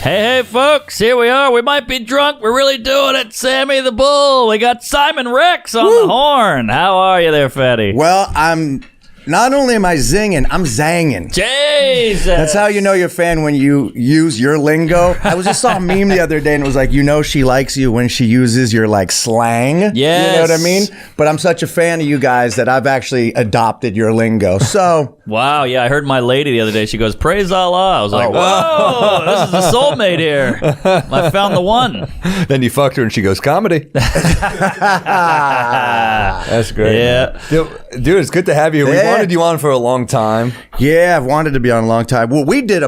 Hey, folks, here we are. We might be drunk. We're really doing it. Sammy the Bull. We got Simon Rex on the horn. How are you there, Fatty? Well, not only am I zinging, I'm zanging. Jesus. That's how you know you're a fan, when you use your lingo. I just saw a meme the other day and it was like, she likes you when she uses your like slang. Yes. You know what I mean? But I'm such a fan of you guys that I've actually adopted your lingo. So. Wow, yeah, I heard my lady the other day. She goes, praise Allah. I was like, whoa, this is the soulmate here. I found the one. Then you fucked her and she goes, comedy. That's great. Yeah. Dude, it's good to have you. We wanted you on for a long time. Yeah, I've wanted to be on a long time. Well, we did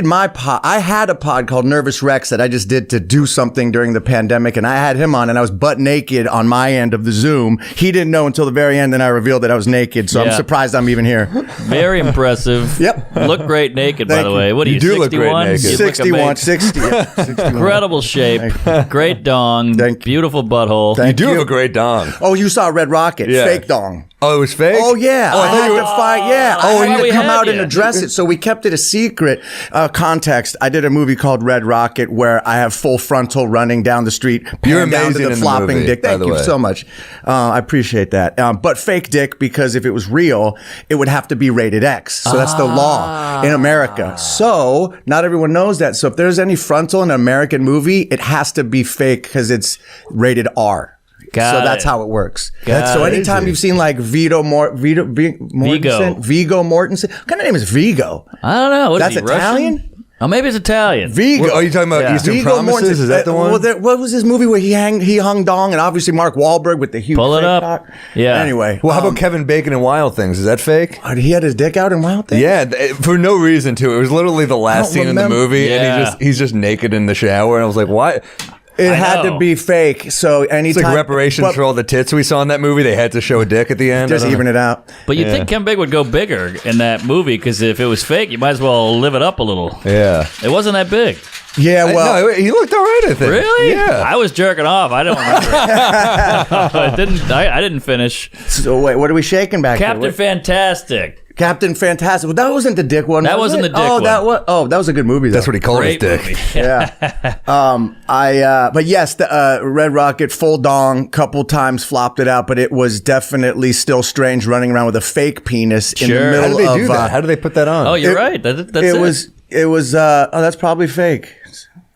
my pod. I had a pod called Nervous Rex that I just did to do something during the pandemic, and I had him on, and I was butt naked on my end of the Zoom. He didn't know until the very end, and I revealed that I was naked, so I'm surprised I'm even here. Very impressive. Yep. Look great naked, by the way. What are you, do 61? look great naked. 61, 60. Yeah, 61. Incredible shape. Great dong. Beautiful butthole. You do have a great dong. Oh, you saw Red Rocket. Yeah. Fake dong. Oh, it was fake? Oh, yeah. I had to find, I had to come out and you. address it. So we kept it a secret. Context. I did a movie called Red Rocket where I have full frontal running down the street. You're down amazing to the in flopping the movie, dick. Thank you so much. I appreciate that. But fake dick, because if it was real, it would have to be rated X. So that's the law in America. So not everyone knows that. So if there's any frontal in an American movie, it has to be fake because it's rated R. So that's how it works. So anytime you've seen like Viggo Mortensen. What kind of name is Vigo? I don't know. That's Italian? Russian? Oh, maybe it's Italian. Vigo. Are you talking about Eastern Viggo Promises? Mortensen. Is that the one? What was his movie where he hung dong, and obviously Mark Wahlberg with the huge Pull it fake up. cock? Yeah. Anyway. Well, how about Kevin Bacon and Wild Things? Is that fake? He had his dick out in Wild Things? Yeah, for no reason too. It was literally the last scene in the movie, Yeah. and he's just naked in the shower, and I was like, why? It had to be fake. So anytime. It's like reparations for all the tits we saw in that movie. They had to show a dick at the end. Just even it out. But you'd think Ken Big would go bigger in that movie, because if it was fake, you might as well live it up a little. Yeah. It wasn't that big. Yeah, well. No, he looked all right, I think. Really? Yeah. I was jerking off. I don't remember. I didn't finish. So wait, what are we shaking back Captain there? Fantastic. Captain Fantastic. Well, that wasn't the dick one. That was wasn't it? the dick one. That was a good movie, though. That's what he called his Great dick. movie. Yeah. But yes, the Red Rocket, full dong, couple times flopped it out, but it was definitely still strange running around with a fake penis in the Sure. middle How of. did they do that? How did they put that on? Oh, you're right. That's it. It was. That's probably fake.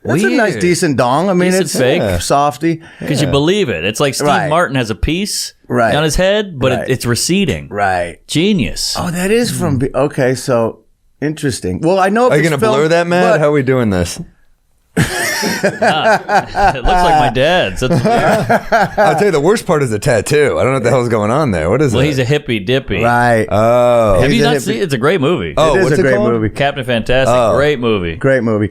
That's a nice, Weird. decent dong. I mean, Decent it's fake. softy. Because you believe it. It's like Steve Right. Martin has a piece Right. on his head, but Right. it's receding. Right. Genius. Oh, that is from. Okay, so interesting. Well, I know. Are you going to blur that, Matt? How are we doing this? It looks like my dad's. That's weird. I'll tell you, the worst part is the tattoo. I don't know what the hell's going on there. What is Well, it? he's a hippy dippy. Right. Oh. Have you He's a not hippie. seen it? It's a great movie. Oh, It is what's a it great called? movie. Captain Fantastic. Great movie. Great movie.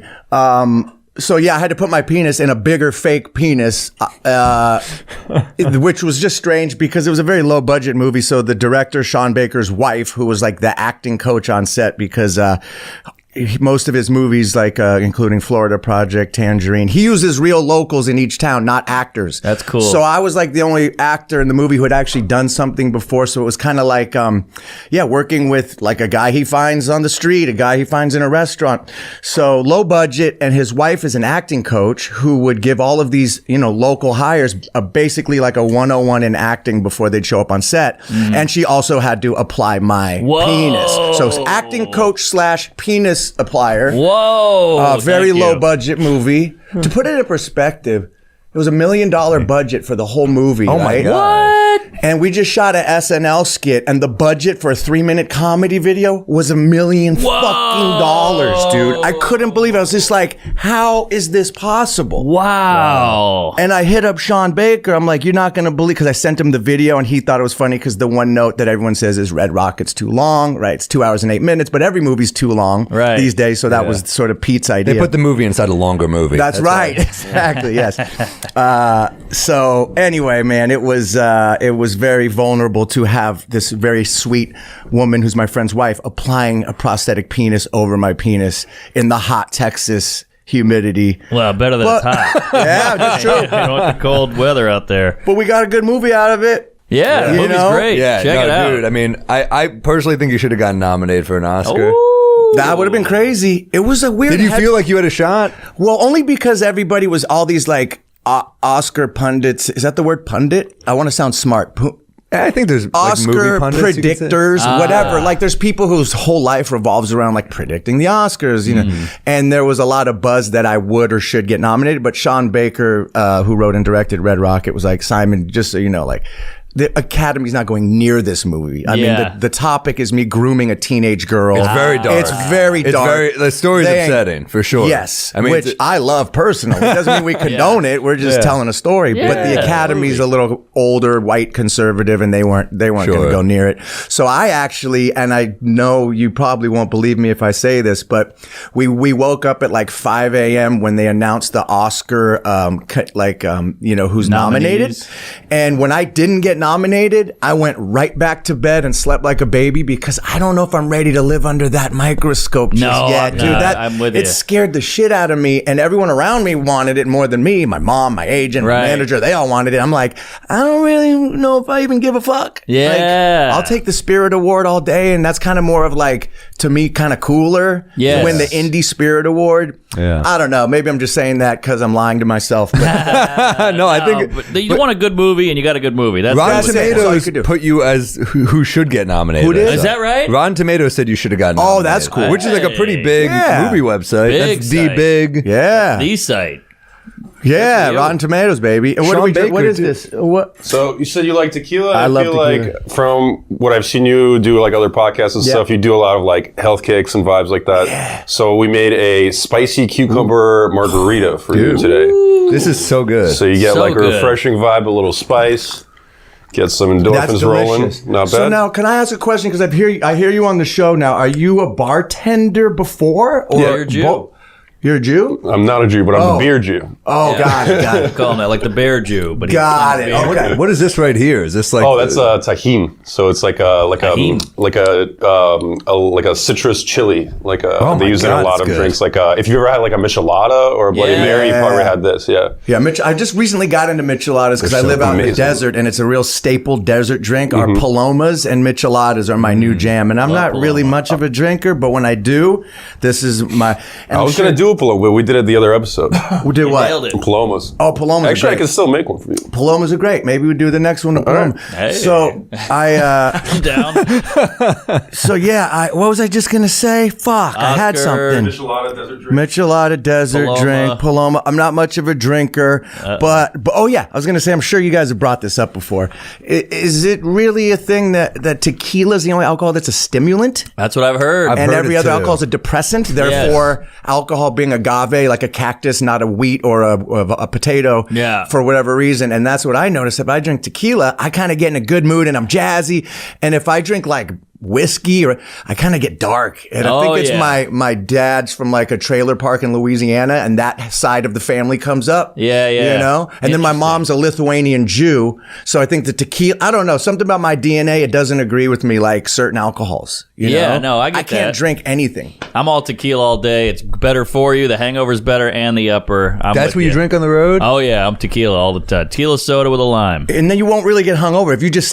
So yeah, I had to put my penis in a bigger fake penis, which was just strange because it was a very low budget movie. So the director, Sean Baker's wife, who was like the acting coach on set, because most of his movies, like including Florida Project, Tangerine, he uses real locals in each town, not actors. That's cool. So I was like the only actor in the movie who had actually done something before. So it was kind of like, working with like a guy he finds on the street, a guy he finds in a restaurant. So low budget, and his wife is an acting coach who would give all of these, local hires basically like a 101 in acting before they'd show up on set. Mm-hmm. And she also had to apply my penis. So it's acting coach / penis applier. Whoa. Very thank low you. budget movie. To put it in perspective, it was $1 million budget for the whole movie. Oh my right? God. And we just shot an SNL skit, and the budget for a 3-minute comedy video was $1 million fucking dollars, dude. I couldn't believe it. I was just like, how is this possible? Wow. And I hit up Sean Baker. I'm like, you're not going to believe, because I sent him the video and he thought it was funny because the one note that everyone says is Red Rocket's too long, right? It's 2 hours and 8 minutes, but every movie's too long these days. So that was sort of Pete's idea. They put the movie inside a longer movie. That's right. Exactly. Yes. So anyway, man, it was very vulnerable to have this very sweet woman who's my friend's wife applying a prosthetic penis over my penis in the hot Texas humidity. Well, better than it's hot. Yeah, that's true. You know, with the cold weather out there. But we got a good movie out of it. Yeah, the movie's great. Yeah, Check it out. dude. I mean, I personally think you should have gotten nominated for an Oscar. Ooh. That would have been crazy. It was a weird. Did you feel like you had a shot? Well, only because everybody was all these like Oscar pundits. Is that the word pundit? I want to sound smart. I think there's Oscar like movie pundits, predictors, whatever. Like there's people whose whole life revolves around like predicting the Oscars, you know. And there was a lot of buzz that I would or should get nominated. But Sean Baker, who wrote and directed Red Rocket, was like, Simon, just so you know, like, the Academy's not going near this movie. I mean, the topic is me grooming a teenage girl. It's very dark. It's very dark. The story's upsetting, for sure. Yes, I mean, which I love personally. It doesn't mean we condone it. We're just telling a story. But the Academy's a little older, white conservative, and they weren't going to go near it. So I actually, and I know you probably won't believe me if I say this, but we woke up at like 5 a.m. when they announced the Oscar, who's nominated. And when I didn't get nominated, I went right back to bed and slept like a baby because I don't know if I'm ready to live under that microscope just yet, dude. I'm with you. It scared the shit out of me, and everyone around me wanted it more than me. My mom, my agent, my manager, they all wanted it. I'm like, I don't really know if I even give a fuck. Yeah. Like, I'll take the Spirit Award all day, and that's kind of more of like, to me, kind of cooler to win the Indie Spirit Award. Yeah. I don't know. Maybe I'm just saying that because I'm lying to myself. But I think but you want a good movie, and you got a good movie. That's Rotten That's it. That's all Tomatoes you could do. put you as who should get nominated. Who did? Is that right? Rotten Tomatoes said you should have gotten nominated. Oh, that's cool. Which is like a pretty big Yeah. movie website. Big That's site. the big. yeah. the site. Yeah, you. Rotten Tomatoes, baby. And what, Sean what Baker, is too. this? What? So you said you like tequila. I love feel tequila. like from what I've seen you do, like other podcasts and stuff, you do a lot of like health kicks and vibes like that. Yeah. So we made a spicy cucumber margarita for you today. This is so good. So you get So like a good. refreshing vibe, a little spice, get some That's endorphins rolling. delicious. Not bad. So now, can I ask a question? Because I hear you on the show now. Are you a bartender before? Or You're a Jew. You're a Jew? I'm not a Jew, but I'm a beer Jew. Oh, got it. Call him that, like the bear Jew. But Got it. Okay. What is this right here? Is this like? Oh, that's tahini. So it's like a citrus chili. Like they use it in a lot of good. drinks. Like if you ever had like a michelada or a Bloody Mary, you probably had this. Yeah. Yeah, I just recently got into micheladas because I so live out in the amazing. desert, and it's a real staple desert drink. Our palomas and micheladas are my new jam, and I'm not really much of a drinker, but when I do, this is my. And I was going to do a paloma. We did it the other episode. We did what? Nailed it. Palomas. Oh, palomas. Actually, are I great. can still make one for you. Palomas are great. Maybe we do the next one. right. Hey. So I'm down. so yeah. What was I just gonna say? Fuck, I had Oscar. something. Michelada desert drink. Michelada, desert Paloma. drink, Paloma. I'm not much of a drinker, but oh yeah, I was gonna say I'm sure you guys have brought this up before. Is it really a thing that tequila is the only alcohol that's a stimulant? That's what I've heard. I've And heard every it other too. alcohol is a depressant. Therefore, alcohol being agave, like a cactus, not a wheat or a potato, Yeah. for whatever reason. And that's what I noticed. If I drink tequila, I kind of get in a good mood and I'm jazzy. And if I drink like whiskey, or I kind of get dark. And I think it's my dad's from like a trailer park in Louisiana, and that side of the family comes up. Yeah. You know? And then my mom's a Lithuanian Jew. So I think the tequila, I don't know, something about my DNA, it doesn't agree with me like certain alcohols. You Yeah, know? no, I get I can't that. drink anything. I'm all tequila all day. It's better for you. The hangover's better and the upper. That's with what you drink on the road. Oh yeah, I'm tequila all the time. Tequila soda with a lime. And then you won't really get hungover if you just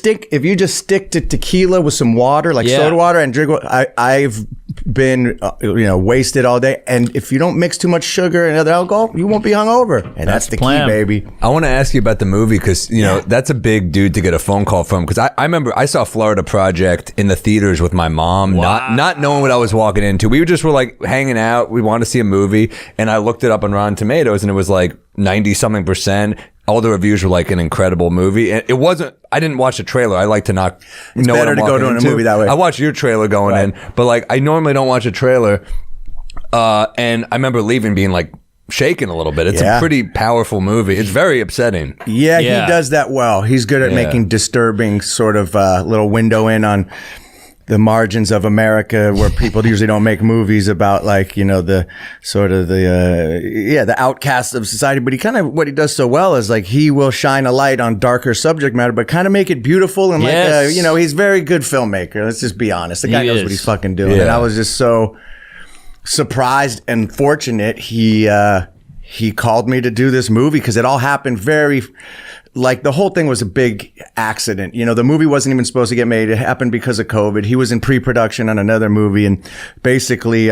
stick to tequila with some water, like Yeah. soda water, and drink. I've been wasted all day, and if you don't mix too much sugar and other alcohol, you won't be hungover. And that's the key, plan. baby. I want to ask you about the movie because that's a big dude to get a phone call from. Because I remember I saw Florida Project in the theaters with my mom, not knowing what I was walking into. We just were like hanging out. We wanted to see a movie, and I looked it up on Rotten Tomatoes, and it was like 90-something%. All the reviews were like an incredible movie, and it wasn't. I didn't watch the trailer. I like to not know what better I'm to go walking to a into. movie that way. I watched your trailer going in, but like I normally don't watch a trailer. And I remember leaving being like shaken a little bit. It's Yeah. a pretty powerful movie. It's very upsetting. Yeah, Yeah. he does that well. He's good at making disturbing sort of little window in on the margins of America where people usually don't make movies about like, the sort of the outcasts of society. But what he does so well is like he will shine a light on darker subject matter, but kind of make it beautiful. And Yes. he's a very good filmmaker. Let's just be honest. The guy He knows is. what he's fucking doing. Yeah. And I was just so surprised and fortunate he he called me to do this movie because it all happened very, like the whole thing was a big accident. You know, the movie wasn't even supposed to get made. It happened because of COVID. He was in pre-production on another movie, and basically,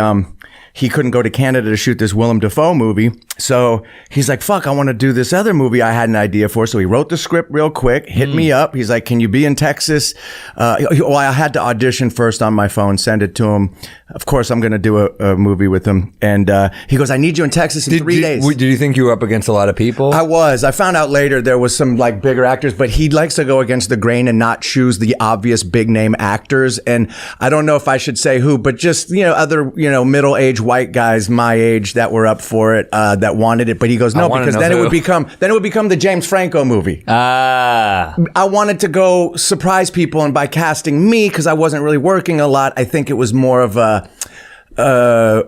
he couldn't go to Canada to shoot this Willem Dafoe movie. So he's like, fuck, I want to do this other movie I had an idea for. So he wrote the script real quick, hit me up. He's like, can you be in Texas? Well, I had to audition first on my phone, send it to him. Of course, I'm going to do a movie with him. And he goes, I need you in Texas in 3 days. Did you think you were up against a lot of people? I was. I found out later there was some like bigger actors, but he likes to go against the grain and not choose the obvious big name actors. And I don't know if I should say who, but just, other, middle-aged white guys my age that were up for it, that wanted it. But he goes, no, because then it would become the James Franco movie. I wanted to go surprise people, and by casting me, because I wasn't really working a lot, I think it was more of a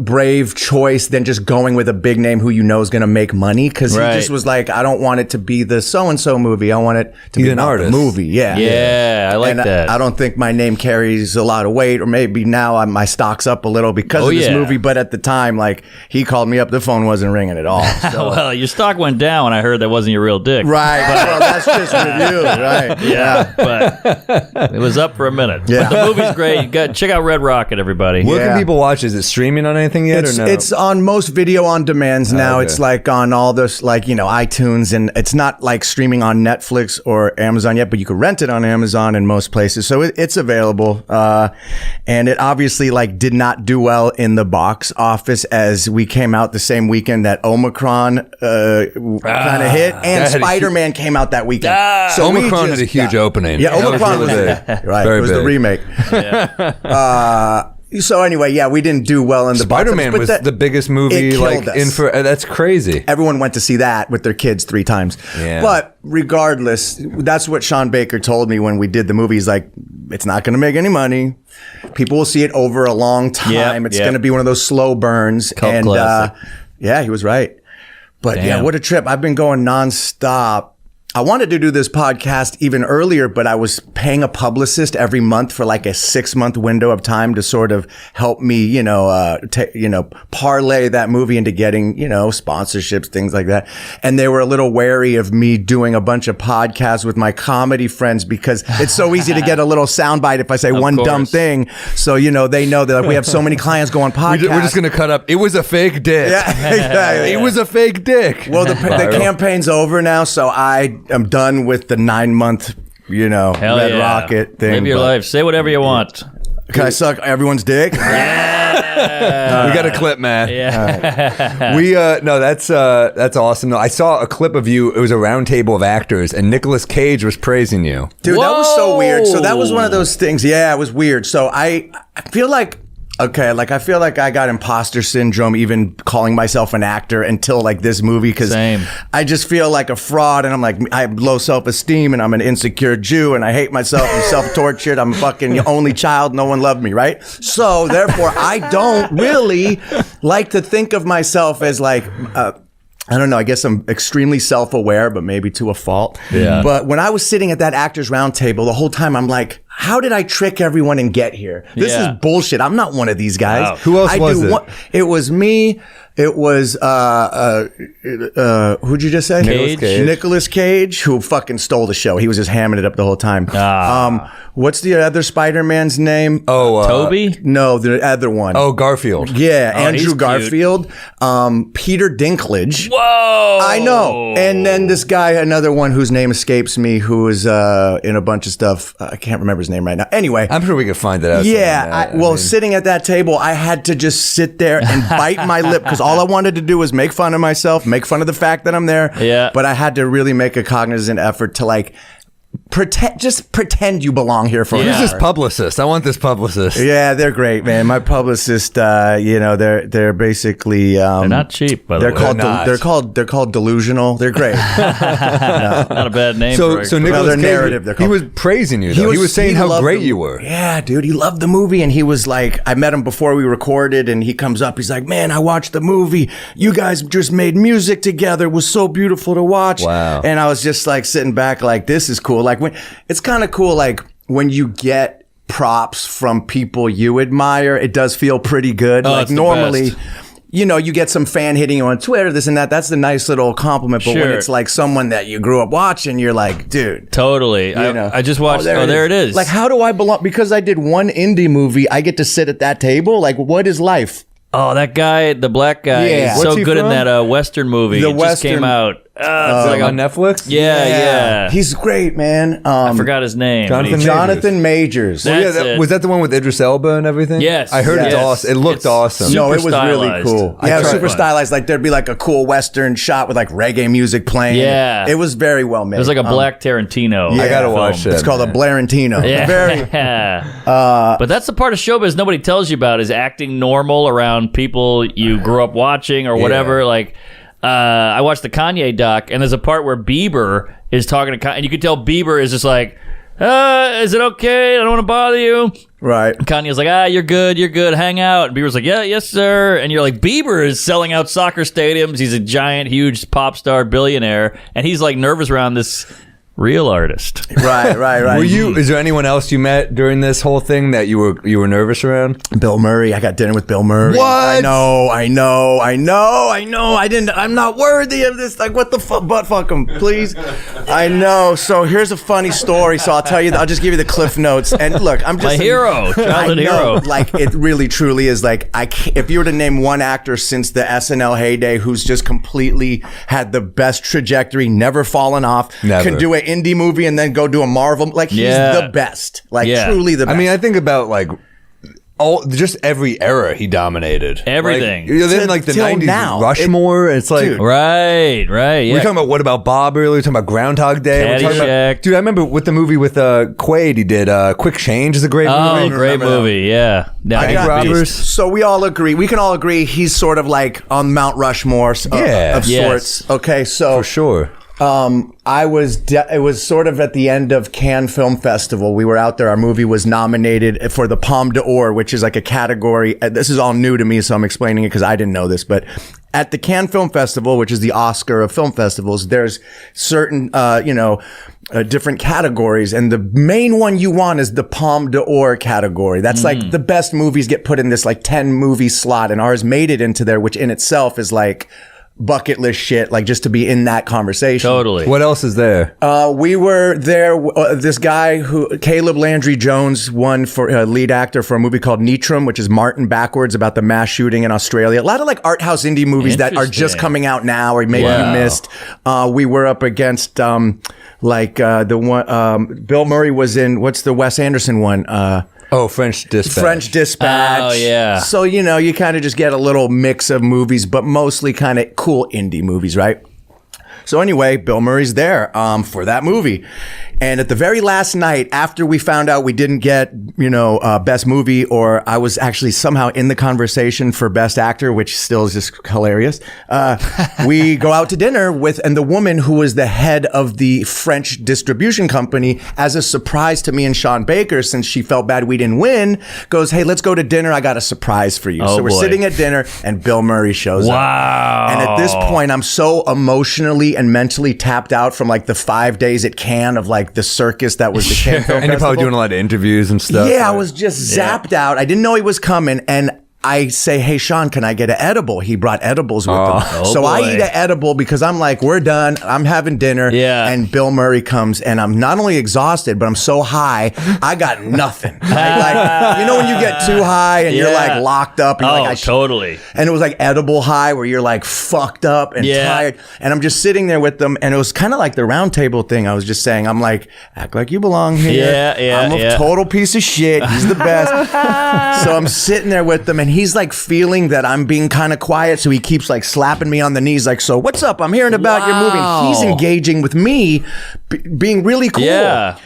brave choice than just going with a big name who is going to make money, because he just was like, I don't want it to be the so-and-so movie. I want it to be an artist. The movie. Yeah, I like that. I don't think my name carries a lot of weight, or maybe now my stock's up a little because of this movie, but at the time, like, he called me up, the phone wasn't ringing at all. So. Well, your stock went down when I heard that wasn't your real dick. Right. Well, that's just review, right? Yeah, but it was up for a minute. Yeah. But the movie's great. Check out Red Rocket, everybody. Where can people watch? Is it streaming on anything yet, or no? It's on most video on demands now. Okay. It's like on all this, like, iTunes, and it's not like streaming on Netflix or Amazon yet, but you can rent it on Amazon in most places. So it's available. And it obviously did not do well in the box office, as we came out the same weekend that Omicron kind of hit, and Spider-Man came out that weekend. So Omicron had a huge opening. Yeah, Omicron was big. Right. It was the remake. Yeah. So anyway, we didn't do well in the Spider-Man was the biggest movie that's crazy. Everyone went to see that with their kids 3 times. Yeah. But regardless, that's what Sean Baker told me when we did the movie. He's like, it's not going to make any money. People will see it over a long time. It's going to be one of those slow burns. Cult classic. He was right. But what a trip. I've been going nonstop. I wanted to do this podcast even earlier, but I was paying a publicist every month for like a 6-month window of time to sort of help me, parlay that movie into getting, sponsorships, things like that. And they were a little wary of me doing a bunch of podcasts with my comedy friends, because it's so easy to get a little soundbite if I say one dumb thing. So, they know that we have so many clients go on podcasts. We're just going to cut up. It was a fake dick. Yeah, exactly. It was a fake dick. Well, the campaign's over now, so I'm done with the 9-month, Red Rocket thing. Live your life. Say whatever you want. Can I suck everyone's dick? Yeah. We got a clip, man. Yeah. We that's awesome. I saw a clip of you. It was a round table of actors, and Nicolas Cage was praising you. Dude, that was so weird. So that was one of those things. Yeah, it was weird. So I feel like. Okay, I feel like I got imposter syndrome even calling myself an actor until this movie, because I just feel like a fraud, and I'm like, I have low self-esteem, and I'm an insecure Jew, and I hate myself, I'm self-tortured, I'm a fucking only child, no one loved me, right? So therefore, I don't really like to think of myself as I don't know, I guess I'm extremely self-aware, but maybe to a fault. Yeah. But when I was sitting at that actors round table, the whole time I'm like, how did I trick everyone and get here? This is bullshit. I'm not one of these guys. Wow. Who else was it? It was me. It was, who'd you just say? Nicolas Cage, who fucking stole the show. He was just hamming it up the whole time. What's the other Spider-Man's name? Toby? No, the other one. Oh, Garfield. Yeah, Andrew Garfield. Peter Dinklage. Whoa! I know. And then this guy, another one whose name escapes me, who is in a bunch of stuff. I can't remember his name right now. Anyway. I'm sure we could find it out. Yeah. Sitting at that table, I had to just sit there and bite my lip, because all I wanted to do was make fun of myself, make fun of the fact that I'm there. Yeah. But I had to really make a cognizant effort to pretend you belong here for an hour. Who's this publicist? I want this publicist. Yeah, they're great, man. My publicist, they're basically they're not cheap, by the way. They're called delusional. They're great. Not a bad name. So Nicolas Cage, narrative. He was praising you, though. He was saying how great you were. Yeah, dude, he loved the movie, and he was like, I met him before we recorded, and he comes up, he's like, man, I watched the movie. You guys just made music together. It was so beautiful to watch. Wow. And I was just sitting back this is cool. It's kind of cool, when you get props from people you admire, it does feel pretty good. Oh, it's normally, the best. you know, you get some fan hitting you on Twitter, this and that. That's the nice little compliment. But when Sure. it's like someone that you grew up watching, you're like, dude. Totally. You know. I just watched. There it is. Like, how do I belong? Because I did one indie movie, I get to sit at that table. Like, what is life? Oh, that guy, the black guy, Yeah. is What's so he good in from? that Western movie. The It just came Western- out. It's like on Netflix? Yeah. He's great, man. I forgot his name. Jonathan Majors. That- Yeah, That's it. was that the one with Idris Elba and everything? Yes. I heard it's Yes. awesome. It looked It's awesome. No, it super was really stylized. cool. I Yeah, tried super one. stylized. Like there'd be like a cool Western shot with like reggae music playing. Yeah. It was very well made. It was like a black Tarantino. yeah. I gotta film. watch it. It's called a Blairantino. Yeah. Very. But that's the part of showbiz nobody tells you about is acting normal around people you grew up watching or whatever. Like, I watched the Kanye doc, and there's a part where Bieber is talking to Kanye, and you can tell Bieber is just like, is it okay? I don't want to bother you. Right. And Kanye's like, you're good, hang out. And Bieber's like, yeah, yes, sir. And you're like, Bieber is selling out soccer stadiums. He's a giant, huge pop star billionaire, and he's like nervous around this real artist. Right. Were you? Is there anyone else you met during this whole thing that you were nervous around? Bill Murray. I got dinner with Bill Murray. What? I know. I'm not worthy of this. Like, what the fuck? Butt fuck him, please. I know. So here's a funny story. So I'll tell you. I'll just give you the cliff notes. And look, I'm just My hero, childhood I know, hero. Like, it really, truly is. Like, if you were to name one actor since the SNL heyday who's just completely had the best trajectory, never fallen off, Never. can do an indie movie and then go do a Marvel. Like, he's Yeah. the best. Like, Yeah. truly the best. I mean, I think about like just every era he dominated. Everything. Like, then like the Till 90s now. Rushmore. It's like Dude. Right. we're Yeah. talking about What About Bob earlier. We're talking about Groundhog Day. We're talking Caddyshack. about, dude, I remember with the movie with Quaid, he did Quick Change is a great Oh, movie. great Remember that. movie. Yeah. Bank robbers. So we all agree. We can all agree he's sort of like on Mount Rushmore Yeah. of Yes. sorts. Okay, so For sure. it was sort of at the end of Cannes Film Festival. We were out there. Our movie was nominated for the Palme d'Or, which is like a category. This is all new to me, so I'm explaining it because I didn't know this. But at the Cannes Film Festival, which is the Oscar of film festivals, there's certain, different categories. And the main one you want is the Palme d'Or category. That's like the best movies get put in this like 10 movie slot. And ours made it into there, which in itself is like bucket list shit, like just to be in that conversation. Totally. What else is there? We were there. This guy Caleb Landry Jones won for lead actor for a movie called Neutrum, which is Martin backwards about the mass shooting in Australia. A lot of like art house indie movies that are just Interesting. coming out now or maybe Wow. you missed. We were up against the one Bill Murray was in. What's the Wes Anderson one? French Dispatch. French Dispatch. Oh, yeah. So, you kind of just get a little mix of movies, but mostly kind of cool indie movies, right? So anyway, Bill Murray's there for that movie. And at the very last night, after we found out we didn't get, best movie, or I was actually somehow in the conversation for best actor, which still is just hilarious. We go out to dinner and the woman who was the head of the French distribution company, as a surprise to me and Sean Baker, since she felt bad we didn't win, goes, "Hey, let's go to dinner. I got a surprise for you." Oh, so we're boy. sitting at dinner and Bill Murray shows up. Wow. And at this point, I'm so emotionally and mentally tapped out from like the 5 days at Cannes of like the circus that was the Cannes Film And you're probably Festival. doing a lot of interviews and stuff. Yeah, I was just zapped out. I didn't know he was coming. And I say, "Hey, Sean, can I get an edible?" He brought edibles with him. So I boy. eat an edible because I'm like, we're done. I'm having dinner. Yeah. And Bill Murray comes and I'm not only exhausted, but I'm so high, I got nothing. like, when you get too high and you're Yeah. like locked up. And you're like, Totally. and it was like edible high where you're like fucked up and Yeah. tired. And I'm just sitting there with them. And it was kind of like the round table thing. I was just saying, I'm like, act like you belong here. I'm a total piece of shit. He's the best. So I'm sitting there with them and he's like feeling that I'm being kind of quiet. So he keeps like slapping me on the knees. Like, "So what's up? I'm hearing about your movie." And he's engaging with me, being really cool. Yeah.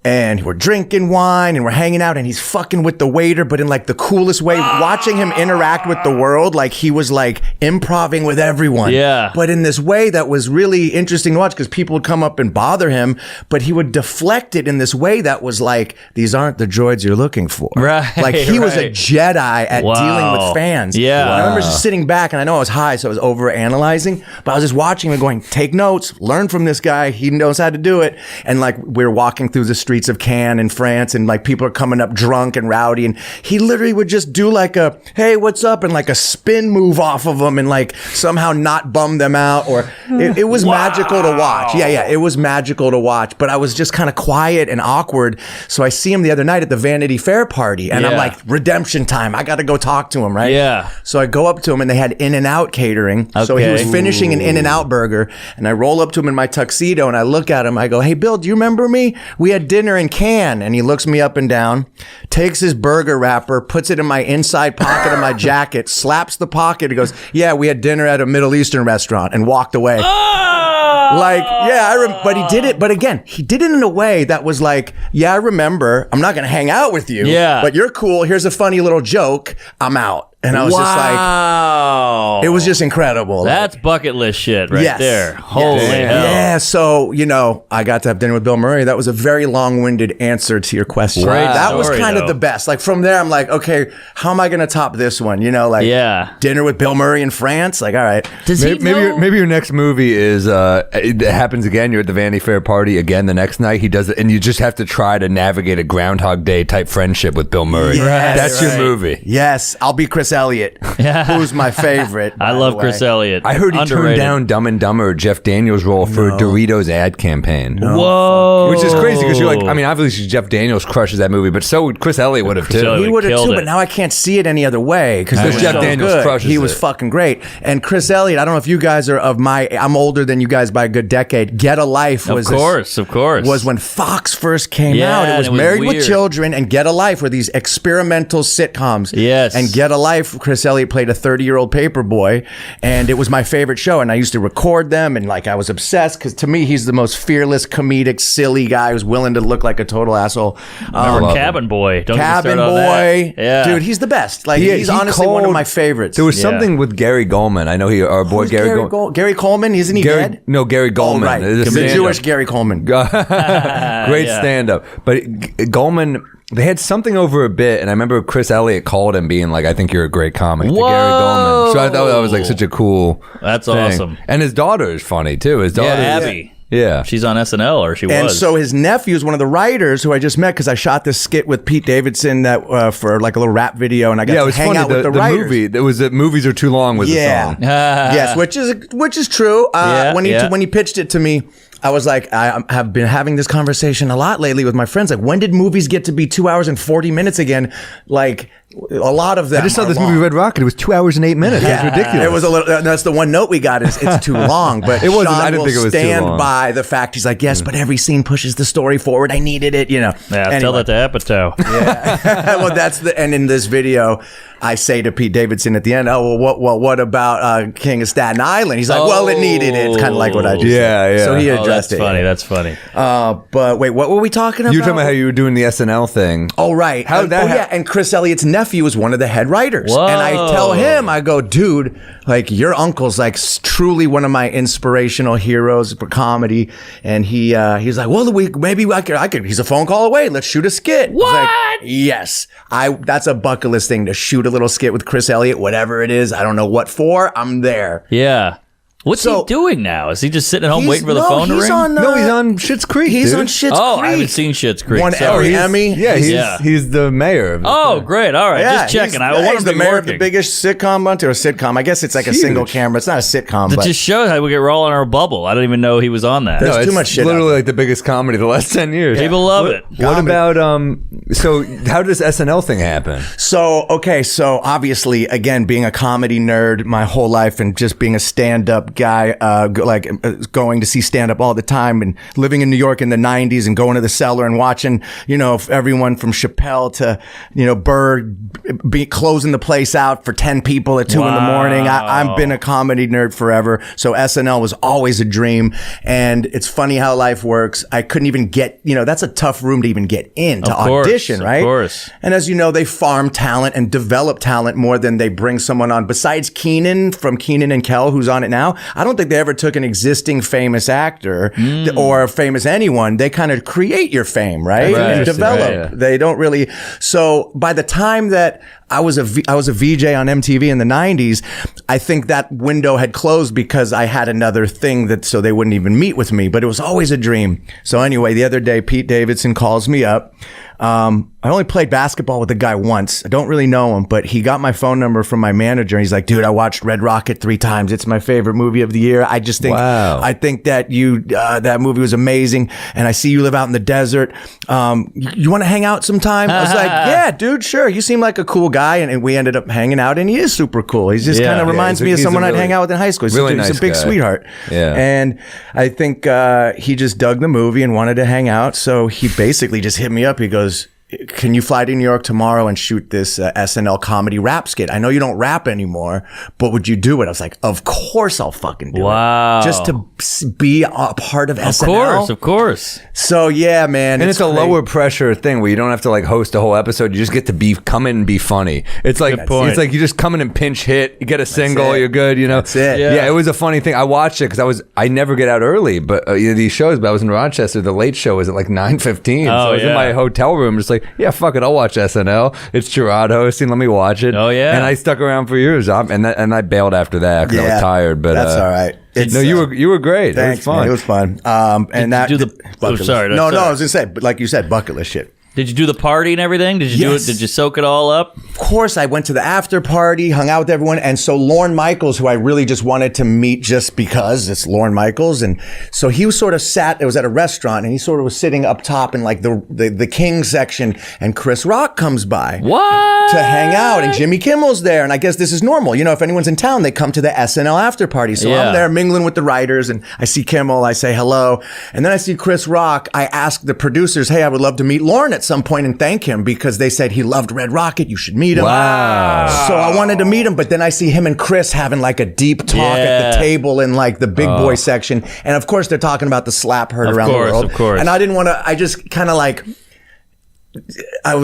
And we're drinking wine and we're hanging out and he's fucking with the waiter, but in like the coolest way, watching him interact with the world. Like he was like improving with everyone. Yeah. But in this way that was really interesting to watch because people would come up and bother him, but he would deflect it in this way that was like, "These aren't the droids you're looking for." Right, Like he was a right. Jedi at Wow. dealing with fans. Yeah. I remember just sitting back and I know I was high, so I was over analyzing, but I was just watching him and going, "Take notes, learn from this guy. He knows how to do it." And like we're walking through the street streets of Cannes in France, and like people are coming up drunk and rowdy, and he literally would just do like a, hey, what's up? And like a spin move off of them and like somehow not bum them out, or it was magical to watch. Yeah, it was magical to watch, but I was just kind of quiet and awkward. So I see him the other night at the Vanity Fair party, and I'm like, redemption time. I got to go talk to him, right? Yeah. So I go up to him, and they had In-N-Out catering. So he was finishing an In-N-Out burger, and I roll up to him in my tuxedo, and I look at him. I go, hey, Bill, do you remember me? We had dinner in Cannes. And he looks me up and down, takes his burger wrapper, puts it in my inside pocket of my jacket, slaps the pocket, and goes, yeah, we had dinner at a Middle Eastern restaurant, and walked away. Like, yeah, but he did it. But again, he did it in a way that was like, yeah, I remember. I'm not going to hang out with you. Yeah. But you're cool. Here's a funny little joke. I'm out. And I was just like, it was just incredible. That's bucket list shit right there. Holy hell. Yeah. So, I got to have dinner with Bill Murray. That was a very long-winded answer to your question. Great That was story, kind though. of the best. Like from there, I'm like, okay, how am I going to top this one? Dinner with Bill Murray in France. Like, all right. Does he know? Maybe your next movie is it happens again. You're at the Vanity Fair party again the next night. He does it, and you just have to try to navigate a Groundhog Day type friendship with Bill Murray. Yes. That's your movie. Yes, I'll be Chris Elliott, who's my favorite. I love Chris Elliott. I heard he turned down Dumb and Dumber, Jeff Daniels' role for a Doritos ad campaign. Whoa. Which is crazy because you're like, I mean, obviously Jeff Daniels crushes that movie, but so would Chris Elliott would have too. Elliott He would have killed too, it. but now I can't see it any other way because Jeff Daniels crushes He was it. fucking great. And Chris Elliott, I don't know if you guys are I'm older than you guys by a good decade. Get a Life was Of course. was when Fox first came Yeah, out. It and was it was Married with weird. Children and Get a Life were these experimental sitcoms. Yes. And Get a Life, Chris Elliott played a 30-year-old paper boy, and it was my favorite show. And I used to record them, and like I was obsessed because to me he's the most fearless, comedic, silly guy who's willing to look like a total asshole. Remember Cabin Boy. Don't Cabin get me started on Boy, that. Yeah. dude, he's the best. Like he's honestly one of my favorites. There was something with Gary Goldman. I know our boy Who's Gary Goldman. Gary Coleman, isn't he dead? No, Gary Goldman. Oh, right. The The stand-up. Jewish Gary Coleman. Great stand-up. But Goldman, they had something over a bit, and I remember Chris Elliott called him being like, I think you're a great comic to Gary Goldman. So I thought that was like such a cool That's thing. awesome. And his daughter is funny too. His daughter Abby. Yeah. She's on SNL, or she And was. so his nephew is one of the writers who I just met because I shot this skit with Pete Davidson that for like a little rap video, and I got Yeah, it to was hang funny. out with the The writers. movie, there was movies are too long was the song. Yes, which is true. When he pitched it to me, I was like, I have been having this conversation a lot lately with my friends. Like, when did movies get to be 2 hours and 40 minutes again? Like, a lot of them. I just saw are this long. movie Red Rocket. It was 2 hours and 8 minutes. It was ridiculous. It was a little. That's the one note we got. Is it's too long, but It wasn't. Sean I didn't will think it was too stand long. by the fact. He's like, yes, but every scene pushes the story forward. I needed it. Yeah, tell Anyway. that to Apatow. Well, and in this video, I say to Pete Davidson at the end, oh, well, what about King of Staten Island? He's like, well, it needed it. It's kind of like what I just said. Yeah. So he Oh, addressed that's it. funny. That's funny. But wait, what were we talking about? You were talking about how you were doing the SNL thing. Oh, right. How that yeah. And Chris Elliott's nephew is one of the head writers. Whoa. And I tell him, I go, dude, like your uncle's like truly one of my inspirational heroes for comedy. And he's like, well, I could, he's a phone call away. Let's shoot a skit. I was What? like, yes. That's a bucket list thing to shoot a little skit with Chris Elliott, whatever it is. I don't know what for. I'm there. Yeah. What's So- he doing now? Is he just sitting at home He's- waiting for the no, phone to he's ring? on, No, he's on Schitt's Creek. He's dude. on Schitt's Oh, Creek. I haven't seen Schitt's Creek. Won Sorry. every Emmy. Yeah, he's the mayor. Of the Oh, thing. great. All right. Yeah, Just checking. I he's want him the to be mayor of the working. biggest sitcom bunter, or sitcom. I guess it's like a Huge. single camera. It's not a sitcom, That but just shows how we're all in our bubble. I didn't even know he was on that. There's No, too it's much shit literally out like the biggest comedy of the last 10 years. People love it. What about so how does SNL thing happen? So obviously, again, being a comedy nerd my whole life and just being a stand-up guy, going to see stand-up all the time and living in New York in the 90s and going to the Cellar and watching, everyone from Chappelle to, Bird be closing the place out for 10 people at 2 in the morning. I've been a comedy nerd forever. So SNL was always a dream. And it's funny how life works. I couldn't even get, that's a tough room to even get in to Of course, audition, right? Of course. And as you know, they farm talent and develop talent more than they bring someone on. Besides Keenan from Keenan and Kel, who's on it now, I don't think they ever took an existing famous actor or famous anyone. They kind of create your fame, right? Right. And develop. Right, yeah. They don't really. So by the time that I was a VJ on MTV in the 90s. I think that window had closed because I had another thing so they wouldn't even meet with me, but it was always a dream. So anyway, the other day, Pete Davidson calls me up. I only played basketball with the guy once. I don't really know him, but he got my phone number from my manager. And he's like, dude, I watched Red Rocket 3 times. It's my favorite movie of the year. I just think, I think that that movie was amazing. And I see you live out in the desert. You want to hang out sometime? I was like, yeah, dude, sure. You seem like a cool guy. And we ended up hanging out, and he is super cool. He just kind of reminds me of someone I'd hang out with in high school. He's a big sweetheart. Yeah. And I think he just dug the movie and wanted to hang out. So he basically just hit me up. He goes, can you fly to New York tomorrow and shoot this SNL comedy rap skit? I know you don't rap anymore, but would you do it? I was like, of course I'll fucking do it. Just to be a part of SNL. Of course. So yeah, man. And it's a lower pressure thing where you don't have to like host a whole episode. You just get to come in and be funny. It's like you just come in and pinch hit, you get a single, you're good, you know. That's it. Yeah, it was a funny thing. I watched it because I never get out early, but these shows, but I was in Rochester. The late show was at like 9:15. So I was in my hotel room just like, yeah, fuck it, I'll watch SNL. It's Gerard hosting, let me watch it. Oh yeah. And I stuck around for years. And I bailed after that because I was tired. But that's all right. You were great. Thanks, it was fun. Man, it was fun. And Did you do the? Oh, sorry. No, I was gonna say, but like you said, bucket list shit. Did you do the party and everything? Did you do it? Did you soak it all up? Of course, I went to the after party, hung out with everyone. And so Lorne Michaels, who I really just wanted to meet just because it's Lorne Michaels. And so he was sort of it was at a restaurant, and he sort of was sitting up top in like the King section, and Chris Rock comes by. What? To hang out, and Jimmy Kimmel's there. And I guess this is normal. You know, if anyone's in town, they come to the SNL after party. So I'm there mingling with the writers, and I see Kimmel, I say hello. And then I see Chris Rock. I ask the producers, hey, I would love to meet Lorne at some point and thank him because they said he loved Red Rocket. You should meet him. Wow. So I wanted to meet him, but then I see him and Chris having like a deep talk at the table in like the big boy section. And of course, they're talking about the slap heard around the world. Of course. And I didn't want to, I just kind of like, I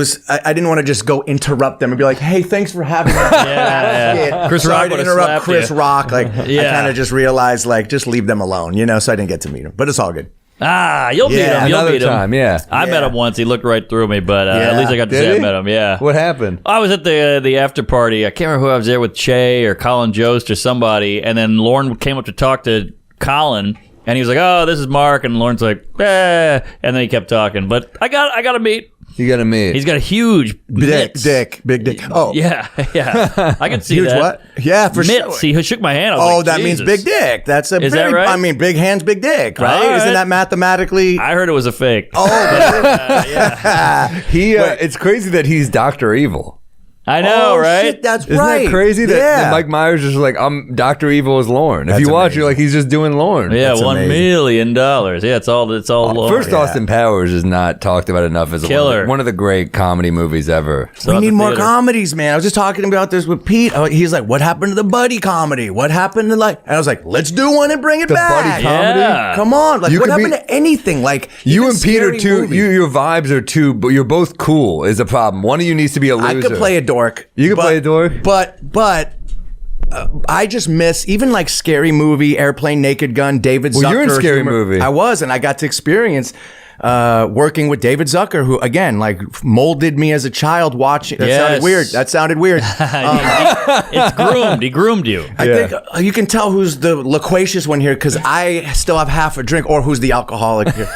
didn't want to just go interrupt them and be like, hey, thanks for having me. Chris so Rock I didn't interrupt Chris Rock. Like, I kind of just realized, like, just leave them alone, you know? So I didn't get to meet him, but it's all good. You'll meet him. You'll meet him. Time, yeah. I met him once. He looked right through me, but at least I got to say I met him. Yeah. What happened? I was at the after party. I can't remember who I was there with, Che or Colin Jost or somebody, and then Lorne came up to talk to Colin, and he was like, "Oh, this is Mark," and Lorne's like, "Eh," and then he kept talking. But I got to meet. You got to meet. He's got a huge big dick. Oh, yeah. I can see huge that. What? Yeah, for mitts. sure. He shook my hand. I was like, that Jesus. means big dick. That's a Is that right? I mean, big hands, big dick, right? All right. Isn't that mathematically? I heard it was a fake. Oh, It's crazy that he's Dr. Evil. I know, right? Shit, that's Isn't right. that crazy that Mike Myers is like, I'm Dr. Evil as Lorne. If you watch, you're like, he's just doing Lorne. Yeah, That's $1 million. Yeah, it's all Lorne. First, Austin Powers is not talked about enough as Killer. one of the great comedy movies ever. We need more comedies, man. I was just talking about this with Pete. He's like, what happened to the buddy comedy? What happened to like, and I was like, let's do one and bring it back. Buddy comedy? Yeah. Come on. Like, You what could happened to anything? Like, You even and Pete are scary too, movies. your vibes are too, but you're both cool is the problem. One of you needs to be a loser. I could play a dork. You could play a dork? But I just miss even like Scary Movie, Airplane, Naked Gun, David Zucker. Well, you're in Scary Movie. I was, and I got to experience working with David Zucker, who again like molded me as a child watching. That sounded weird. It's groomed. He groomed you. I think you can tell who's the loquacious one here because I still have half a drink, or who's the alcoholic here.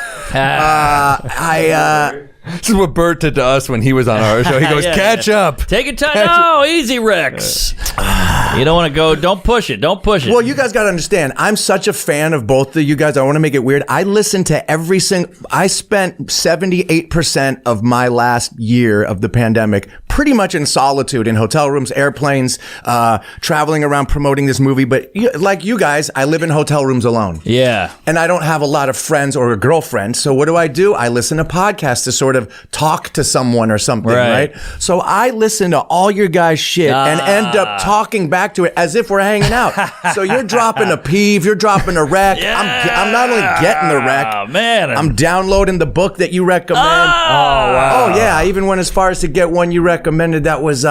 This is what Bert did to us when he was on our show. He goes, catch up. Take your time. No, easy, Rex. You don't want to go. Don't push it. Don't push it. Well, you guys got to understand, I'm such a fan of both of you guys. I want to make it weird. I listen to every single, I spent 78% of my last year of the pandemic pretty much in solitude, in hotel rooms, airplanes, traveling around promoting this movie. But like you guys, I live in hotel rooms alone. Yeah. And I don't have a lot of friends or a girlfriend. So what do? I listen to podcasts to sort of talk to someone or something, right? So I listen to all your guys' shit and end up talking back to it as if we're hanging out. So you're dropping a peeve, you're dropping a rec. I'm not only getting the rec, man, I'm downloading the book that you recommend. Oh, wow. Oh yeah, I even went as far as to get one you recommended that was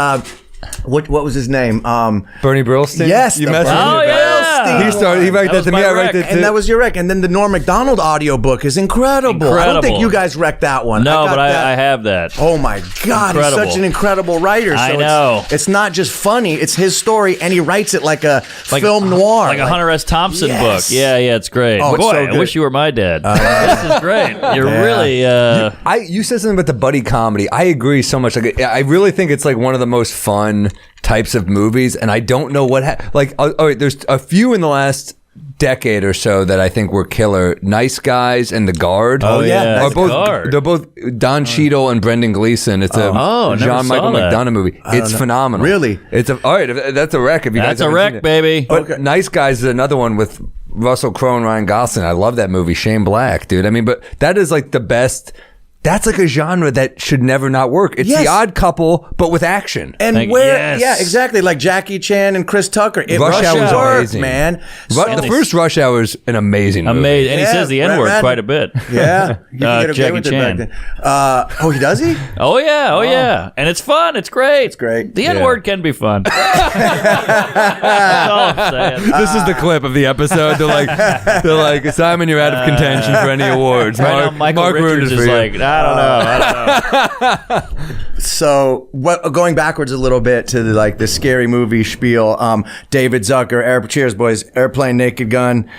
what was his name? Bernie Brillstein? Yes, you the messed with Bernie him? Epstein He started. He one. wrote that to was me. my I wrote rec. that And too. that was your rec. And then the Norm Macdonald audiobook is incredible. I don't think you guys wrecked that one. No, got but that. I have that. Oh my God, he's Incredible. such an incredible writer. So I know. It's not just funny, it's his story, and he writes it like a film noir. Like a Hunter S. Thompson Yes. book. Yeah, it's great. Oh, it's Boy, so I good. wish you were my dad. This is great. You're Yeah. really... You said something about the buddy comedy. I agree so much. Like, I really think it's like one of the most fun types of movies, and I don't know what. All right, there's a few in the last decade or so that I think were killer. Nice Guys and The Guard. Oh, yeah, are Nice both. Guard. They're both Don Cheadle and Brendan Gleeson. It's a never John Michael saw that. McDonough movie. It's phenomenal. Really? It's all right. That's a wreck. If you That's guys a haven't wreck, seen it. baby. But Nice Guys is another one with Russell Crowe and Ryan Gosling. I love that movie. Shane Black, dude. I mean, but that is like the best. That's like a genre that should never not work. It's Yes. The Odd Couple, but with action. And Like, where, yes. yeah, exactly, like Jackie Chan and Chris Tucker. Rush Hour's worked, amazing. man. The first Rush Hour is an amazing movie. Amazing. And he Yeah, says the N-word right, quite a bit. Yeah, you can get away Jackie with it Chan. back then. Oh, he does he? Oh, yeah. Oh, yeah. And it's fun. It's great. It's great. The N-word can be fun. That's all I'm saying. This is the clip of the episode. They're like, Simon, you're out of contention for any awards. Right now, Michael ruined Richards it is for you. like, I don't know. So, going backwards a little bit to the scary movie spiel. David Zucker, cheers, boys. Airplane, Naked Gun,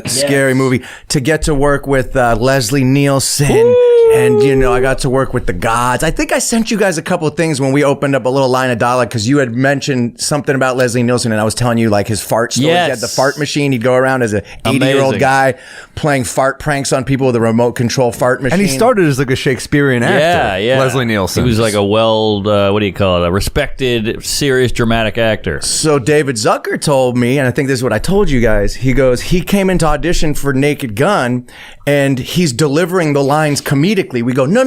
scary movie. To get to work with Leslie Nielsen, and I got to work with the gods. I think I sent you guys a couple of things when we opened up a little line of dialogue because you had mentioned something about Leslie Nielsen, and I was telling you like his fart story. Yes. He had the fart machine. He'd go around as a 80-year-old Amazing. guy playing fart pranks on people with a remote control fart machine. And he started as like a Shakespearean actor. Yeah. Leslie Nielsen. He was like a what do you call it? A respected, serious, dramatic actor. So David Zucker told me, and I think this is what I told you guys, he goes, he came into audition for Naked Gun, and he's delivering the lines comedically. We go, no.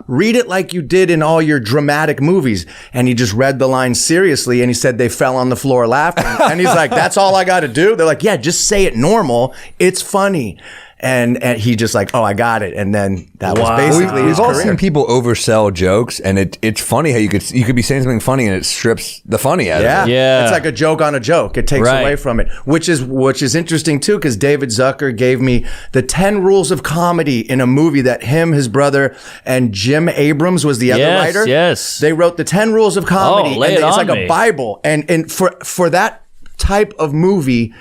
Read it like you did in all your dramatic movies. And he just read the lines seriously, and he said they fell on the floor laughing. And he's like, that's all I got to do? They're like, yeah, just say it normal. It's funny. And he just like, oh, I got it. And then that was basically his We've all career. seen people oversell jokes, and it's funny how you could be saying something funny and it strips the funny out of it. Yeah. It's like a joke on a joke. It takes Right. away from it, which is interesting too, because David Zucker gave me the 10 rules of comedy in a movie that his brother, and Jim Abrams was the other Yes, writer. yes. They wrote the 10 rules of comedy. Oh, lay and it it's on like me. a Bible. And for that type of movie,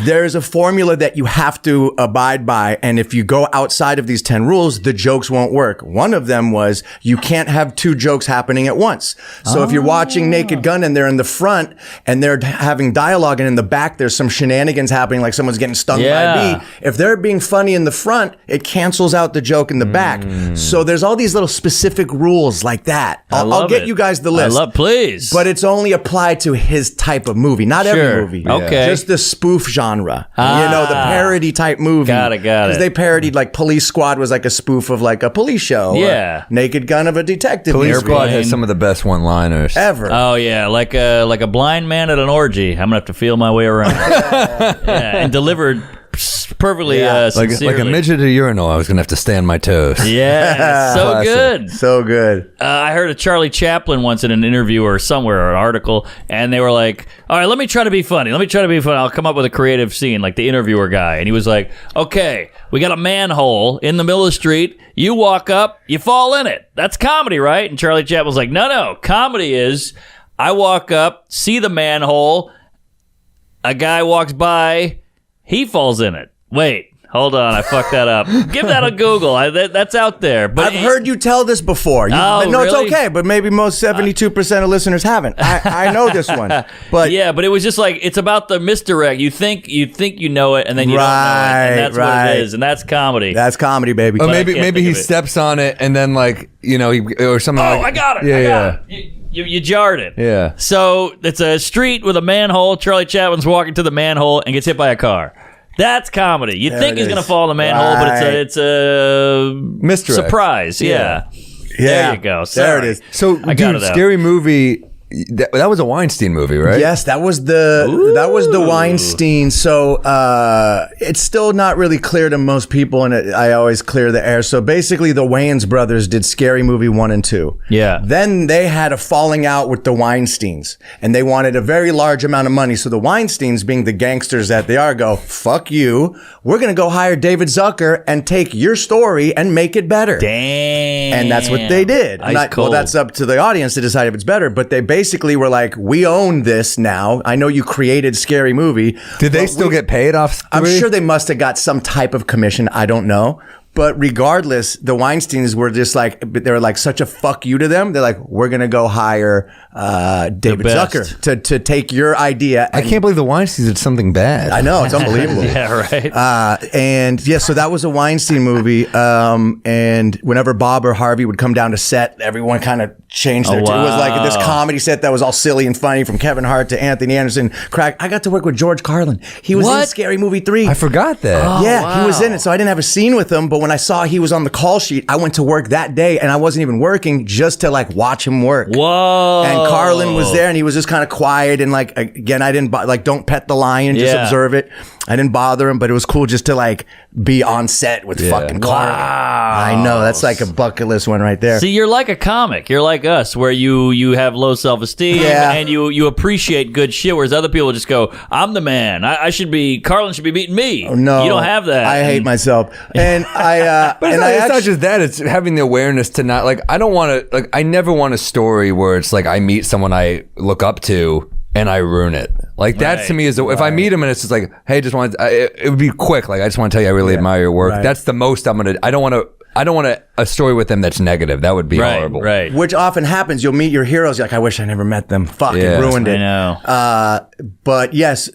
there's a formula that you have to abide by. And if you go outside of these 10 rules, the jokes won't work. One of them was you can't have two jokes happening at once. So if you're watching Naked Gun and they're in the front and they're having dialogue, and in the back there's some shenanigans happening, like someone's getting stung by Yeah. a bee. If they're being funny in the front, it cancels out the joke in the back. So there's all these little specific rules like that. I'll love get it. you guys the list. Please. But it's only applied to his type of movie, not Sure. every movie. Okay. Just the spoof genre. The parody type movie. Got it. Because they parodied, like, Police Squad was like a spoof of like a police show. Yeah. Naked Gun of a detective Police movie. Squad has some of the best one-liners. Ever. Oh yeah, like a blind man at an orgy. I'm gonna have to feel my way around. Yeah, and delivered perfectly sincerely. Like a midget at a urinal, I was going to have to stay on my toes. Yeah, so Classic. good. So good. I heard of Charlie Chaplin once in an interview or somewhere or an article, and they were like, all right, let me try to be funny. I'll come up with a creative scene, like the interviewer guy. And he was like, okay, we got a manhole in the middle of the street. You walk up, you fall in it. That's comedy, right? And Charlie Chaplin's like, no. Comedy is I walk up, see the manhole, a guy walks by, he falls in it. Wait. Hold on, I fucked that up. Give that a Google. That's out there. But I've heard you tell this before. Oh, no, really? it's okay, but maybe most 72% of listeners haven't. I know this one. But yeah, but it was just like it's about the misdirect. You think you know it, and then you don't know it, and that's what Right. it is, and that's comedy. that's comedy, baby. Or I maybe can't maybe think he of it. steps on it and then or something like I got it. Yeah, I yeah. got it. You jarred it. Yeah. So it's a street with a manhole. Charlie Chaplin's walking to the manhole and gets hit by a car. That's comedy. You think it he's going to is. fall in the manhole, but Right. it's a Misdirect. surprise. Yeah. Yeah. There you go. There it Sorry. is. So, I got dude, it out. Scary Movie, that was a Weinstein movie, right? Yes, that was the Weinstein. So it's still not really clear to most people, and I always clear the air. So basically, the Wayans brothers did Scary Movie 1 and 2. Yeah. Then they had a falling out with the Weinsteins, and they wanted a very large amount of money. So the Weinsteins, being the gangsters that they are, go, fuck you. We're going to go hire David Zucker and take your story and make it better. Damn. And that's what they did. Well, that's up to the audience to decide if it's better, but they basically were like, we own this now. I know you created Scary Movie. Did they still get paid off 3? I'm sure they must have got some type of commission. I don't know. But regardless, the Weinsteins were just like, they were like such a fuck you to them. They're like, we're going to go hire David Zucker to take your idea. I can't believe the Weinsteins did something bad. I know, it's unbelievable. Yeah, right. And yeah, so that was a Weinstein movie. And whenever Bob or Harvey would come down to set, everyone kind of changed their tune. It was like this comedy set that was all silly and funny, from Kevin Hart to Anthony Anderson. I got to work with George Carlin. He was in Scary Movie 3. I forgot that. He was in it. So I didn't have a scene with him, but when I saw he was on the call sheet, I went to work that day, and I wasn't even working, just to like watch him work. Whoa. And Carlin was there, and he was just kind of quiet, and like, again, I didn't like, don't pet the lion, just observe it. I didn't bother him, but it was cool just to like be on set with fucking Carlin. I know, that's like a bucket list one right there. See, you're like a comic. You're like us, where you have low self-esteem and you appreciate good shit, whereas other people just go, I'm the man. Carlin should be beating me. Oh, no. You don't have that. I hate myself. And but it's not just that, it's having the awareness to not, like, I never want a story where it's like I meet someone I look up to and I ruin it. Like, that to me is, if I meet him and it's just like, hey, it would be quick. Like, I just want to tell you I really admire your work. Right. That's the most I don't want a story with them that's negative. That would be horrible. Right. Which often happens. You'll meet your heroes. You're like, I wish I never met them. Fuck, it ruined it. I know. But yes,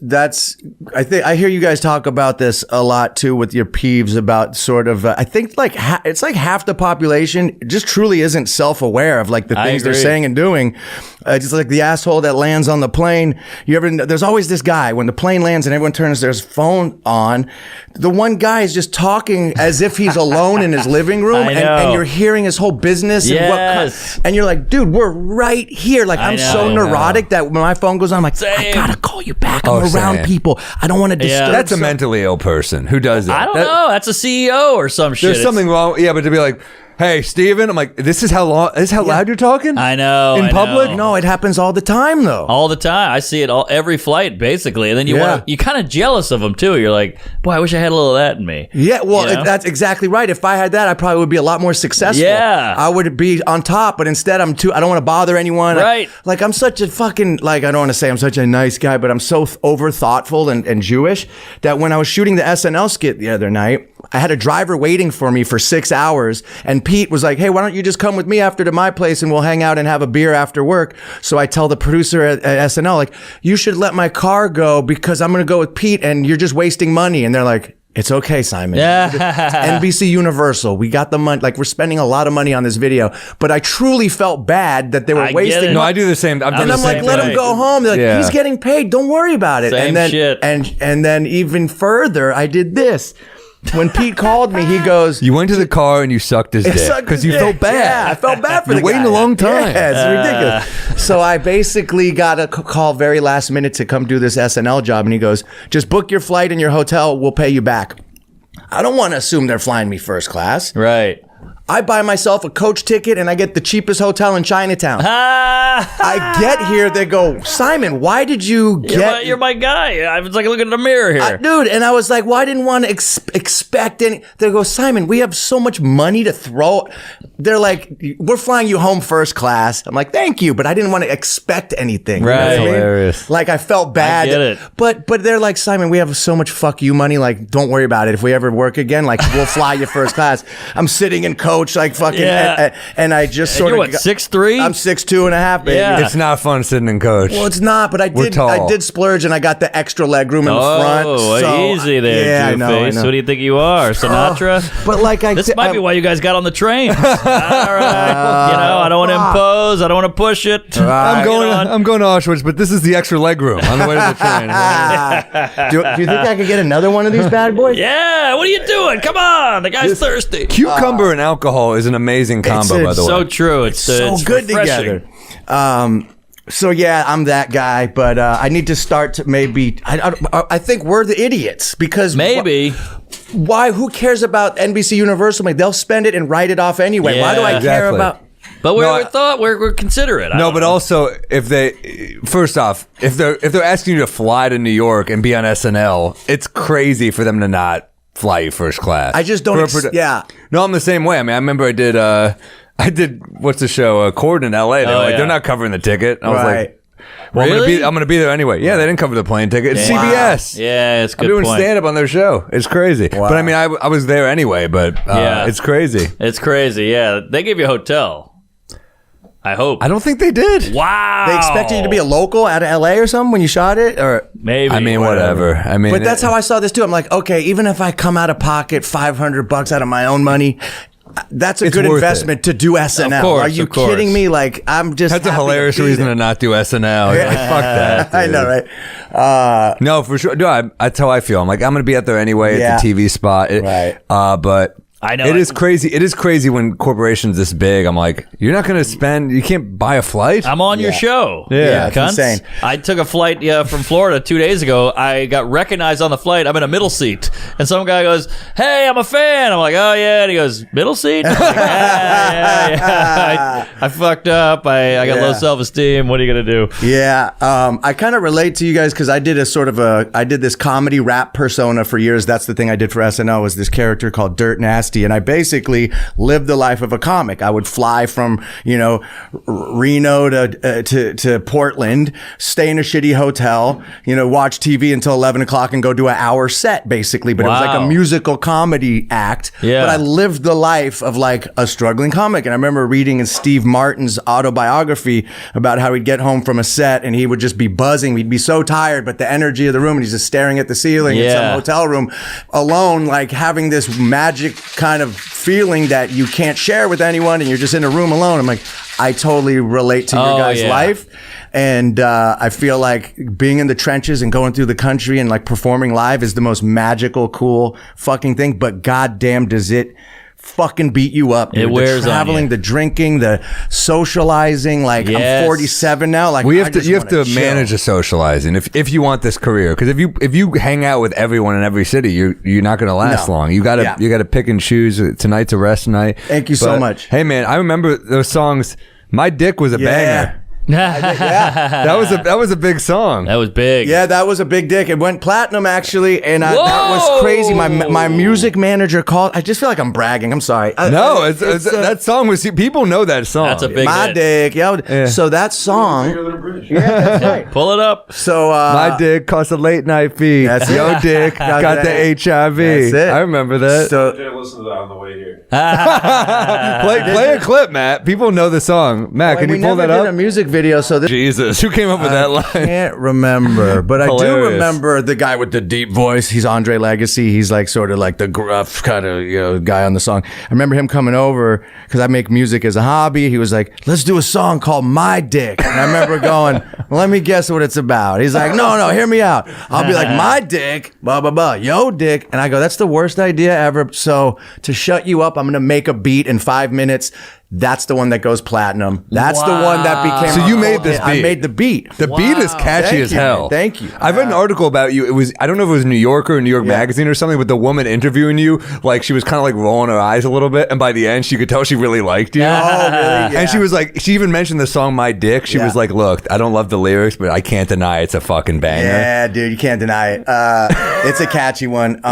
I hear you guys talk about this a lot too with your peeves about sort of, I think like it's like half the population just truly isn't self-aware of like the things they're saying and doing. Just like the asshole that lands on the plane. There's always this guy when the plane lands and everyone turns their phone on. The one guy is just talking as if he's alone in his living room, and you're hearing his whole business. And you're like, dude, we're right here. Like, I'm so neurotic that when my phone goes on, I'm like, I gotta call you back. I'm around people. I don't want to disturb. That's a mentally ill person who does that. I don't know. That's a CEO or some shit. There's something wrong. Yeah, but to be like, hey, Steven, I'm like, this is how loud you're talking? I know. In public? No, it happens all the time, though. All the time. I see it every flight, basically. And then you're kind of jealous of them, too. You're like, boy, I wish I had a little of that in me. Yeah, well, that's exactly right. If I had that, I probably would be a lot more successful. Yeah. I would be on top, but instead I don't want to bother anyone. Right. I'm such a fucking, like, I don't want to say I'm such a nice guy, but I'm so over thoughtful and Jewish that when I was shooting the SNL skit the other night, I had a driver waiting for me for 6 hours, and Pete was like, hey, why don't you just come with me after to my place and we'll hang out and have a beer after work? So I tell the producer at SNL, like, you should let my car go because I'm going to go with Pete and you're just wasting money. And they're like, it's okay, Simon. Yeah. NBC Universal, we got the money. Like, we're spending a lot of money on this video, but I truly felt bad that they were wasting money. No, I do the same. And I'm like, let him go home. They're like, he's getting paid. Don't worry about it. Same shit. And then even further, I did this. When Pete called me, he goes, you went to the car and you sucked his dick because you felt bad. Yeah, I felt bad for the guy. You're waiting a long time. Yeah, it's ridiculous. So I basically got a call very last minute to come do this SNL job. And he goes, just book your flight and your hotel. We'll pay you back. I don't want to assume they're flying me first class. Right. I buy myself a coach ticket and I get the cheapest hotel in Chinatown. I get here, they go, Simon, why did you get... You're my guy. I was like looking in the mirror here. Dude, and I was like, well, I didn't want to expect any... They go, Simon, we have so much money to throw. They're like, we're flying you home first class. I'm like, thank you, but I didn't want to expect anything. Right. You know what I mean? Hilarious. Like, I felt bad. I get it. But they're like, Simon, we have so much fuck you money. Like, don't worry about it. If we ever work again, like, we'll fly you first class. I'm sitting in coach, like, fucking... Yeah. And I just sort you're of... what, 6'3"? I'm 6'2.5", baby. Yeah. It's not fun sitting in coach. Well, it's not, but I did splurge, and I got the extra leg room in the front. Oh, easy there, yeah, Two-Face. What do you think you are, Sinatra? But like, this might be why you guys got on the train. All right, I don't want to impose. I don't want to push it. I'm going to Auschwitz, but this is the extra leg room on the way to the train. Do you think I could get another one of these bad boys? Yeah, what are you doing? Come on, the guy's thirsty. Cucumber and alcohol is an amazing combo, by the way. So true. It's so good refreshing. together. So yeah, I'm that guy, but I need to start to maybe. I think we're the idiots because Maybe. Why? Who cares about NBC Universal? Like, they'll spend it and write it off anyway. Why do I care Exactly. about? But we're considerate. No, but also if first off, if they're asking you to fly to New York and be on SNL, it's crazy for them to not fly you first class. I just don't. Yeah. No, I'm the same way. I mean, I remember I did what's the show? Cord in LA. They're like, they're not covering the ticket. I was like, well, Really? I'm gonna be there anyway. Yeah, they didn't cover the plane ticket. It's CBS. Yeah, it's a good I'm doing point. stand up on their show. It's crazy. But I mean, I was there anyway. But it's crazy. It's crazy. Yeah, they give you a hotel. I hope. I don't think they did. Wow. They expected you to be a local out of LA or something when you shot it, or Maybe. I mean, whatever. I mean, But that's how I saw this too. I'm like, okay, even if I come out of pocket $500 out of my own money, that's a good worth investment to do SNL. Of course, Are you of course. kidding me? Like, I'm just. That's a happy to hilarious be reason there. to not do SNL. You're like, fuck that. I dude. know, right? No, for sure. No, that's how I feel. I'm like, I'm gonna be out there anyway. Yeah. It's a TV spot. Right. But I know it is crazy. It is crazy when corporations this big. I'm like, you're not gonna spend. You can't buy a flight. I'm on your show. Yeah, it's cunts. insane. I took a flight from Florida 2 days ago. I got recognized on the flight. I'm in a middle seat. And some guy goes, "Hey, I'm a fan." I'm like, "Oh, yeah." And he goes, "Middle seat?" I'm like, yeah. I fucked up. I got low self-esteem. What are you going to do? Yeah, I kind of relate to you guys because I did I did this comedy rap persona for years. That's the thing I did for SNL, was this character called Dirt Nasty, and I basically lived the life of a comic. I would fly from Reno to Portland, stay in a shitty hotel, watch TV until 11 o'clock and go do an hour set basically. But it was like a Wow. musical comedy act. Yeah. But I lived the life of like a struggling comic, and I remember reading in Steve Martin's autobiography about how he'd get home from a set and he would just be buzzing. He'd be so tired, but the energy of the room, and he's just staring at the ceiling in some hotel room alone, like having this magic kind of feeling that you can't share with anyone, and you're just in a room alone. I'm like, I totally relate to your guys' life. And I feel like being in the trenches and going through the country and like performing live is the most magical, cool fucking thing. But goddamn, does it fucking beat you up, dude. It wears the traveling, on you. the drinking, the socializing. Like, I'm 47 now. Like, you have to manage the socializing if you want this career, because if you hang out with everyone in every city, you're not going to last long. You gotta pick and choose. Tonight's a rest night. Thank you so much. Hey man, I remember those songs. My Dick was a banger. That was a big song. That was big. Yeah, that was a big dick. It went platinum actually, and that was crazy. My music manager called. I just feel like I'm bragging. I'm sorry. No, that song was. People know that song. That's a big My hit. dick. Yeah. So that song. Yeah, that's right. Pull it up. So My dick cost a late night fee. That's Yo it. dick got the HIV. That's it. I remember that. So Didn't listen to that on the way here. play a clip, Matt. People know the song. Matt, can we you pull never that did a up? music video. So this. Jesus, who came up with that line? Can't remember, but I do Hilarious. remember the guy with the deep voice. He's Andre Legacy. He's like sort of like the gruff kind of guy on the song. I remember him coming over because I make music as a hobby. He was like, "Let's do a song called My Dick," and I remember going, "Let me guess what it's about." He's like, "No, hear me out." I'll be like, "My dick, blah blah blah, yo dick," and I go, "That's the worst idea ever." So to shut you up, I'm gonna make a beat in 5 minutes. That's the one that goes platinum. That's the one that became. So you made this I beat. made the beat. The beat is catchy Thank as you, hell. man. Thank you. I've read an article about you. It was, I don't know if it was New Yorker or New York Magazine or something, but the woman interviewing you, like she was kind of like rolling her eyes a little bit, and by the end, she could tell she really liked you. Oh, really? Yeah. And she was like, she even mentioned the song "My Dick." She was like, "Look, I don't love the lyrics, but I can't deny it's a fucking banger." Yeah, dude, you can't deny it. It's a catchy one.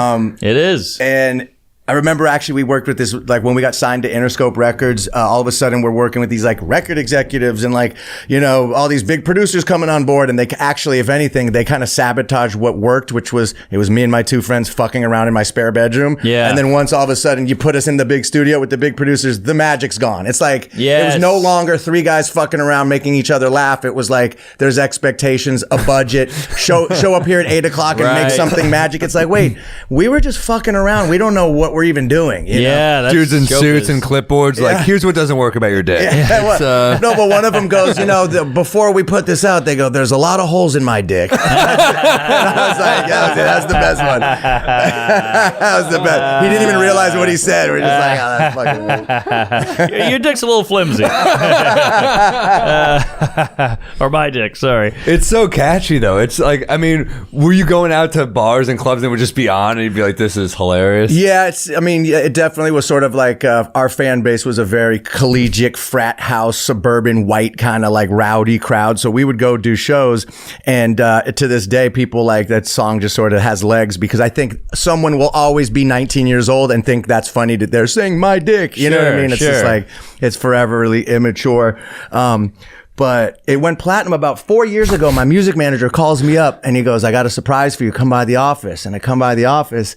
It is. And I remember actually we worked with this, like when we got signed to Interscope Records, all of a sudden we're working with these like record executives and like, all these big producers coming on board, and they actually, if anything, they kind of sabotaged what worked, which was, it was me and my two friends fucking around in my spare bedroom. Yeah. And then once all of a sudden you put us in the big studio with the big producers, the magic's gone. It's like, it was no longer three guys fucking around making each other laugh. It was like, there's expectations, a budget, show up here at 8 o'clock and make something magic. It's like, wait, we were just fucking around. We don't know what we're even doing. You know? That's dudes in showbiz. suits and clipboards. Like, here's what doesn't work about your dick. No, but one of them goes, before we put this out, they go, there's a lot of holes in my dick. I was like, yeah, that's the best one. That was the best. He didn't even realize what he said. We're just like, oh, that's fucking weird. Your dick's a little flimsy. Or my dick, sorry. It's so catchy, though. It's like, I mean, were you going out to bars and clubs and would just be on and you'd be like, this is hilarious? Yeah, it definitely was sort of like our fan base was a very collegiate, frat house, suburban, white kind of like rowdy crowd. So we would go do shows. And to this day, people like that song just sort of has legs because I think someone will always be 19 years old and think that's funny that they're saying my dick. You know what I mean? It's just like, it's forever really immature. But it went platinum about 4 years ago. My music manager calls me up and he goes, I got a surprise for you. Come by the office. And I come by the office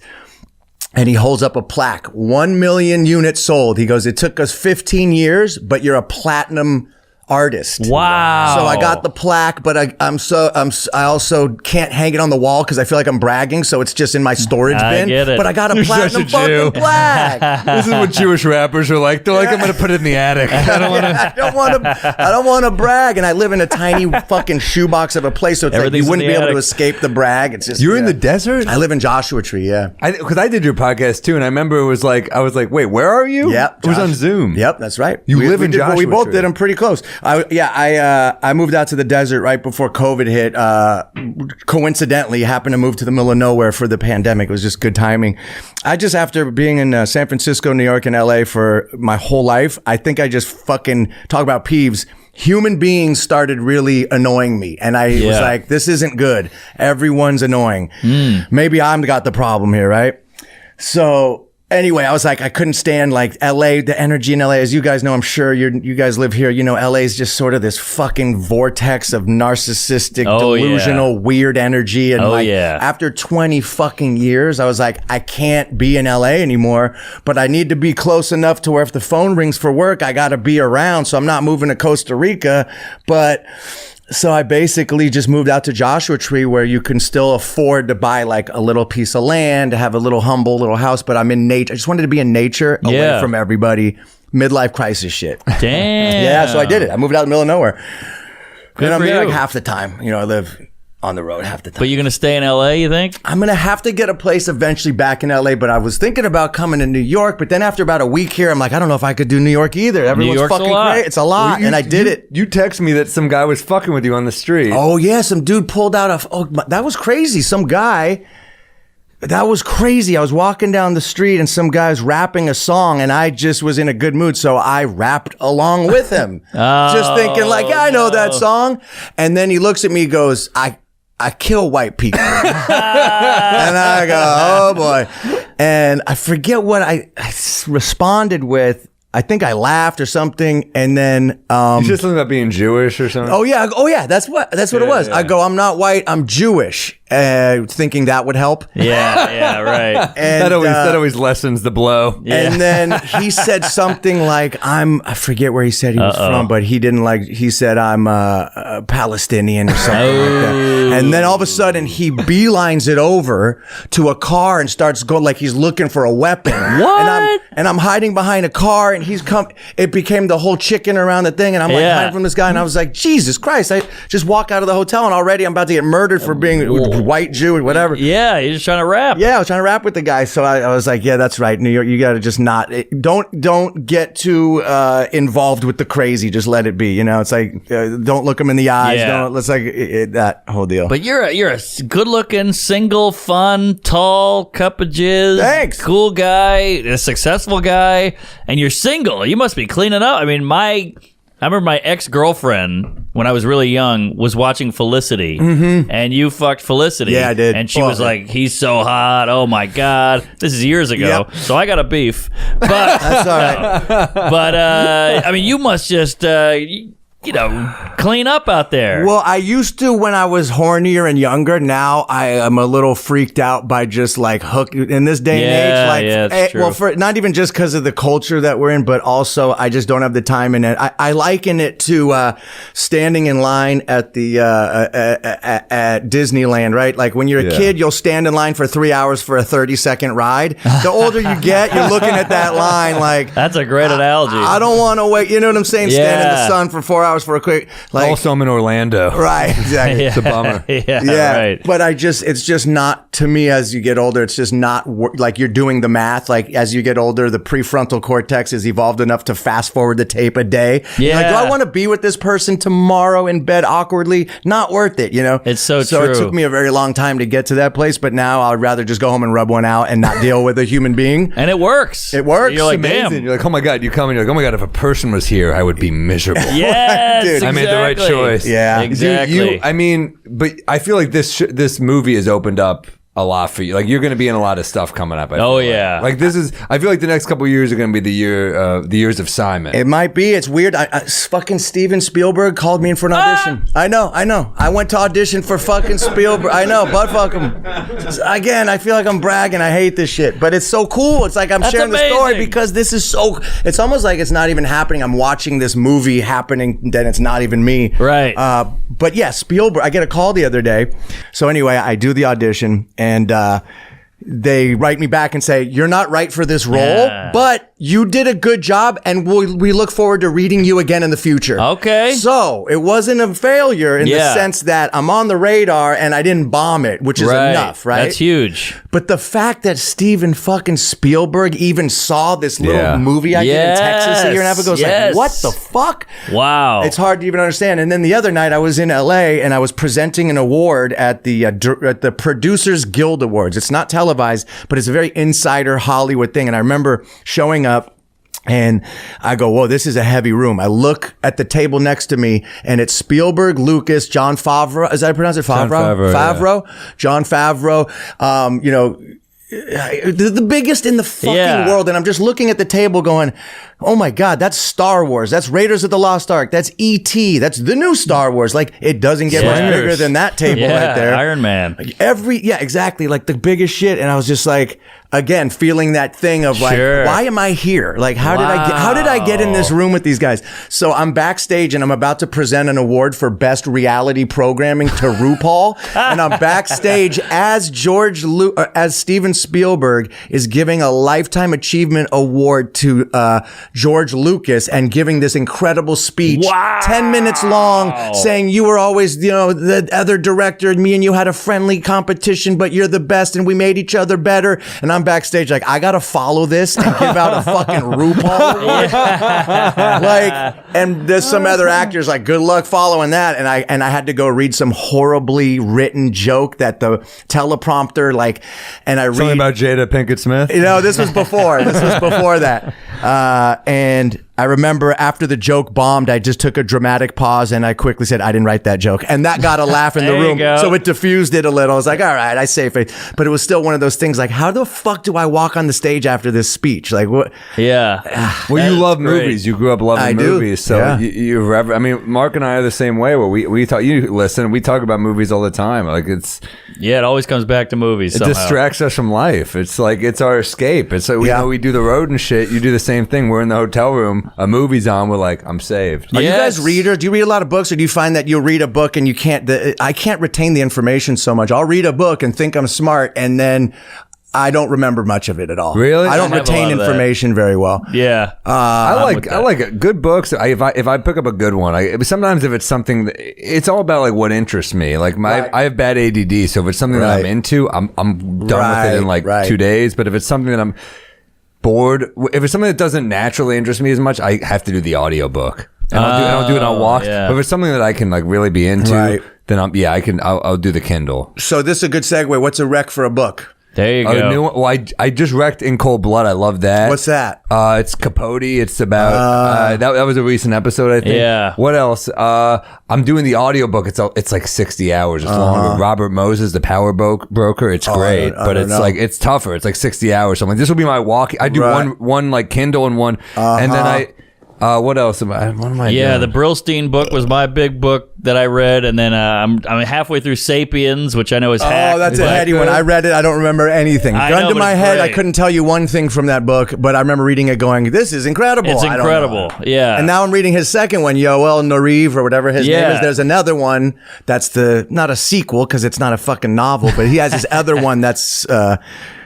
and he holds up a plaque. 1 million units sold. He goes, it took us 15 years, but you're a platinum artist. Wow. So I got the plaque, but I also can't hang it on the wall because I feel like I'm bragging. So it's just in my storage bin. Get it. But I got a You're platinum such a Jew. fucking plaque. This is what Jewish rappers are like. They're like, I'm going to put it in the attic. I don't want to. I don't want to brag, and I live in a tiny fucking shoebox of a place, so it's like you Everything's in wouldn't the be able to attic. escape the brag. It's just You're in the desert? I live in Joshua Tree, yeah. Because I did your podcast too, and I remember I was like, wait, where are you? Yep, It was Josh. on Zoom. Yep, that's right. You live in Joshua We both Tree. did them pretty close. I moved out to the desert right before COVID hit. Coincidentally, happened to move to the middle of nowhere for the pandemic. It was just good timing. After being in San Francisco, New York, and LA for my whole life, I think I just fucking talk about peeves. Human beings started really annoying me. And I was like, this isn't good. Everyone's annoying. Maybe I'm got the problem here, right? So anyway, I was like, I couldn't stand like LA, the energy in LA. As you guys know, I'm sure you guys live here. You know, LA is just sort of this fucking vortex of narcissistic, delusional, weird energy. And after 20 fucking years, I was like, I can't be in LA anymore, but I need to be close enough to where if the phone rings for work, I got to be around. So I'm not moving to Costa Rica, so I basically just moved out to Joshua Tree where you can still afford to buy like a little piece of land, to have a little humble little house, but I'm in nature. I just wanted to be in nature away from everybody. Midlife crisis shit. Damn. Yeah, so I did it. I moved out in the middle of nowhere. Good and I'm for there you. like half the time. I live on the road half the time. But you're going to stay in LA, you think? I'm going to have to get a place eventually back in LA, but I was thinking about coming to New York, but then after about a week here, I'm like, I don't know if I could do New York either. Everyone's York's fucking a lot. great. It's a lot. And I did it. You text me that some guy was fucking with you on the street. Oh yeah, some dude pulled out that was crazy. Some guy, that was crazy. I was walking down the street and some guy was rapping a song and I just was in a good mood. So I rapped along with him. Just thinking like, yeah, I know that song. And then he looks at me and goes, I kill white people. And I go, oh boy. And I forget what I responded with. I think I laughed or something, and then You said something about being Jewish or something. oh yeah, that's what it was. yeah. I go, I'm not white, I'm Jewish, thinking that would help. Yeah, right. And that always lessens the blow. and then he said something like, I forget where he said he was from, but he said I'm a Palestinian or something like that. And then all of a sudden he beelines it over to a car and starts going like he's looking for a weapon. What? And I'm hiding behind a car and it became the whole chicken around the thing and I'm like hiding from this guy and I was like, Jesus Christ, I just walk out of the hotel and already I'm about to get murdered for being white Jew or whatever. Yeah, you're just trying to rap. Yeah, I was trying to rap with the guy, so I was like, "Yeah, that's right, New York. You got to just don't get too involved with the crazy. Just let it be. It's like don't look them in the eyes. Yeah. Don't. It's like that whole deal. But you're a good-looking, single, fun, tall, cup of jizz. Thanks. Cool guy, a successful guy, and you're single. You must be cleaning up. I mean, I remember my ex-girlfriend, when I was really young, was watching Felicity. Mm-hmm. And you fucked Felicity. Yeah, I did. And she was like, he's so hot. Oh, my God. This is years ago. Yep. So I got a beef. But That's all right. But, I mean, you must just... clean up out there. Well, I used to when I was hornier and younger. Now I am a little freaked out by just like hook in this day and age. Like, it's true. well, for not even just because of the culture that we're in, but also I just don't have the time in it. I liken it to standing in line at the at Disneyland, right? Like when you're a kid, you'll stand in line for 3 hours for a 30-second ride. The older you get, you're looking at that line like that's a great analogy. I don't want to wait. You know what I'm saying? Stand in the sun for 4 hours for a quick. Like, also, I'm in Orlando. Right, exactly. It's a bummer. Right. But it's just not, to me, as you get older, it's just not like you're doing the math. Like as you get older, the prefrontal cortex is evolved enough to fast forward the tape a day. Yeah. You're like, do I want to be with this person tomorrow in bed awkwardly? Not worth it, It's so So true. it took me a very long time to get to that place, but now I'd rather just go home and rub one out and not deal with a human being. And it works. It works. You're like, Amazing. damn. You're like, oh my God, you come and you're like, oh my God, if a person was here, I would be miserable. Yes, Dude. I made the right choice. Yeah. Exactly. I mean, but I feel like this movie has opened up a lot for you. Like you're going to be in a lot of stuff coming up. I feel like this is. I feel like the next couple of years are going to be the years of Simon. It might be. It's weird. Fucking Steven Spielberg called me in for an audition. I know. I went to audition for fucking Spielberg. I know, but fuck him. Again, I feel like I'm bragging. I hate this shit, but it's so cool. It's like I'm sharing the story because this is so. It's almost like it's not even happening. I'm watching this movie happening, then it's not even me. Right. But yeah, Spielberg. I get a call the other day. So anyway, I do the audition and. They write me back and say, you're not right for this role, but you did a good job and we look forward to reading you again in the future. Okay. So it wasn't a failure in the sense that I'm on the radar and I didn't bomb it, which is enough, right? That's huge. But the fact that Steven fucking Spielberg even saw this little movie I did in Texas a year and a half ago, like, what the fuck? Wow. It's hard to even understand. And then the other night I was in LA and I was presenting an award at the Producers Guild Awards. It's not televised, but it's a very insider Hollywood thing. And I remember showing up and I go, whoa, this is a heavy room. I look at the table next to me and it's Spielberg, Lucas, Jon Favreau. Is that how I pronounce it? Favreau? Jon Favreau. The biggest in the fucking world. And I'm just looking at the table going, oh my God, that's Star Wars. That's Raiders of the Lost Ark. That's E.T. That's the new Star Wars. Like, it doesn't get much bigger than that table right there. Iron Man. Exactly. Like the biggest shit. And I was just like, again, feeling that thing of like, why am I here? Like, how did I get in this room with these guys? So I'm backstage and I'm about to present an award for best reality programming to RuPaul. And I'm backstage as as Steven Spielberg is giving a Lifetime Achievement Award to George Lucas and giving this incredible speech, 10 minutes long, saying you were always, the other director, me and you had a friendly competition, but you're the best and we made each other better. And I'm backstage like, I gotta follow this and give out a fucking RuPaul award. And there's some other actors like, good luck following that. And I had to go read some horribly written joke that the teleprompter and I read something about Jada Pinkett Smith. This was before. That. And I remember after the joke bombed, I just took a dramatic pause and I quickly said, I didn't write that joke. And that got a laugh in the room. So it diffused it a little. I was like, all right, I saved it. But it was still one of those things like, how the fuck do I walk on the stage after this speech? Like, what? Yeah. Well, you love movies. You grew up loving movies. So yeah. Mark and I are the same way where we talk, you listen, we talk about movies all the time. Like it always comes back to movies. It distracts us from life. It's like, it's our escape. It's like, we do the road and shit. You do the same thing. We're in the hotel room. A movie's on, we're like, I'm saved. Are you guys readers? Do you read a lot of books, or do you find that you'll read a book and I can't retain the information so much? I'll read a book and think I'm smart, and then I don't remember much of it at all. Really? I don't retain information very well. Yeah. I like good books. If I pick up a good one, sometimes if it's something, it's all about like what interests me. Like I have bad ADD, so if it's something that I'm into, I'm done with it in 2 days. But if it's something that I'm bored, if it's something that doesn't naturally interest me as much, I have to do the audiobook. And I'll do it on walks. Yeah. But if it's something that I can like really be into, then I'll do the Kindle. So this is a good segue. What's a rec for a book? There you go. New one, well, I just wrecked In Cold Blood. I love that. What's that? It's Capote. It's about that was a recent episode, I think. Yeah. What else? I'm doing the audiobook. It's like 60 hours. It's longer. Robert Moses, the Power Broker. It's great, but it's tougher. It's like 60 hours. So I'm like, this will be my walk. I do one like Kindle and one, and then What else am I? What am I? Yeah, doing? the Brillstein book was my big book that I read, and then I'm halfway through *Sapiens*, which I know is hacked. Oh, that's a but- heady one. I read it. I don't remember anything. I Gun know, to but my it's head, I great. couldn't tell you one thing from that book, but I remember reading it going, this is incredible. It's I don't know. incredible, yeah. And now I'm reading his second one, Yoel Noriv, or whatever his name is. There's another one that's not a sequel, because it's not a fucking novel, but he has his other one that's...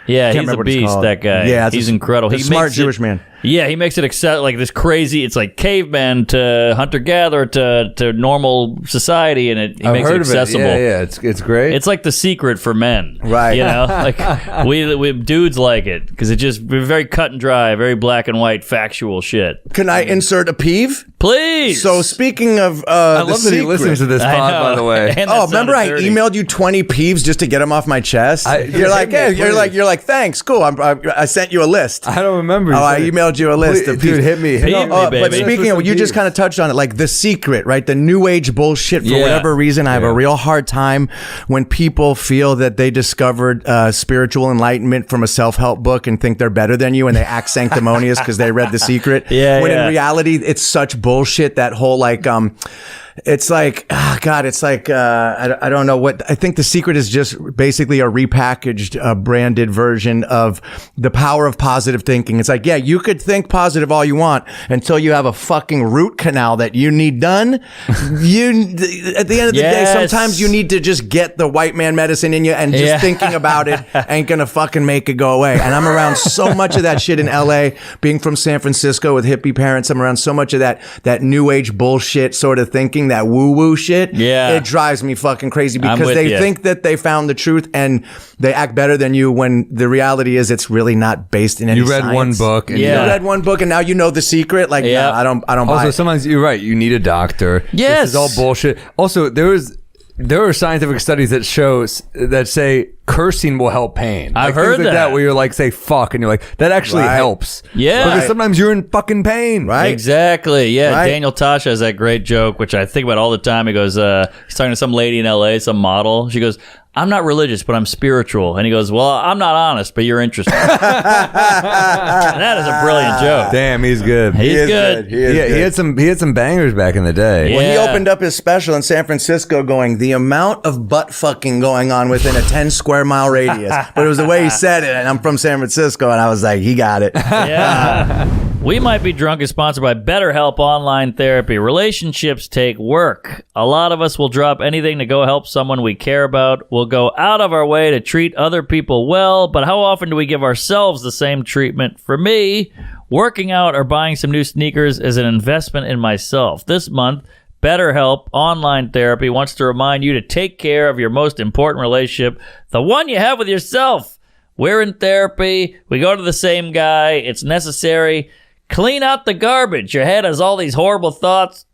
Yeah, Can't he's remember a what it's beast, called. that guy. Yeah, he's incredible. He's He a smart makes Jewish man. Yeah, he makes it like this crazy. It's like caveman to hunter-gatherer to normal society, and he I've makes heard it accessible. Of it. Yeah, it's great. It's like The Secret for men, Right. You know, like we dudes like it because it just very cut and dry, very black and white, factual shit. Can I insert a peeve? Please. So speaking of I love that he listens to this I pod, know. by the way. And Oh, that remember I sounded dirty. emailed you 20 peeves just to get them off my chest? You're like, hit me, hey, please. you're like, thanks, cool. I sent you a list. I don't remember. Oh, I emailed you a list of Dude, peeves. hit me. Peeve me, But baby. speaking of, you just kind of touched on it, like The Secret, right? The new age bullshit. For Yeah. whatever reason, I have a real hard time when people feel that they discovered spiritual enlightenment from a self-help book and think they're better than you, and they act sanctimonious because they read The Secret. Yeah, when yeah. in reality, it's such bullshit. That whole it's like, God, it's like, I don't know what, I think The Secret is just basically a repackaged, branded version of the power of positive thinking. It's like, yeah, you could think positive all you want until you have a fucking root canal that you need done. At the end of the day, Yes. sometimes you need to just get the white man medicine in you, and just Yeah. thinking about it ain't gonna fucking make it go away. And I'm around so much of that shit in LA, being from San Francisco with hippie parents. I'm around so much of that new age bullshit sort of thinking, that woo woo shit. Yeah. It drives me fucking crazy I'm because with they ya. think that they found the truth and they act better than you, when the reality is it's really not based in any You read science. one book. And Yeah. You read one book and now you know The Secret. Like, Yeah. no, I don't buy Also, it. sometimes you're right. You need a doctor. Yes. This is all bullshit. Also, there are scientific studies that say cursing will help pain. I've things heard like that. where you're like, say fuck, and you're like, that actually Right. helps. Yeah. Because Right. sometimes you're in fucking pain. Right. Exactly. Yeah. Right. Daniel Tosh has that great joke, which I think about all the time. He goes, he's talking to some lady in LA, some model. She goes, I'm not religious, but I'm spiritual. And he goes, well, I'm not honest, but you're interested. And that is a brilliant joke. Damn, he's good. He's is good. He is Yeah, good. he had some bangers back in the day. Yeah. When he opened up his special in San Francisco, going, the amount of butt fucking going on within a 10 square mile radius. But it was the way he said it, and I'm from San Francisco, and I was like, he got it. Yeah. We Might Be Drunk is sponsored by BetterHelp Online Therapy. Relationships take work. A lot of us will drop anything to go help someone we care about. We'll go out of our way to treat other people well, but how often do we give ourselves the same treatment? For me, working out or buying some new sneakers is an investment in myself. This month, BetterHelp Online Therapy wants to remind you to take care of your most important relationship, the one you have with yourself. We're in therapy. We go to the same guy. It's necessary. Clean out the garbage. Your head has all these horrible thoughts.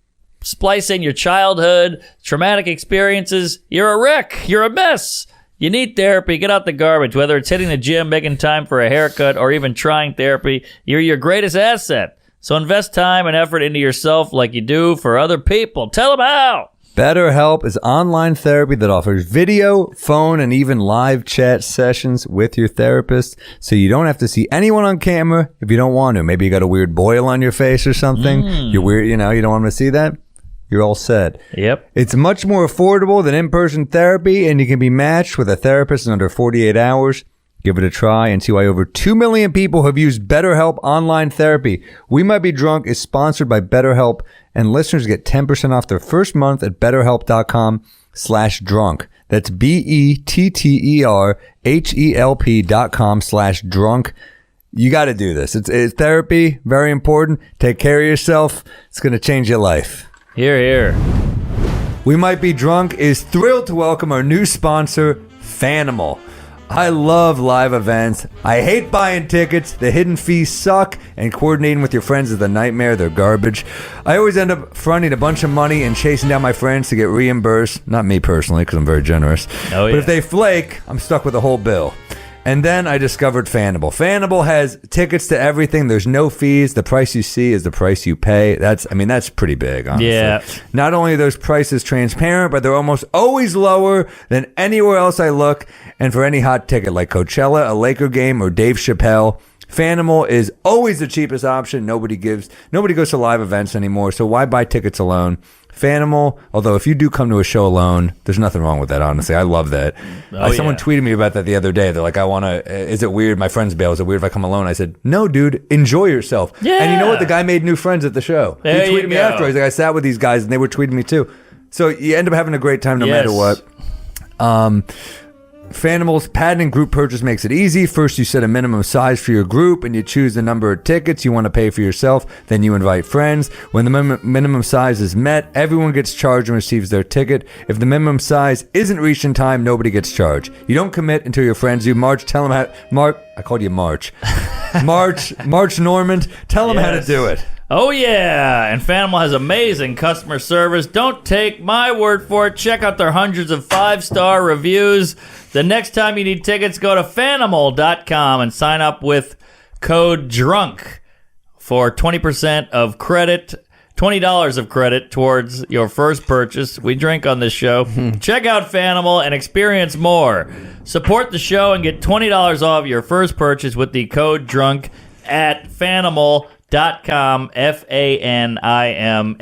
Splice in your childhood, traumatic experiences. You're a wreck. You're a mess. You need therapy. Get out the garbage. Whether it's hitting the gym, making time for a haircut, or even trying therapy, you're your greatest asset. So invest time and effort into yourself like you do for other people. Tell them how. BetterHelp is online therapy that offers video, phone, and even live chat sessions with your therapist, so you don't have to see anyone on camera if you don't want to. Maybe you got a weird boil on your face or something. You're weird, you don't want them to see that. You're all set. Yep. It's much more affordable than in-person therapy, and you can be matched with a therapist in under 48 hours. Give it a try and see why over 2 million people have used BetterHelp Online Therapy. We Might Be Drunk is sponsored by BetterHelp, and listeners get 10% off their first month at BetterHelp.com/drunk. That's BetterHelp.com/drunk. You got to do this. It's therapy, very important. Take care of yourself. It's going to change your life. Here, here. We Might Be Drunk is thrilled to welcome our new sponsor, Fanimal. I love live events. I hate buying tickets. The hidden fees suck, and coordinating with your friends is a nightmare. They're garbage. I always end up fronting a bunch of money and chasing down my friends to get reimbursed. Not me personally, because I'm very generous. Oh, yeah. But if they flake, I'm stuck with the whole bill. And then I discovered Fanimal. Fanimal has tickets to everything. There's no fees. The price you see is the price you pay. That's pretty big, honestly. Yeah. Not only are those prices transparent, but they're almost always lower than anywhere else I look. And for any hot ticket like Coachella, a Laker game, or Dave Chappelle, Fanimal is always the cheapest option. Nobody goes to live events anymore, so why buy tickets alone? Fanimal, although if you do come to a show alone, there's nothing wrong with that, honestly. I love that. Someone tweeted me about that the other day. They're like, is it weird? My friends bail. Is it weird if I come alone? I said, no, dude, enjoy yourself. Yeah. And you know what? The guy made new friends at the show. There He you tweeted me go. after. He's like, I sat with these guys and they were tweeting me too. So you end up having a great time no matter what. Fanimal's patented group purchase makes it easy. First, you set a minimum size for your group and you choose the number of tickets you want to pay for yourself. Then you invite friends. When the minimum size is met, everyone gets charged and receives their ticket. If the minimum size isn't reached in time, nobody gets charged. You don't commit until your friends do. Tell them how... I called you March. March Normand. Tell them how to do it. Oh, yeah. And Fanimal has amazing customer service. Don't take my word for it. Check out their hundreds of 5-star reviews. The next time you need tickets, go to Fanimal.com and sign up with code DRUNK for 20% of credit, $20 of credit towards your first purchase. We drink on this show. Check out Fanimal and experience more. Support the show and get $20 off your first purchase with the code DRUNK at Fanimal.com, Fanimal.com.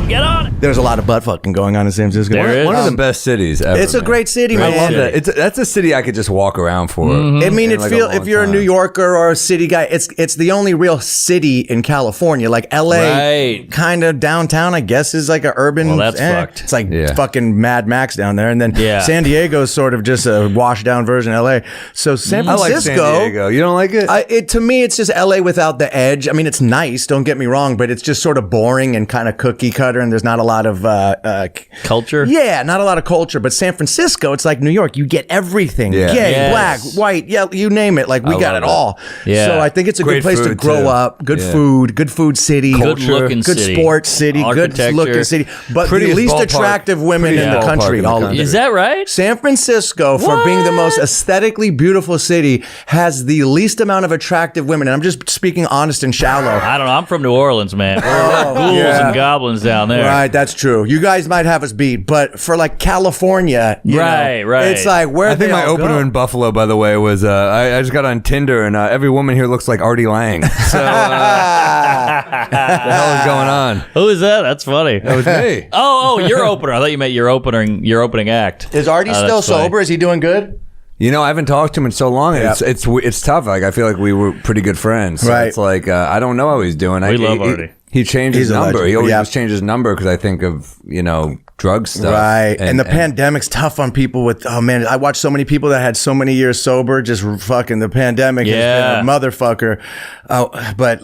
Get on it. There's a lot of butt fucking going on in San Francisco. There is. One of the best cities ever. It's a man. great city, man. I love that. That's a city I could just walk around for. I mean, in like a long if you're a time. New Yorker or a city guy, it's the only real city in California. Like LA, Right. kind of downtown, I guess, is like an urban. Well, that's fucked. It's like Yeah. fucking Mad Max down there, and then Yeah. San Diego's sort of just a washed down version of LA. So San I like Francisco, San Diego. You don't like it? to me, it's just LA without the edge. I mean, it's nice. Don't get me wrong, but it's just sort of boring and kind of cookie cutter, and there's not a lot of Culture? yeah, not a lot of culture. But San Francisco, it's like New York. You get everything. Yeah. Gay, Yes. black, white, yeah, you name it. Like we got love it it. all. Yeah. So I think it's a Great good place to food, grow too. up. Good Yeah. food city. Good looking good city. sports city. Good Architecture. looking city. But the Prettiest least ballpark. attractive women in Prettiest the country. ballpark in the All of country. it. Is that right? San Francisco, for being the most aesthetically beautiful city, has the least amount of attractive women. And I'm just speaking honest and shallow. I don't know. I'm from New Orleans, man. We're ghouls yeah. and goblins down there. Right, that's true. You guys might have us beat, but for like California, you Right, know, right. it's like where I think they my all opener go. in Buffalo, by the way, was I just got on Tinder and every woman here looks like Artie Lang. So what the hell is going on? Who is that? That's funny. That was me. Oh, your opener. I thought you meant your opening act. Is Artie still that's funny. sober? Is he doing good? You know, I haven't talked to him in so long. And Yeah. it's tough. Like I feel like we were pretty good friends. So Right. It's like I don't know how he's doing. We love Artie. He changed his He's a number. legend. He always Yeah. just changed his number because I think of drug stuff. Right. And the pandemic's tough on people with, oh man, I watched so many people that had so many years sober, just fucking the pandemic Yeah. has been a motherfucker. Oh, but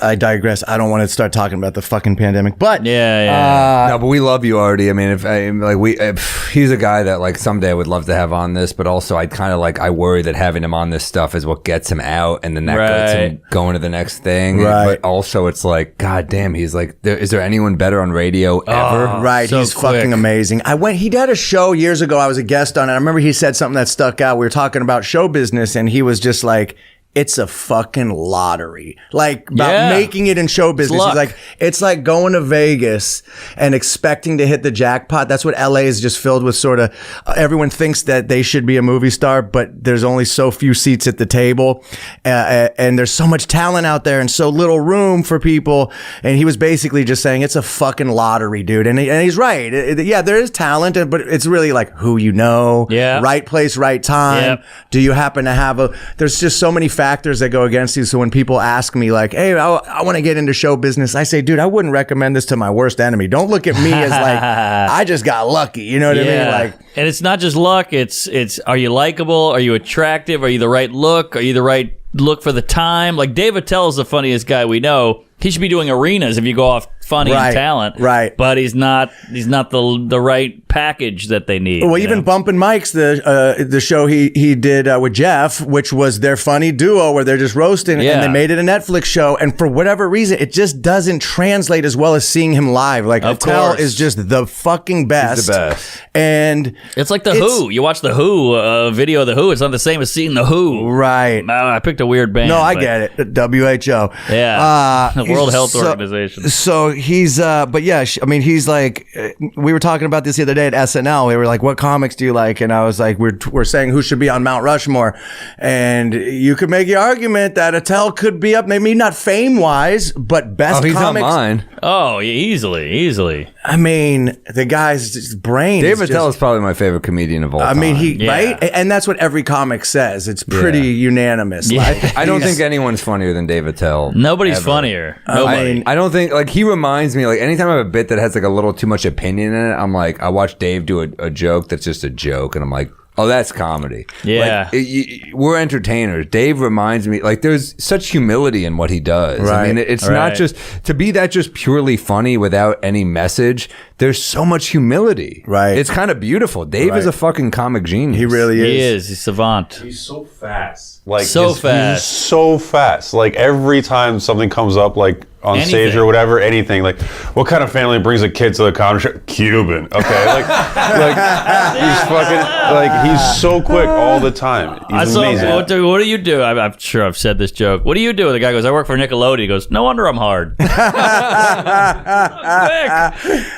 I digress. I don't want to start talking about the fucking pandemic, but Yeah. No, but we love you, Artie. I mean, if he's a guy that like someday I would love to have on this, but also I'd kind of I worry that having him on this stuff is what gets him out, and then that gets him going to the next thing. Right. But also, it's like, God damn, he's like, is there anyone better on radio ever? right, so he's quick. fucking amazing. He did a show years ago. I was a guest on it. I remember he said something that stuck out. We were talking about show business, and he was just like, it's a fucking lottery. Like about Yeah. making it in show business. luck. He's like, it's like going to Vegas and expecting to hit the jackpot. That's what LA is just filled with. Sort of everyone thinks that they should be a movie star, but there's only so few seats at the table, and there's so much talent out there and so little room for people. And he was basically just saying it's a fucking lottery, dude. And he's right. Yeah, there is talent, but it's really like who you know, Yeah. right place, right time. Yep. Do you happen to have there's just so many factors that go against you. So when people ask me like, hey, I want to get into show business, I say, dude, I wouldn't recommend this to my worst enemy. Don't look at me as like, I just got lucky. You know what I mean? Like, and it's not just luck. It's are you likable? Are you attractive? Are you the right look? Are you the right look for the time? Like Dave Attell is the funniest guy we know. He should be doing arenas if you go off funny Right, and talent. right. But he's not the right package that they need. well, you even know? Bumpin' Mike's the show he did with Jeff, which was their funny duo where they're just roasting, Yeah. and they made it a Netflix show. And for whatever reason, it just doesn't translate as well as seeing him live. Like Of Attell course. is just the fucking best. He's the best. And It's like the Who. You watch the Who video of the Who. It's not the same as seeing the Who. right. I picked a weird band. No, I but- get it. WHO. Yeah. The World Health so- Organization. So he's, but yeah, I mean, he's like, we were talking about this the other day at SNL. We were like, what comics do you like? And I was like, we're saying who should be on Mount Rushmore. And you could make the argument that Attell could be up, maybe not fame-wise, but best he's comics. on mine. Oh, easily. I mean, the guy's brain. Dave Attell is probably my favorite comedian of all time. I mean, Yeah. right? And that's what every comic says. It's pretty unanimous. Yeah. Like, I don't think anyone's funnier than Dave Attell. Nobody's ever. funnier. Nobody. I don't think, like, he reminds me, like, anytime I have a bit that has, like, a little too much opinion in it, I'm like, I watch Dave do a joke that's just a joke, and I'm like, oh, that's comedy. Yeah. Like, we're entertainers. Dave reminds me, like, there's such humility in what he does. Right. I mean, it's Right. not just, to be that just purely funny without any message, there's so much humility. Right. It's kind of beautiful. Dave is a fucking comic genius. he really is. He is. He's savant. He's so fast. Like So he's fast. so fast. Like every time something comes up, like on stage Anything. or whatever, anything. Like, what kind of family brings a kid to the comedy show? Cuban. Okay, like he's fucking like he's so quick all the time. He's amazing. What do you do? I'm sure I've said this joke. What do you do? The guy goes, I work for Nickelodeon. He goes, no wonder I'm hard. Quick.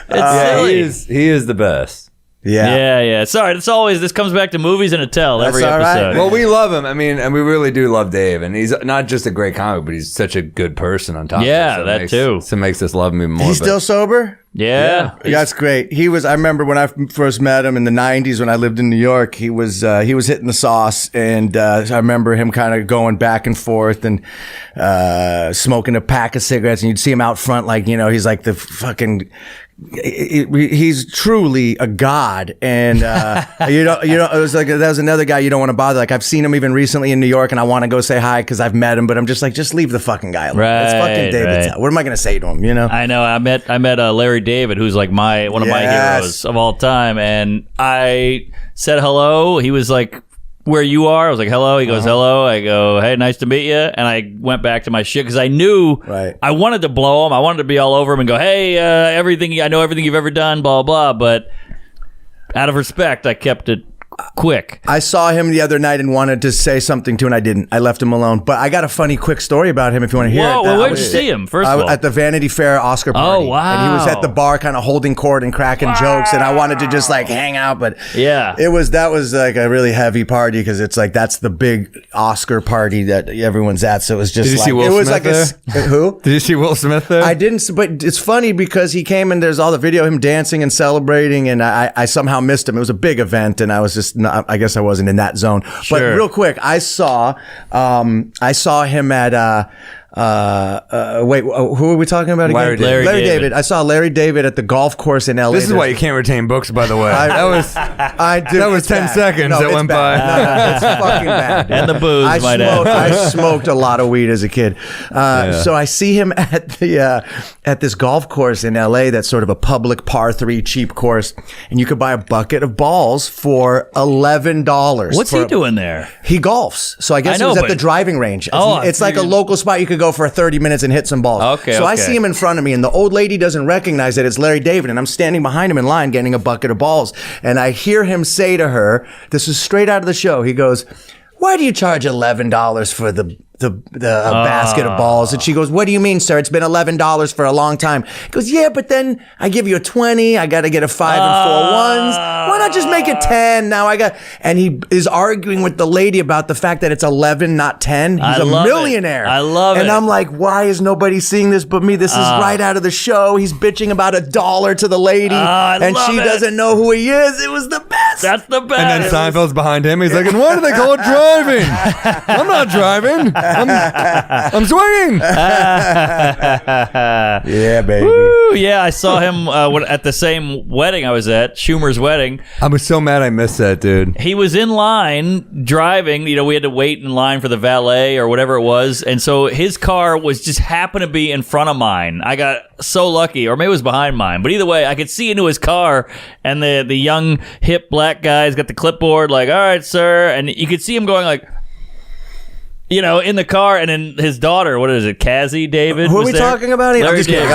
It's silly. He is the best. Yeah. Sorry, this comes back to movies and Attell every That's all right. episode. Well, we love him. I mean, and we really do love Dave. And he's not just a great comic, but he's such a good person on top of it. Yeah, So it that makes, too. So it makes us love him even more. He's but- still sober? yeah. That's great. He was. I remember when I first met him in the '90s when I lived in New York. He was hitting the sauce, and I remember him kind of going back and forth and smoking a pack of cigarettes. And you'd see him out front, like he's like the fucking. He's truly a god, and it was like that was another guy you don't want to bother. Like I've seen him even recently in New York, and I want to go say hi because I've met him, but I'm just like, just leave the fucking guy alone. It's fucking David. Right. What am I going to say to him? I know. I met Larry David, who's like one of my Yes. heroes of all time, and I said hello. He was like, "Where you are?" I was like, "Hello." He goes, "Hello." I go, "Hey, nice to meet you." And I went back to my shit because I knew I wanted to blow him. I wanted to be all over him and go, "Hey, I know everything you've ever done, blah blah." But out of respect, I kept it quick. I saw him the other night and wanted to say something to him, and I didn't. I left him alone. But I got a funny, quick story about him if you want to hear Whoa, it. well, where'd you see him, first of all? At the Vanity Fair Oscar party. Oh, wow. And he was at the bar kind of holding court and cracking jokes, and I wanted to just like hang out. But Yeah. that was like a really heavy party because it's like that's the big Oscar party that everyone's at. So it was just Did you like, see Will it was Smith like who? Did you see Will Smith there? I didn't, but it's funny because he came and there's all the video of him dancing and celebrating, and I somehow missed him. It was a big event, and I was just not, I guess I wasn't in that zone. Sure. But real quick, I saw him at wait, who are we talking about again? Larry David. Larry David. David. I saw Larry David at the golf course in LA. This is why you can't retain books, by the way. That was that was 10 seconds that it's went bad. by. No, it's fucking bad. And the booze, I might add. I smoked a lot of weed as a kid. So I see him at the at this golf course in LA that's sort of a public par 3 cheap course, and you could buy a bucket of balls for $11. What's he doing there? He golfs. So I guess I know, it was at the but- driving range. Oh, It's like a figured- local spot you could go for 30 minutes and hit some balls. Okay, So I okay. see him in front of me, and the old lady doesn't recognize that it's Larry David, and I'm standing behind him in line getting a bucket of balls. And I hear him say to her, this is straight out of the show, he goes, "Why do you charge $11 for the basket of balls?" And she goes, "What do you mean, sir? It's been $11 for a long time." He goes, "Yeah, but then I give you a 20. I got to get a 5 and 4 ones. Why not just make it 10? Now I got." And he is arguing with the lady about the fact that it's 11, not 10. He's I a love it. millionaire. I love and it. I'm like, why is nobody seeing this but me? This is right out of the show. He's bitching about $1 to the lady, I and love she it. doesn't know who he is. It was the best. That's the best. And then Seinfeld's behind him. He's like, and why do they call it driving? I'm not driving. I'm swinging. Yeah, baby. Woo, yeah, I saw him at the same wedding I was at, Schumer's wedding. I was so mad I missed that, dude. He was in line driving. We had to wait in line for the valet or whatever it was. And so his car was just happened to be in front of mine. I got so lucky, or maybe it was behind mine. But either way, I could see into his car, and the young, hip black guy's got the clipboard like, "All right, sir." And you could see him going like, you know, in the car, and then his daughter, what is it, Cassie David? Who are was we there? talking about? I'm just kidding.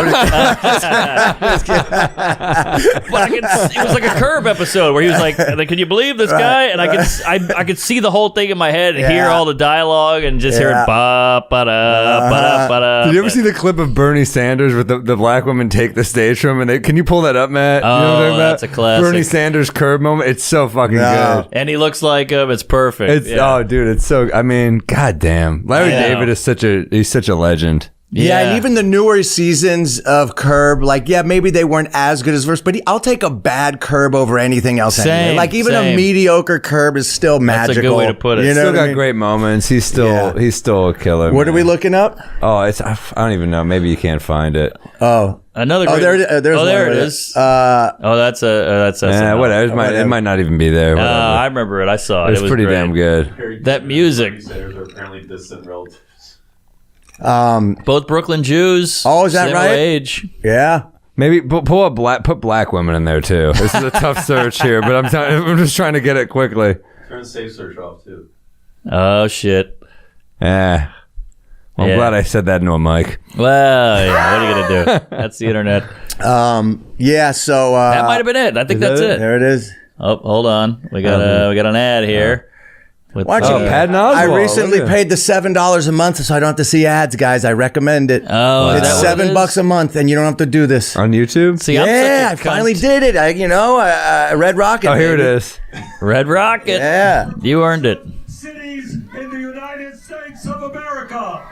But it was like a Curb episode where he was like, "Can you believe this guy?" And I could see the whole thing in my head and hear all the dialogue and just hear it ba ba da ba da ba da. Did you ever see the clip of Bernie Sanders with the black women take the stage from him? And can you pull that up, Matt? Oh, you know what I'm talking about? that's a classic. Bernie Sanders Curb moment. It's so fucking good. And he looks like him. It's perfect. Oh, dude, it's so. I mean, goddamn, Larry David is such a legend. Yeah, and even the newer seasons of Curb, like, maybe they weren't as good as first, but I'll take a bad Curb over anything else. Anyway. Like, even a mediocre Curb is still magical. That's a good way to put it. You know, still got great moments. He's still a killer. What are we looking up? Oh, I don't even know. Maybe you can't find it. Oh, another. Great, there it is. that's whatever. It might not even be there. I remember it. I saw it. It was pretty great. damn good. That music. Are apparently distant relatives. Both Brooklyn Jews. Oh, is that same right? Age. Yeah. Maybe put black women in there too. This is a tough search here, but I'm just trying to get it quickly. Turn safe search off too. Oh shit. Yeah. Well, I'm glad I said that into a mic. Well, yeah. What are you gonna do? That's the internet. Yeah. So That might have been it. I think that's it. There it is. Oh, hold on. We got an ad here. With, Watch it. Patton Oswalt. I recently paid the $7 a month, so I don't have to see ads, guys. I recommend it. Oh, it's is that what it $7 a month, and you don't have to do this. On YouTube? See, I finally did it. Red Rocket. Oh, here it is. Red Rocket. Yeah. You earned it. Cities in the United States of America.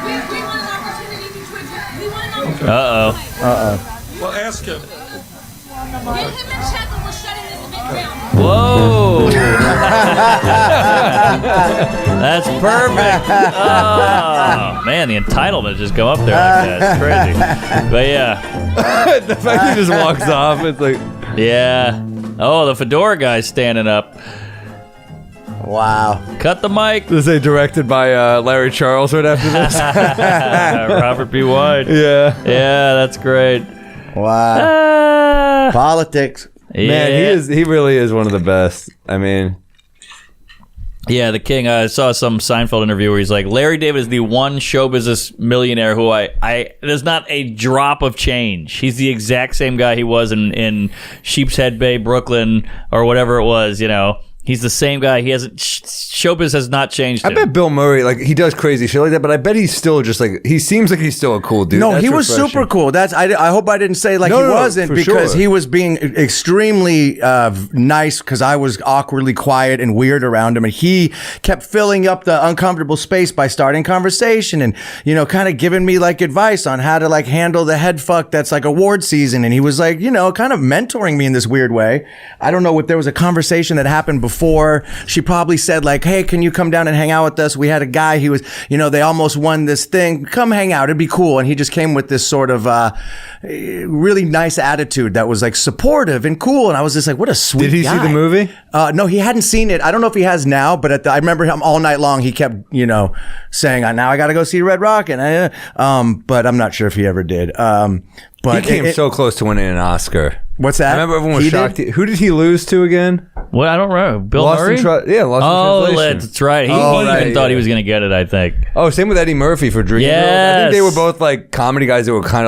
We want an opportunity to address. We want an opportunity. Well, ask him. Get him in check or we're shutting this event down. Whoa. That's perfect. Oh, man, the entitlement just go up there like that. It's crazy. But yeah. The fact he just walks off, it's like... Yeah. Oh, the fedora guy's standing up. Wow. Cut the mic. This is directed by Larry Charles right after this. Robert B. White. Yeah. Yeah, that's great. Wow. Politics. Man, he really is one of the best. I mean... Yeah, the king. I saw some Seinfeld interview where he's like, Larry David is the one show business millionaire who there's not a drop of change. He's the exact same guy he was in Sheepshead Bay, Brooklyn, or whatever it was, you know. He's the same guy. He hasn't. Showbiz has not changed him. I bet Bill Murray, like, he does crazy shit like that, but I bet he's still just like, he seems like he's still a cool dude. No, That's he was refreshing. super cool. I hope I didn't say like he wasn't, because he was being extremely nice, because I was awkwardly quiet and weird around him, and he kept filling up the uncomfortable space by starting conversation and, you know, kind of giving me like advice on how to like handle the head fuck that's like award season, and he was like, you know, kind of mentoring me in this weird way. I don't know if there was a conversation that happened before. She probably said like, hey, can you come down and hang out with us? We had a guy, he was, you know, they almost won this thing. Come hang out. It'd be cool. And he just came with this sort of really nice attitude that was like supportive and cool. And I was just like, what a sweet guy. Did he see the movie? No, he hadn't seen it. I don't know if he has now, but I remember him all night long. He kept, you know, saying, now I got to go see Red Rocket. But I'm not sure if he ever did. But he came so close to winning an Oscar. What's that? I remember everyone was shocked. Who did he lose to again? What? I don't remember. Bill Lost Murray? In Translation. That's right. He even thought he was going to get it, I think. Oh, same with Eddie Murphy for Dreamgirls. Yes. I think they were both like comedy guys that were kind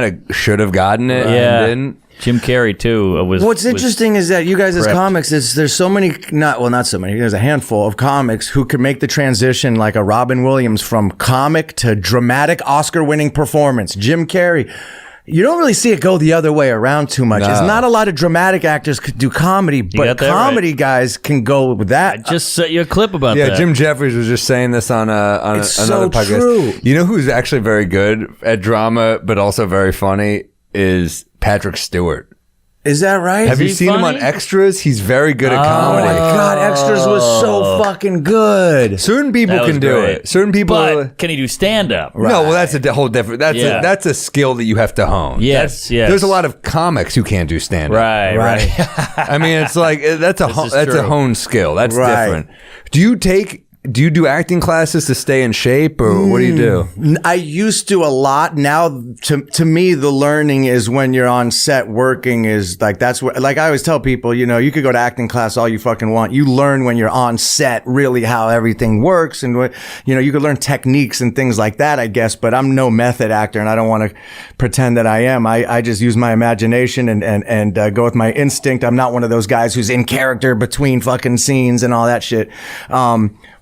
of should have gotten it and didn't. Jim Carrey too What's interesting is that you guys as comics, there's so many, not so many, there's a handful of comics who could make the transition like a Robin Williams from comic to dramatic Oscar-winning performance. Jim Carrey. You don't really see it go the other way around too much. No. It's not a lot of dramatic actors could do comedy, but comedy guys can go with that. I just sent you a clip about Yeah, that. Jim Jeffries was just saying this on another podcast. True. You know who's actually very good at drama, but also very funny, is Patrick Stewart. Is that right? Have you he seen him funny? on Extras? He's very good at Oh comedy. my God, Extras was so fucking good. Certain people That was can do great. it. Certain people. But can he do stand up? No, well, that's a whole different. That's a skill that you have to hone. Yes, yes. There's a lot of comics who can't do stand up. Right. I mean, it's like that's a is that's a true. honed skill. That's Right. different. Do you take do you do acting classes to stay in shape, or what do you do? I used to a lot. Now, to me, the learning is when you're on set working is like, that's what, like I always tell people, you know, you could go to acting class all you fucking want. You learn when you're on set really how everything works, and what, you know, you could learn techniques and things like that, I guess, but I'm no method actor and I don't want to pretend that I am. I just use my imagination and go with my instinct. I'm not one of those guys who's in character between fucking scenes and all that shit.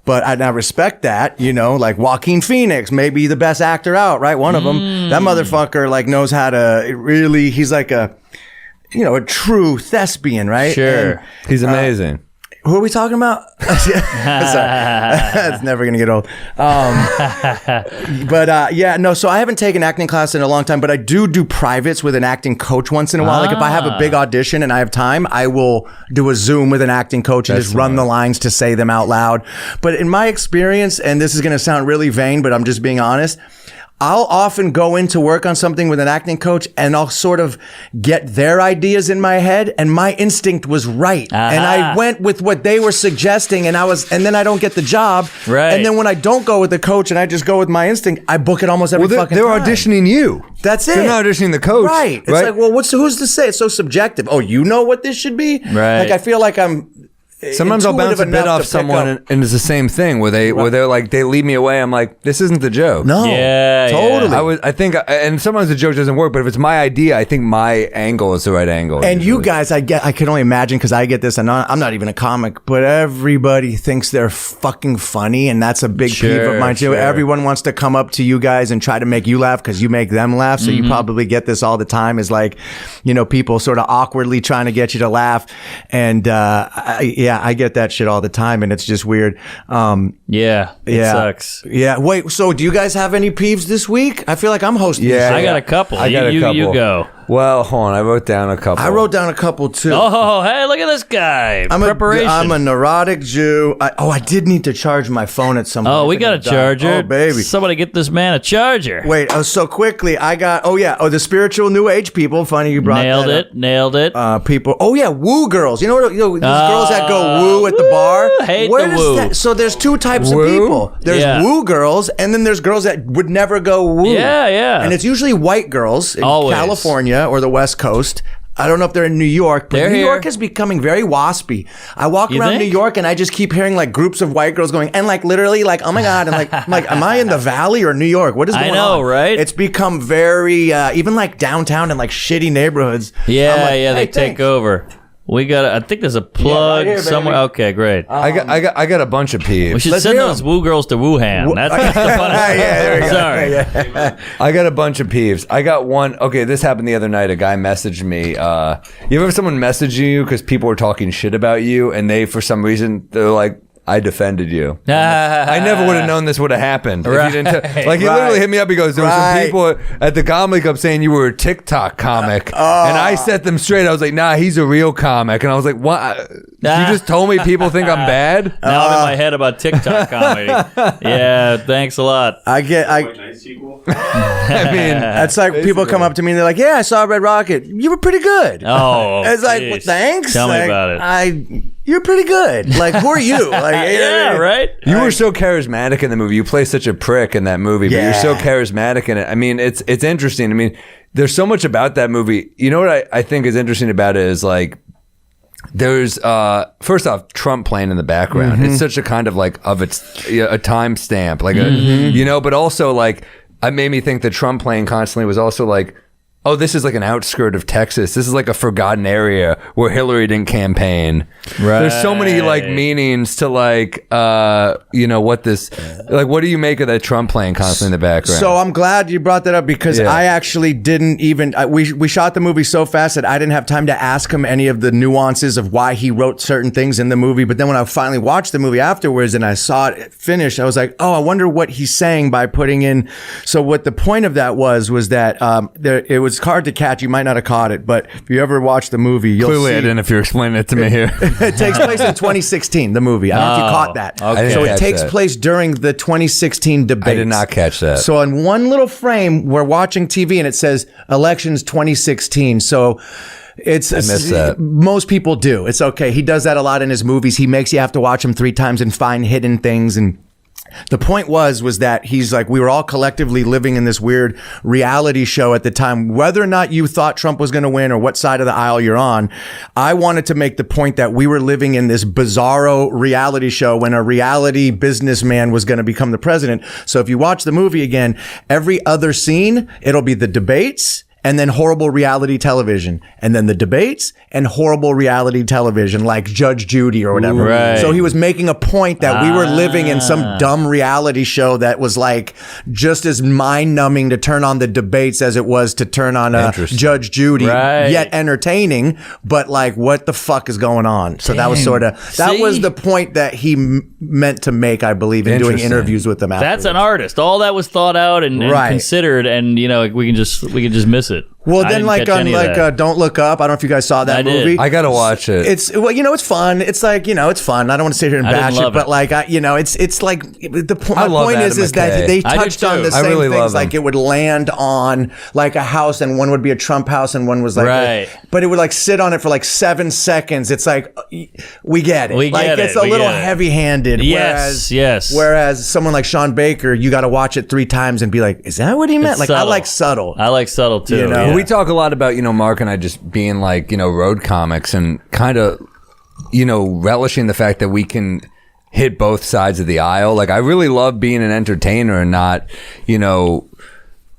But I respect that, you know, like Joaquin Phoenix, maybe the best actor out, right? One of them. That motherfucker like knows how to really, he's like a, you know, a true thespian, right? Sure. And, He's amazing. who are we talking about? Sorry. It's never going to get old. Yeah, no, so I haven't taken acting class in a long time, but I do privates with an acting coach once in a while. Like if I have a big audition and I have time, I will do a Zoom with an acting coach and just run the lines to say them out loud. But in my experience, and this is going to sound really vain, but I'm just being honest, I'll often go into work on something with an acting coach and I'll sort of get their ideas in my head, and my instinct was right. And I went with what they were suggesting, and then I don't get the job. Right. And then when I don't go with the coach and I just go with my instinct, I book it almost every fucking they're time. auditioning you. That's it. They're not auditioning the coach. Right. It's like, well, who's to say? It's so subjective. Oh, you know what this should be? Right. Like, I feel like I'm Sometimes I'll bounce a intuitive bit enough off to pick someone, up. and it's the same thing where they're like, they lead me away. I'm like, this isn't the joke. No. Yeah, totally. I think, and sometimes the joke doesn't work, but if it's my idea, I think my angle is the right angle. And usually. you guys, I can only imagine, because I get this, and I'm not even a comic, but everybody thinks they're fucking funny, and that's a big peeve of mine too. Sure. Everyone wants to come up to you guys and try to make you laugh because you make them laugh. So you probably get this all the time, is like, you know, people sort of awkwardly trying to get you to laugh. And I get that shit all the time, and it's just weird. Yeah, it sucks. Yeah. Wait, so do you guys have any peeves this week? I feel like I'm hosting. Yeah. this I shit. got a couple. I got a couple. You go. Well, hold on. I wrote down a couple. I wrote down a couple too. Oh, hey, look at this guy. Preparation. I'm a neurotic Jew. I did need to charge my phone at some point. Oh, we got a charger. Oh, baby. Somebody get this man a charger. Wait, so quickly, I got, the spiritual new age people. Funny you brought Nailed that it. Nailed it. up. People. Oh, yeah, woo girls. You know what? These girls that go woo at the bar? Hate Where the does woo. that- so there's two types Woo? of people. There's Yeah. woo girls, and then there's girls that would never go woo. Yeah, yeah. And it's usually white girls in Always. California or the West Coast. I don't know if they're in New York, but They're New here. York is becoming very waspy. I walk You around think? New York and I just keep hearing like groups of white girls going, and like literally like, oh my God. And like, I'm like, am I in the Valley or New York? What is I going know, on? right? It's become very, even like downtown and like shitty neighborhoods. Yeah, I'm like, yeah, they hey, take thanks. over. We got. I think there's a plug here, baby. somewhere. Okay, great. I got a bunch of peeves. We should let's send hear those 'em. woo girls to Wuhan. That's the funniest. Yeah, there we go. Sorry. I got a bunch of peeves. I got one. Okay, this happened the other night. A guy messaged me. You ever have someone message you because people were talking shit about you, and they, for some reason, they're like, I defended you. I never would have known this would have happened. If you didn't like, he literally hit me up. He goes, there were some people at the comedy club saying you were a TikTok comic. And I set them straight. I was like, nah, he's a real comic. And I was like, what? You just told me people think I'm bad? Now I'm in my head about TikTok comedy. Yeah, thanks a lot. White Knight sequel. I mean, That's like people come up to me and they're like, yeah, I saw Red Rocket. You were pretty good. Oh, It's like, geez. well, thanks. Tell me Like, about it. You're pretty good. Like, who are you? Like, Yeah, right. you were so charismatic in the movie. You play such a prick in that movie, but you're so Yeah. charismatic in it. I mean, it's interesting. I mean, there's so much about that movie. You know what I think is interesting about it is like, there's first off Trump playing in the background. It's such a kind of like of its a time stamp, like a you know, but also like it made me think that Trump playing constantly was also like, oh, this is like an outskirt of Texas. This is like a forgotten area where Hillary didn't campaign. Right. There's so many like meanings to like, you know, what this, like, what do you make of that Trump playing constantly in the background? So I'm glad you brought that up because Yeah. I actually didn't even, we shot the movie so fast that I didn't have time to ask him any of the nuances of why he wrote certain things in the movie. But then when I finally watched the movie afterwards and I saw it finished, I was like, oh, I wonder what he's saying by putting in. So what the point of that was that it was hard to catch. You might not have caught it, but if you ever watch the movie, you'll clearly see. I didn't if you're explaining it to me here. It takes place in 2016, the movie. I don't know if you caught that. okay. I didn't So it catch takes that. place during the 2016 debates. I did not catch that. So in one little frame, we're watching TV and it says elections 2016. So It's miss that. Most people do. It's okay. He does that a lot in his movies. He makes you have to watch them 3 times and find hidden things. And the point was that he's like, we were all collectively living in this weird reality show at the time. Whether or not you thought Trump was going to win or what side of the aisle you're on, I wanted to make the point that we were living in this bizarro reality show when a reality businessman was going to become the president. So if you watch the movie again, every other scene, it'll be the debates and then horrible reality television, and then the debates and horrible reality television like Judge Judy or whatever. Right. So he was making a point that we were living in some dumb reality show that was like just as mind-numbing to turn on the debates as it was to turn on Judge Judy, yet entertaining, but like what the fuck is going on? So that was sort of, that was the point that he meant to make, I believe, in doing interviews with them afterwards. That's an artist. All that was thought out and considered, and you know, we can just miss it. Well, then, like on Don't Look Up. I don't know if you guys saw that movie. I gotta watch it. It's it's fun. It's like it's fun. I don't want to sit here and bash it, but like it's like my point is that they touched on the same things. Like it would land on like a house, and one would be a Trump house, and one was like, but it would like sit on it for like 7 seconds. It's like we get it. It's a little heavy-handed. Yes. Whereas someone like Sean Baker, you got to watch it 3 times and be like, is that what he meant? Like I like subtle. I like subtle too. We talk a lot about, Mark and I just being like, road comics and kind of, relishing the fact that we can hit both sides of the aisle. Like, I really love being an entertainer and not, no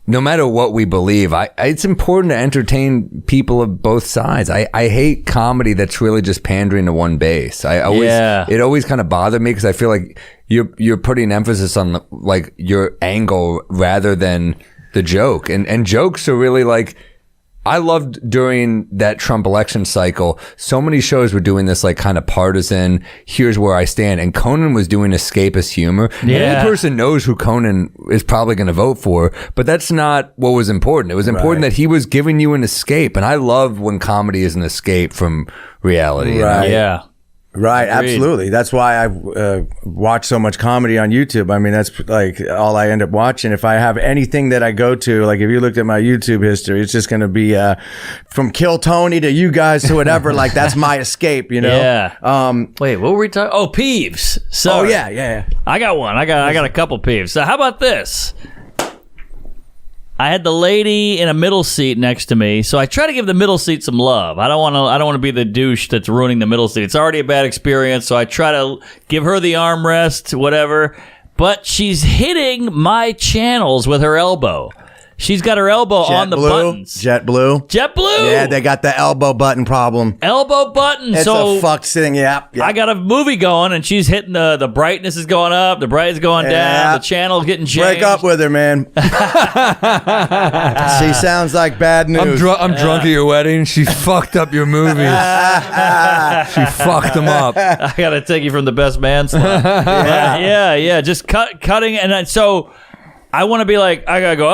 matter what we believe, it's important to entertain people of both sides. I hate comedy that's really just pandering to one base. It always kind of bothered me because I feel like you're putting emphasis on like your angle rather than the joke. And jokes are really like, I loved during that Trump election cycle, so many shows were doing this like kind of partisan, here's where I stand. And Conan was doing escapist humor. Yeah. Any person knows who Conan is probably going to vote for, but that's not what was important. It was important that he was giving you an escape. And I love when comedy is an escape from reality. Right. Yeah. Right, Agreed. absolutely. That's why I watch so much comedy on YouTube. I mean, that's like all I end up watching. If I have anything that I go to, like if you looked at my YouTube history, it's just going to be from Kill Tony to you guys to whatever. Like that's my escape, Yeah. Wait, what were we talking? Oh, peeves. So yeah. I got one. I got a couple peeves. So how about this? I had the lady in a middle seat next to me, so I try to give the middle seat some love. I don't want to be the douche that's ruining the middle seat. It's already a bad experience, so I try to give her the armrest, whatever. But she's hitting my channels with her elbow. She's got her elbow on the buttons. JetBlue. Yeah, they got the elbow button problem. Elbow button. It's a fucked thing. Yeah. I got a movie going, and she's hitting the brightness is going up, the brightness is going down, the channel's getting changed. Break up with her, man. She sounds like bad news. I'm drunk at your wedding. She fucked up your movies. She fucked them up. I gotta take you from the best man slot. Yeah. Just cutting, and so. I want to be like, I gotta go,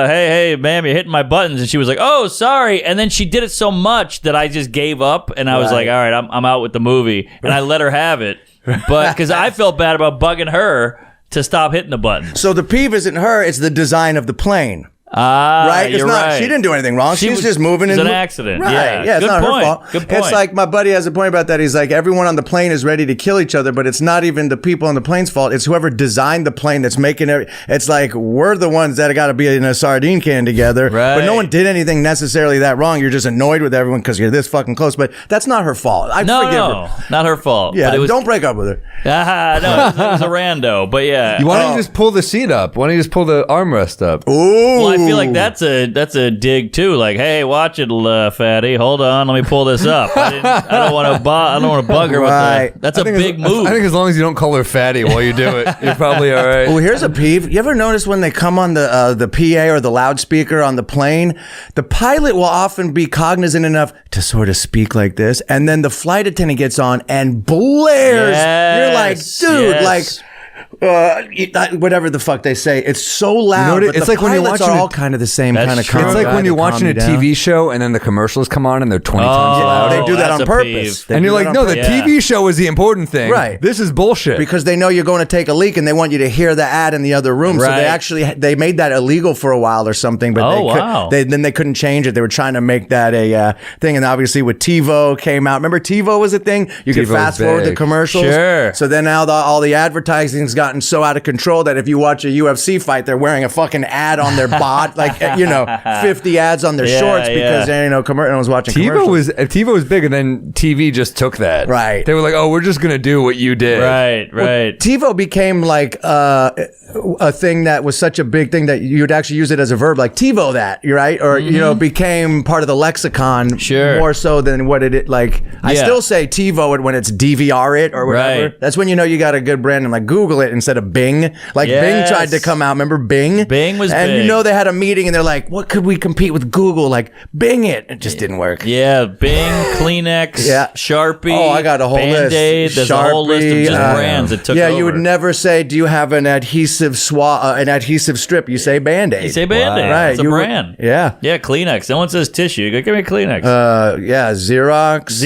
hey, ma'am, you're hitting my buttons. And she was like, oh, sorry. And then she did it so much that I just gave up. And I was like, all right, I'm out with the movie. And I let her have it. But because I felt bad about bugging her to stop hitting the buttons. So the peeve isn't her, it's the design of the plane. Right, it's not. She didn't do anything wrong. She's just moving. It's an accident. Right. Yeah, it's not her fault. Good point. It's like my buddy has a point about that. He's like, everyone on the plane is ready to kill each other, but it's not even the people on the plane's fault. It's whoever designed the plane that's making it. It's like we're the ones that got to be in a sardine can together. Right. But no one did anything necessarily that wrong. You're just annoyed with everyone because you're this fucking close. But that's not her fault. I forgive her. Not her fault. Yeah. But Don't break up with her. No, it was a rando. But yeah. Why don't you just pull the seat up? Why don't you just pull the armrest up? Ooh. Well, I feel like that's a dig too. Like, hey, watch it, fatty. Hold on, let me pull this up. I don't want to bug her with that. That's a big move. I think as long as you don't call her fatty while you do it, you're probably all right. Oh, here's a peeve. You ever notice when they come on the PA or the loudspeaker on the plane, the pilot will often be cognizant enough to sort of speak like this, and then the flight attendant gets on and blares. You're like, dude, like. whatever the fuck they say. It's so loud. It's but like when you're pilots watching are all kind of the same That's kind of. true. It's like when you're watching a TV show and then the commercials come on and they're 20 times louder. They do that that's on a purpose. peeve. They And do you're that like, on no, the purpose. TV show is the important thing. Right. This is bullshit. Because they know you're going to take a leak and they want you to hear the ad in the other room. So Right. they made that illegal for a while or something. But wow. then they couldn't change it. They were trying to make that a thing. And obviously with TiVo came out. Remember TiVo was a thing? You could TiVo was fast forward the big. commercials. Sure. So then now all the advertising's gotten so out of control that if you watch a UFC fight, they're wearing a fucking ad on their bot, like 50 ads on their Yeah, shorts because yeah. no one was watching commercials. TiVo was big, and then TV just took that. Right. They were like, "Oh, we're just gonna do what you did." Right. TiVo became like a thing that was such a big thing that you'd actually use it as a verb, like TiVo that, right? Or became part of the lexicon Sure. more so than what it like. I Yeah. still say TiVo it when it's DVR it or whatever. Right. That's when you know you got a good brand and like Google it instead of Bing. Like Yes. Bing tried to come out. Remember Bing? Bing was and big. you know they had a meeting and they're like, what could we compete with Google? Like Bing it. It just didn't work. Yeah, Bing, Kleenex, Yeah. Sharpie. Oh, I got a whole list. Band-Aid. There's a whole list of just Sharpie, brands that took yeah, over. you would never say, "Do you have an adhesive an adhesive strip?" You say Band-Aid. You say Band-Aid. Right, It's a you would- brand. yeah. Yeah, Kleenex. No one says tissue. You go, give me a Kleenex. Yeah, Xerox,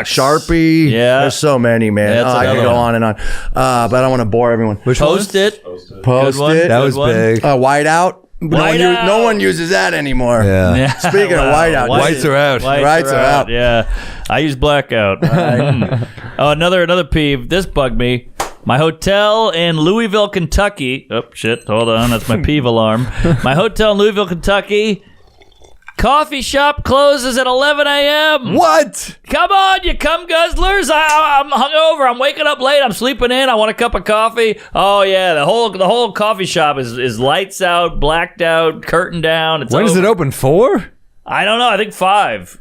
Sharpie. Yeah. There's so many, man. Yeah, that's I could another go one. on and on. But I don't want to bore everyone. Post-it. Post one. it. That Good was one. big. Whiteout. Whiteout. No one uses that anymore. Yeah. Yeah. Speaking of whiteout, Whites are out. Whites are out. Yeah. I use blackout. Oh, another peeve. This bugged me. My hotel in Louisville, Kentucky. Oh, shit. Hold on. That's my peeve alarm. My hotel in Louisville, Kentucky. Coffee shop closes at 11 a.m. What? Come on, you cum guzzlers. I'm hungover. I'm waking up late. I'm sleeping in. I want a cup of coffee. Oh, yeah. The whole coffee shop is lights out, blacked out, curtain down. It's When is over. it open for? I don't know. I think 5.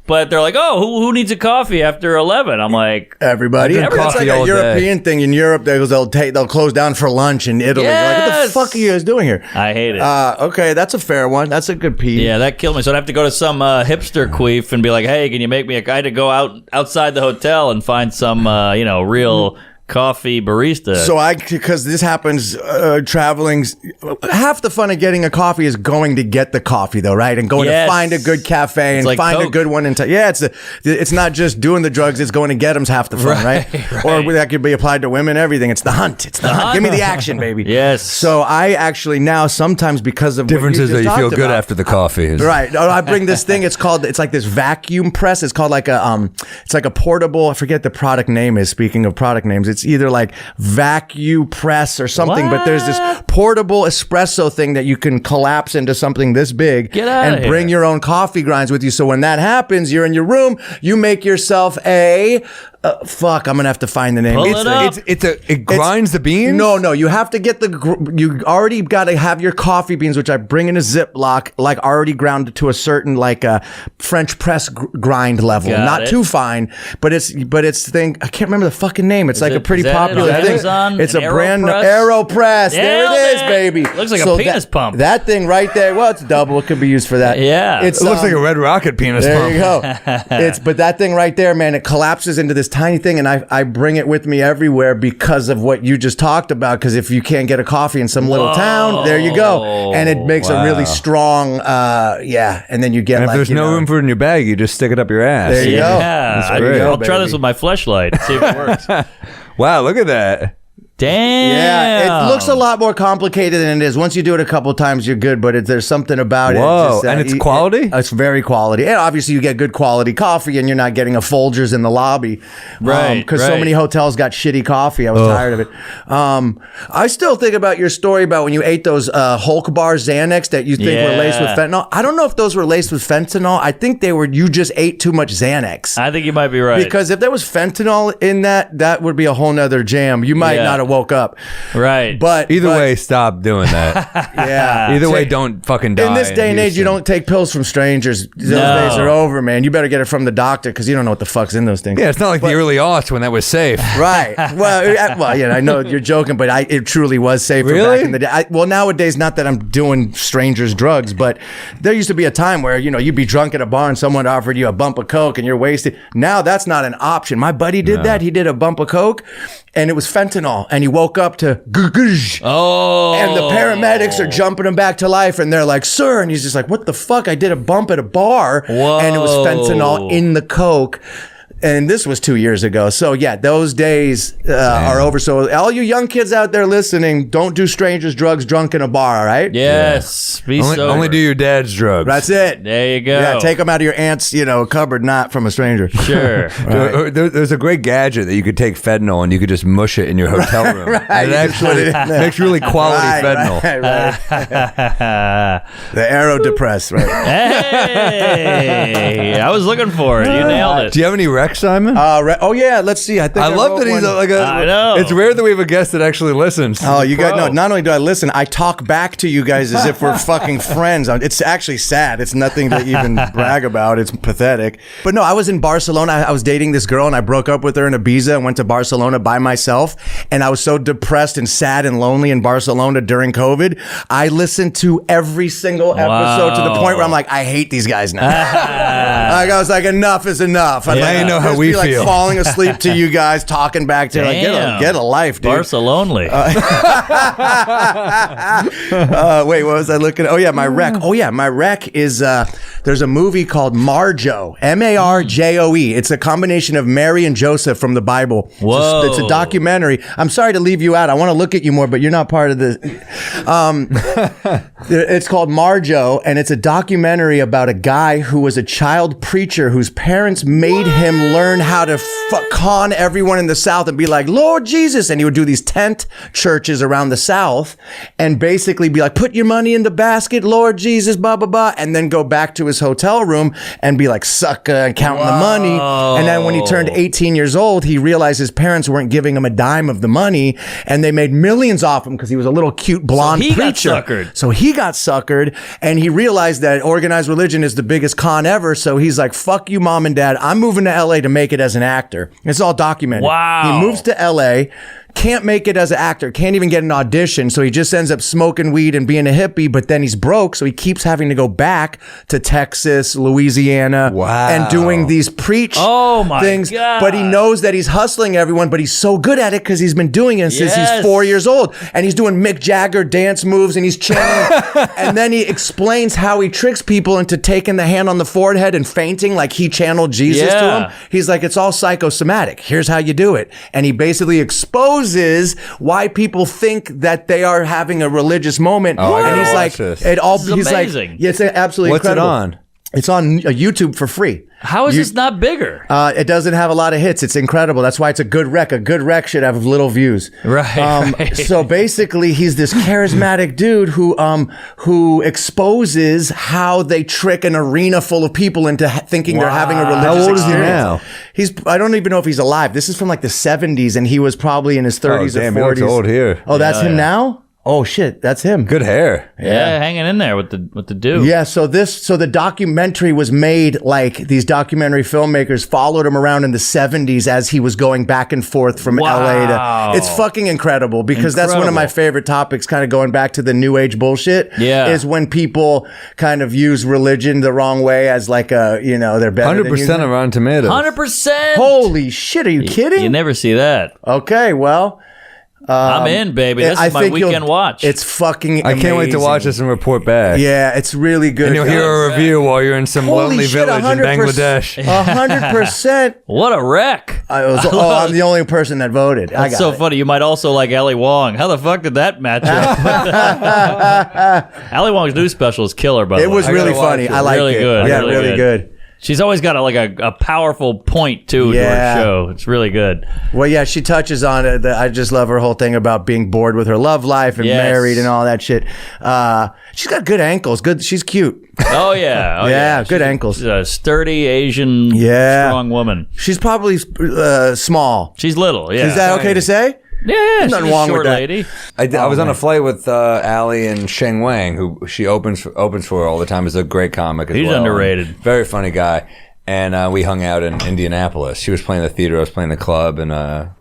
But they're like, oh, who needs a coffee after 11? I'm like, Everybody. I drink It's coffee like a all day. European thing. In Europe, they'll close down for lunch in Italy. You're like, what the Yes. fuck are you guys doing here? I hate it. Okay, that's a fair one. That's a good peeve. Yeah, that killed me. So I'd have to go to some hipster queef and be like, hey, can you make me I had to go outside the hotel and find some, real coffee barista. So because this happens traveling, half the fun of getting a coffee is going to get the coffee though, right? And going Yes. to find a good cafe and like find a Coke. good one. It's not just doing the drugs, it's going to get them's half the fun, right? Or that could be applied to women, everything. It's the hunt. It's the hunt. Give me the action, baby. Yes. So I actually now sometimes because of Difference what is you that just you feel talked good about- after the coffee. Right. I bring this thing. It's like this vacuum press. It's called like it's like a portable. I forget the product name is. Speaking of product names, it's either like vacuum press or something. But there's this portable espresso thing that you can collapse into something this big Get outta and bring here. your own coffee grinds with you. So when that happens, you're in your room. You make yourself a. Fuck, I'm gonna have to find the name. Pull it up. It grinds the beans? No, you have to get you already got to have your coffee beans, which I bring in a Ziploc, like already ground to a certain like French press grind level, Got not it. too fine, but it's thing. I can't remember the fucking name. It's like a pretty is that popular it on thing. Amazon? It's An a brand AeroPress? AeroPress. There Nailed it is, it. baby. Looks like a penis pump. That thing right there. Well, it's double. It could be used for that. Yeah. It's It looks like a red rocket penis there pump. you go. But that thing right there, man, it collapses into this tiny thing, and I bring it with me everywhere because of what you just talked about. Because if you can't get a coffee in some little town, there you go, and it makes a really strong, and then you get And if like there's no room for it in your bag, you just stick it up your ass. There you go. Yeah, That's great. I'll try baby. this with my fleshlight. See if it works. Wow, look at that. Damn. Yeah, it looks a lot more complicated than it is. Once you do it a couple times, you're good, but there's something about it. Whoa, and it's quality? It's very quality. And obviously, you get good quality coffee, and you're not getting a Folgers in the lobby. Right, Because so right. many hotels got shitty coffee. I was tired of it. I still think about your story about when you ate those Hulk bar Xanax that you think were laced with Yeah. fentanyl. I don't know if those were laced with fentanyl. I think you just ate too much Xanax. I think you might be right. Because if there was fentanyl in that would be a whole nother jam. You might Yeah. not have woke up. Right. But Either way, stop doing that. yeah. Either way, don't fucking die. In this day and age, you don't take pills from strangers. Those No. days are over, man. You better get it from the doctor because you don't know what the fuck's in those things. Yeah, it's not like the early aughts when that was safe. Right. Well, yeah, I know you're joking, but it truly was safer Really? back in the day. Nowadays, not that I'm doing strangers' drugs, but there used to be a time where, you'd be drunk at a bar and someone offered you a bump of Coke and you're wasted. Now that's not an option. My buddy did that. He did a bump of Coke and it was fentanyl. and he woke up to "Gugush." Oh. And the paramedics are jumping him back to life, and they're like, "Sir," and he's just like, "What the fuck? I did a bump at a bar, and it was fentanyl in the coke." And this was 2 years ago. So yeah, those days are over. So all you young kids out there listening, don't do strangers' drugs drunk in a bar, all right? Yes. Be sober. Only do your dad's drugs. That's it. There you go. Yeah, take them out of your aunt's, cupboard, not from a stranger. Sure. There's a great gadget that you could take fentanyl and you could just mush it in your hotel room. Right, And it you just put it actually in there. makes really quality fentanyl. Right. The Aerodepress, right? Hey, I was looking for it. You nailed it. Do you have any Rex, Simon? Oh yeah, let's see. I think I love wrote that he's one. like a. I know. It's rare that we have a guest that actually listens. Oh, you guys Pro. know. Not only do I listen, I talk back to you guys as if we're fucking friends. It's actually sad. It's nothing to even brag about. It's pathetic. But no, I was in Barcelona. I was dating this girl, and I broke up with her in Ibiza and went to Barcelona by myself. And I was so depressed and sad and lonely in Barcelona during COVID. I listened to every single episode to the point where I'm like, I hate these guys now. Like I was like, enough is enough. I'd Yeah, like, you know how just we be, like, feel. falling asleep to you guys, talking back to you. Like, get a life, dude. Barcelona. Wait, what was I looking at? Oh, yeah, my rec. Oh, yeah, my rec is there's a movie called Marjo, Marjoe. It's a combination of Mary and Joseph from the Bible. Whoa. It's a documentary. I'm sorry to leave you out. I want to look at you more, but you're not part of this. It's called Marjo, and it's a documentary about a guy who was a child preacher whose parents made him learn how to con everyone in the South and be like, Lord Jesus. And he would do these tent churches around the South and basically be like, put your money in the basket, Lord Jesus, blah, blah, blah. And then go back to his hotel room and be like, sucker, and counting the money. And then when he turned 18 years old, he realized his parents weren't giving him a dime of the money, and they made millions off him because he was a little cute blonde preacher. So he got suckered, and he realized that organized religion is the biggest con ever. So he's like, fuck you, mom and dad. I'm moving to LA to make it as an actor. It's all documented. Wow. He moves to LA. Can't make it as an actor, can't even get an audition, so he just ends up smoking weed and being a hippie, but then he's broke, so he keeps having to go back to Texas, Louisiana, and doing these preach things. God. But he knows that he's hustling everyone, but he's so good at it because he's been doing it since he's 4 years old, and he's doing Mick Jagger dance moves, and he's channeling, and then he explains how he tricks people into taking the hand on the forehead and fainting like he channeled Jesus to him. He's like, it's all psychosomatic. Here's how you do it. And he basically exposes why people think that they are having a religious moment. And he's like, it all. He's amazing. like, yeah, it's absolutely What's incredible. it on? It's on YouTube for free. How is this not bigger? It doesn't have a lot of hits. It's incredible. That's why it's a good rec. A good rec should have little views. Right. So basically, he's this charismatic dude who exposes how they trick an arena full of people into thinking they're having a religious How old is he experience. now? I don't even know if he's alive. This is from like the 70s, and he was probably in his 30s damn, or he looks 40s. old here. Oh, that's him now? Oh shit, that's him. Good hair. Yeah, hanging in there with the dude. Yeah, so the documentary was made like these documentary filmmakers followed him around in the 70s as he was going back and forth from LA to. It's fucking incredible because that's one of my favorite topics, kind of going back to the new age bullshit. Yeah. Is when people kind of use religion the wrong way as like they're better 100% than you. on Rotten Tomatoes. 100%. Holy shit, are you kidding? You never see that. Okay, well. I'm in, baby. This is my weekend watch. It's fucking I can't wait to watch amazing. this and report back. Yeah, it's really good. And you'll hear a review while you're in some lonely village in Bangladesh. 100%. What a wreck. I'm the only person that voted. That's so funny. You might also like Ali Wong. How the fuck did that match up? Ali Wong's new special is killer, by the way. It was really funny. I liked Really it. good. Yeah, Really really good. She's always got a powerful point, too, to her show. It's really good. Well, yeah, she touches on it. I just love her whole thing about being bored with her love life and married and all that shit. She's got good ankles. She's cute. Oh, yeah. Yeah, good ankles. She's a sturdy, Asian, strong woman. She's probably small. She's little, yeah. Is that okay to say? Yeah, she's nothing a wrong with short that. lady. I was on a flight with Ali and Sheng Wang, who she opens for all the time. Is a great comic as well. He's underrated. Very funny guy. And we hung out in Indianapolis. She was playing the theater, I was playing the club, and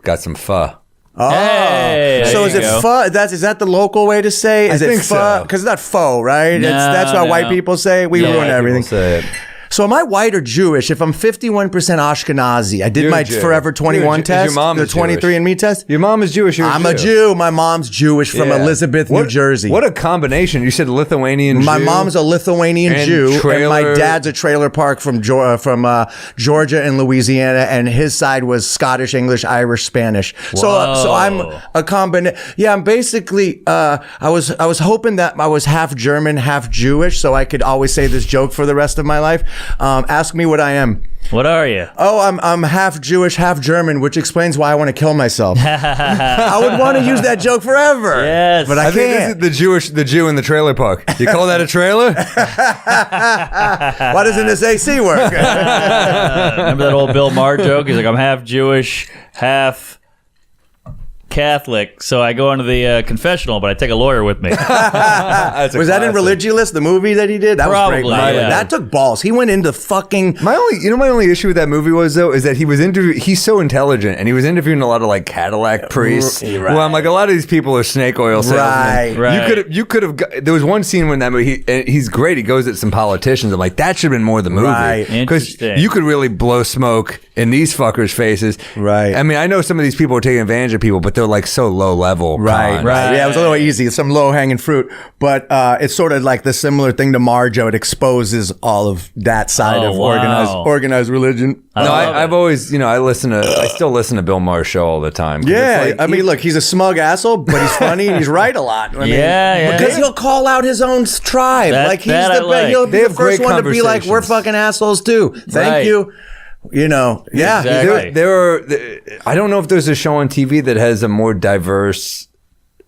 got some pho. Oh, Hey, so there is you it go. pho? Is that the local way to say? Is I it think pho? so. Because it's not faux, right? No, That's what no. white people say. We Yeah, ruin white everything. People say it. So am I white or Jewish? If I'm 51% Ashkenazi, I did my Jew. Forever 21 Your test, mom the is Jewish. 23andMe test. Your mom is Jewish. I'm a Jew. My mom's Jewish from Yeah. Elizabeth, New Jersey. What a combination. You said Lithuanian My Jew. mom's a Lithuanian And Jew, and trailer- my dad's a trailer park from Georgia and Louisiana, and his side was Scottish, English, Irish, Spanish. So I'm a combination. Yeah, I'm basically. I was hoping that I was half German, half Jewish, so I could always say this joke for the rest of my life. Ask me what I am. What are you? Oh, I'm half Jewish, half German, which explains why I want to kill myself. I would want to use that joke forever. Yes. But I think can't. this is the Jew in the trailer park. You call that a trailer? Why doesn't this AC work? Remember that old Bill Maher joke? He's like, I'm half Jewish, half Catholic, so I go into the confessional, but I take a lawyer with me. Was that in Religulous, the movie that he did? That was great. Probably, yeah. That took balls. He went into fucking. My only issue with that movie was though is that he's so intelligent and he was interviewing a lot of like Cadillac priests. Right. Well, I'm like a lot of these people are snake oil salesmen. Right. You could have. There was one scene when that movie. He's great. He goes at some politicians. I'm like that should have been more of the movie. Right. Because Interesting. you could really blow smoke in these fuckers' faces. Right. I mean, I know some of these people are taking advantage of people, but they're like so low level. Right. cons. Yeah, it was a little easy. Some low hanging fruit, but it's sort of like the similar thing to Marjo. It exposes all of that side of organized religion. No, I've always, I still listen to Bill Maher's show all the time. 'Cause Yeah, it's like, I mean, look, he's a smug asshole, but he's funny and he's right a lot. I mean, Yeah. because he'll call out his own tribe. That- like he's that I the like. he'll They be the have great first one to be like, "We're conversations. fucking assholes too." Thank Right. you. Yeah. Exactly. I don't know if there's a show on TV that has a more diverse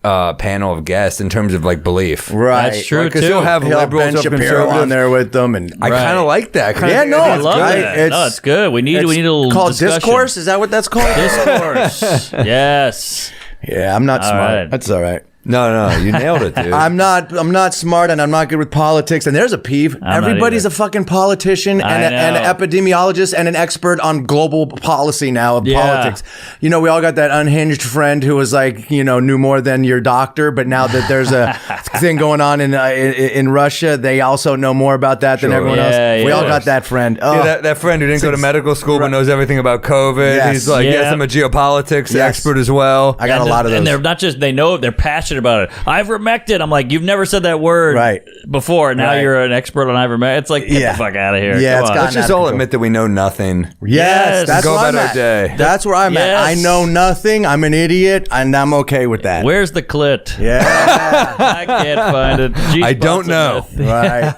panel of guests in terms of like belief. Right. That's true, Because too. he'll have He'll have liberals Ben up Shapiro conservatives on there with them, and I kind of like that. Yeah, no, I it's love great. that. No, it's good. We need a little called discussion. discourse. Is that what that's called? Discourse. Yes. Yeah, I'm not smart. right. That's all right. No, you nailed it, dude. I'm not smart, and I'm not good with politics. And there's a peeve. not Everybody's either. a fucking politician and an know. epidemiologist and an expert on global policy now of Yeah. politics. We all got that unhinged friend who was like, knew more than your doctor. But now that there's a thing going on in Russia, they also know more about that than everyone else. Yeah, We yeah. all got that friend. Oh. Yeah, that friend who didn't go to medical school but knows everything about COVID. Yes. He's like, Yeah. yes, I'm a geopolitics Yes. expert as well. I got a lot of those. And they're not just, they know, they're passionate about it. Ivermectin. I'm like, you've never said that word Right. before. Now Right. you're an expert on ivermectin. It's like, get Yeah. the fuck out of here. Yeah, Come it's on. gotten Let's just out of all control. admit that we know nothing. Yes, that's Go where I'm about our at. day. That's where I'm Yes. at. I know nothing. I'm an idiot, and I'm okay with that. Where's the clit? Yeah. I can't find it. I don't know. Right.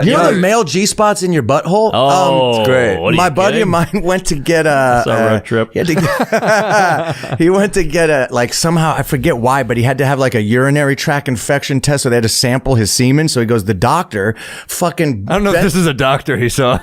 You know the male G spots in your butthole? Oh, it's great. what are My you buddy kidding? of mine went to get a road trip. He went to get a somehow I forget why, but he had to have like a urinary tract infection test, so they had to sample his semen. So he goes, the doctor fucking. I don't know if this is a doctor he saw.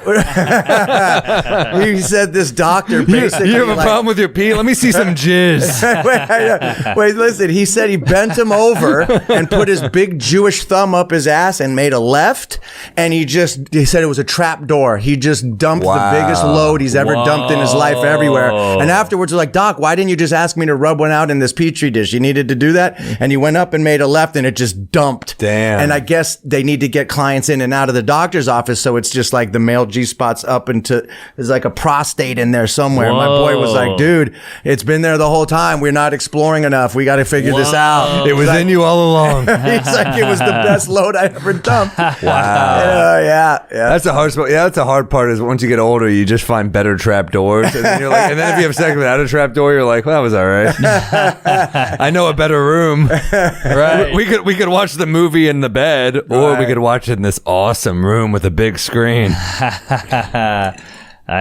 He said this doctor basically. You have a problem with your pee? Let me see some jizz. Wait, listen. He said he bent him over and put his big Jewish thumb up his ass and made a left. And he said it was a trap door. He just dumped the biggest load he's ever dumped in his life everywhere. And afterwards, we're like, Doc, why didn't you just ask me to rub one out in this petri dish? You needed to do that. And he went up and made a left, and it just dumped. Damn. And I guess they need to get clients in and out of the doctor's office, so it's just like the male G spots up into. There's like a prostate in there somewhere. And my boy was like, dude, it's been there the whole time. We're not exploring enough. We got to figure this out. It was in you all along. He's like, it was the best load I ever dumped. Wow. Yeah. That's the hard spot. Yeah, that's the hard part is once you get older, you just find better trap doors. And then, and then if you have sex without a trap door, you're like, well, that was all right. I know a better room. Right. We could watch the movie in the bed, or we could watch it in this awesome room with a big screen. I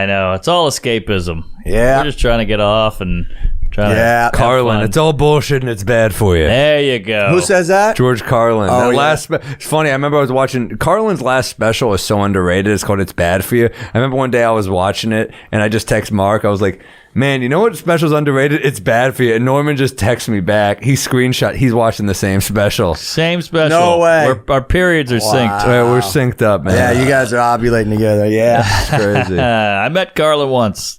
know. It's all escapism. Yeah. We're just trying to get off and trying to have Carlin, fun. it's all bullshit and it's bad for you. There you go. Who says that? George Carlin. Oh, That yeah. last it's funny. I remember I was watching Carlin's last special is so underrated. It's called It's Bad for You. I remember one day I was watching it and I just text Mark. I was like, man, you know what special's underrated? It's Bad for You. And Norman just texted me back. He screenshot. He's watching the same special. Same special. No way. Our periods are synced. We're synced up, man. Yeah, you guys are ovulating together. Yeah. It's crazy. I met Carlin once.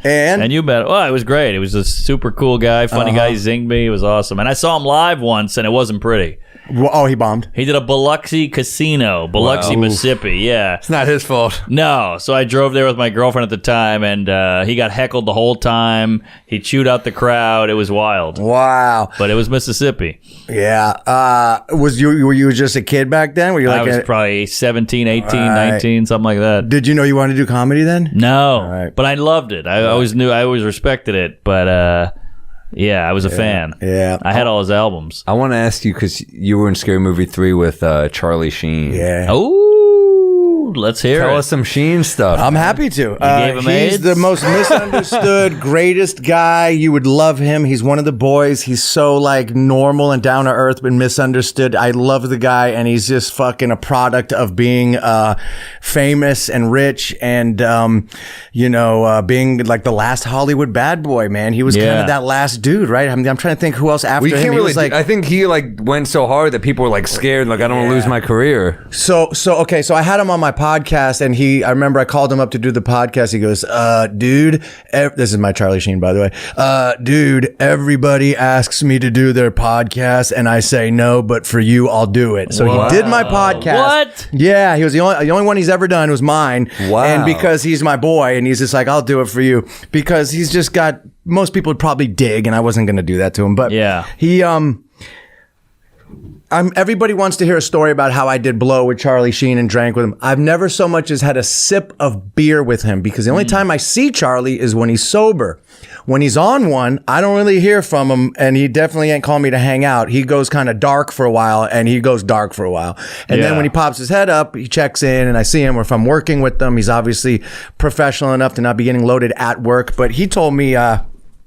And you met. Oh, it was great. He was a super cool guy, funny guy. He zinged me. It was awesome. And I saw him live once, and it wasn't pretty. Oh, he bombed. He did a Biloxi casino, Biloxi, Mississippi. Yeah. It's not his fault. No. So I drove there with my girlfriend at the time, and he got heckled the whole time. He chewed out the crowd. It was wild. Wow. But it was Mississippi. Yeah. Were you just a kid back then? Were you I like was probably 17, 18, 19, something like that. Did you know you wanted to do comedy then? No. right. But I loved it. I always knew, I always respected it. But yeah, I was a fan. Yeah. I had all his albums. I want to ask you, because you were in Scary Movie 3 with Charlie Sheen. Yeah. Oh, let's hear Tell it. us some Sheen stuff. I'm happy to. gave him He's AIDS? the most misunderstood, greatest guy. You would love him. He's one of the boys. He's so like normal and down to earth, but misunderstood. I love the guy, and he's just fucking a product of being famous and rich, and being like the last Hollywood bad boy. Man, he was kind Yeah. of that last dude, right? I'm trying to think who else after We him. can't He really. was like, I think he like went so hard that people were like scared. Like, I don't want to lose my career. So I had him on my podcast, and I remember I called him up to do the podcast. He goes, dude, this is my Charlie Sheen, by the way. Dude, everybody asks me to do their podcast, and I say no, but for you, I'll do it. So he did my podcast. What? Yeah, he was the only one he's ever done was mine. Wow. And because he's my boy, and he's just like, I'll do it for you, because he's just got, most people would probably dig, and I wasn't going to do that to him, but Yeah. he, everybody wants to hear a story about how I did blow with Charlie Sheen and drank with him. I've never so much as had a sip of beer with him, because the only time I see Charlie is when he's sober. When he's on one, I don't really hear from him, and he definitely ain't calling me to hang out. He goes kind of dark for a while, and he goes dark for a while. And then Yeah. when he pops his head up, he checks in, and I see him, or if I'm working with them, he's obviously professional enough to not be getting loaded at work. But he told me,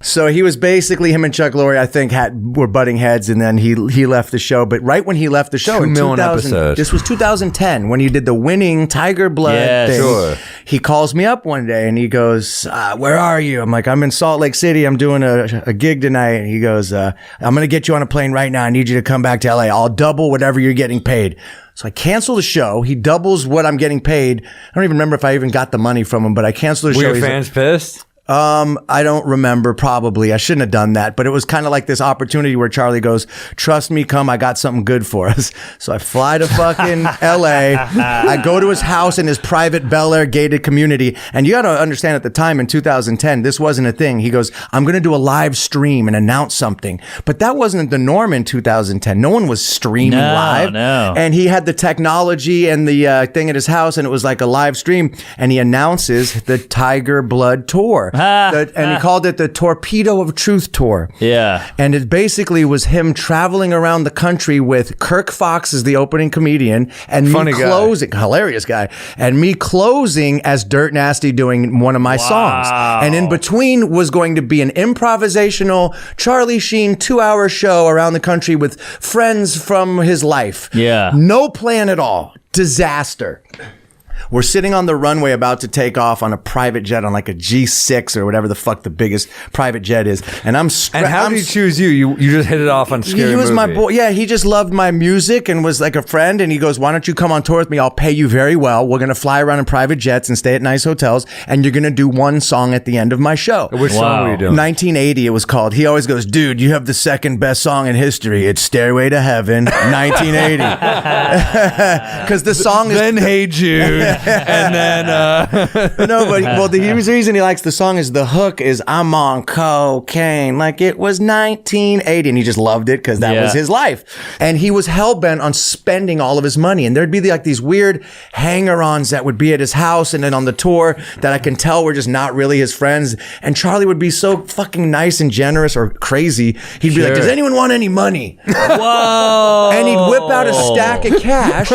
so he was basically, him and Chuck Lorre, I think, were butting heads, and then he left the show. But right when he left the show, 2 in million 2000, episodes. this was 2010, when he did the winning Tiger Blood Yes. thing. Sure. He calls me up one day, and he goes, where are you? I'm like, I'm in Salt Lake City. I'm doing a gig tonight. And he goes, I'm going to get you on a plane right now. I need you to come back to LA. I'll double whatever you're getting paid. So I cancel the show. He doubles what I'm getting paid. I don't even remember if I even got the money from him, but I canceled the Were show. your He's like, fans pissed? I don't remember, probably. I shouldn't have done that, but it was kind of like this opportunity where Charlie goes, trust me, come, I got something good for us. So I fly to fucking LA. I go to his house in his private Bel Air gated community. And you got to understand, at the time in 2010, this wasn't a thing. He goes, I'm going to do a live stream and announce something. But that wasn't the norm in 2010. No one was streaming live. No. And he had the technology and the thing at his house, and it was like a live stream. And he announces the Tiger Blood tour. And he called it the Torpedo of Truth tour. Yeah. And it basically was him traveling around the country with Kirk Fox as the opening comedian, and Funny me guy. closing, hilarious guy, and me closing as Dirt Nasty doing one of my songs. And in between was going to be an improvisational Charlie Sheen 2-hour show around the country with friends from his life. Yeah. No plan at all. Disaster. We're sitting on the runway about to take off on a private jet, on like a G6 or whatever the fuck the biggest private jet is. And I'm And how did he choose you? You just hit it off on Scary He was my Movie. boy. Yeah, he just loved my music and was like a friend. And he goes, why don't you come on tour with me? I'll pay you very well. We're going to fly around in private jets and stay at nice hotels. And you're going to do one song at the end of my show. Which song were you doing? 1980 it was called. He always goes, dude, you have the second best song in history. It's Stairway to Heaven, 1980. Because the song is... Then Hey Jude, and then No, but the reason he likes the song is the hook is I'm on cocaine like it was 1980, and he just loved it because that was his life. And he was hell-bent on spending all of his money, and there'd be like these weird hanger-ons that would be at his house and then on the tour that I can tell were just not really his friends. And Charlie would be so fucking nice and generous, or crazy. He'd be like, does anyone want any money? Whoa. And he'd whip out a stack of cash,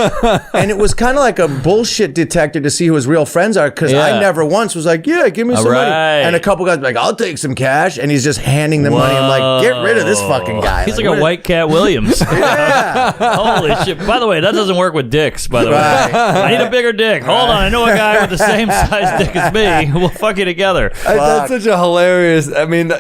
and it was kind of like a bullshit detector to see who his real friends are, because I never once was like, yeah, give me some money. And a couple guys be like, I'll take some cash, and he's just handing them money. I'm like, get rid of this fucking guy. He's like a White Cat Williams. Yeah. Holy shit. By the way, that doesn't work with dicks, by the way. I need a bigger dick. Hold on. I know a guy with the same size dick as me. We'll fuck you together. that's such a hilarious. I mean,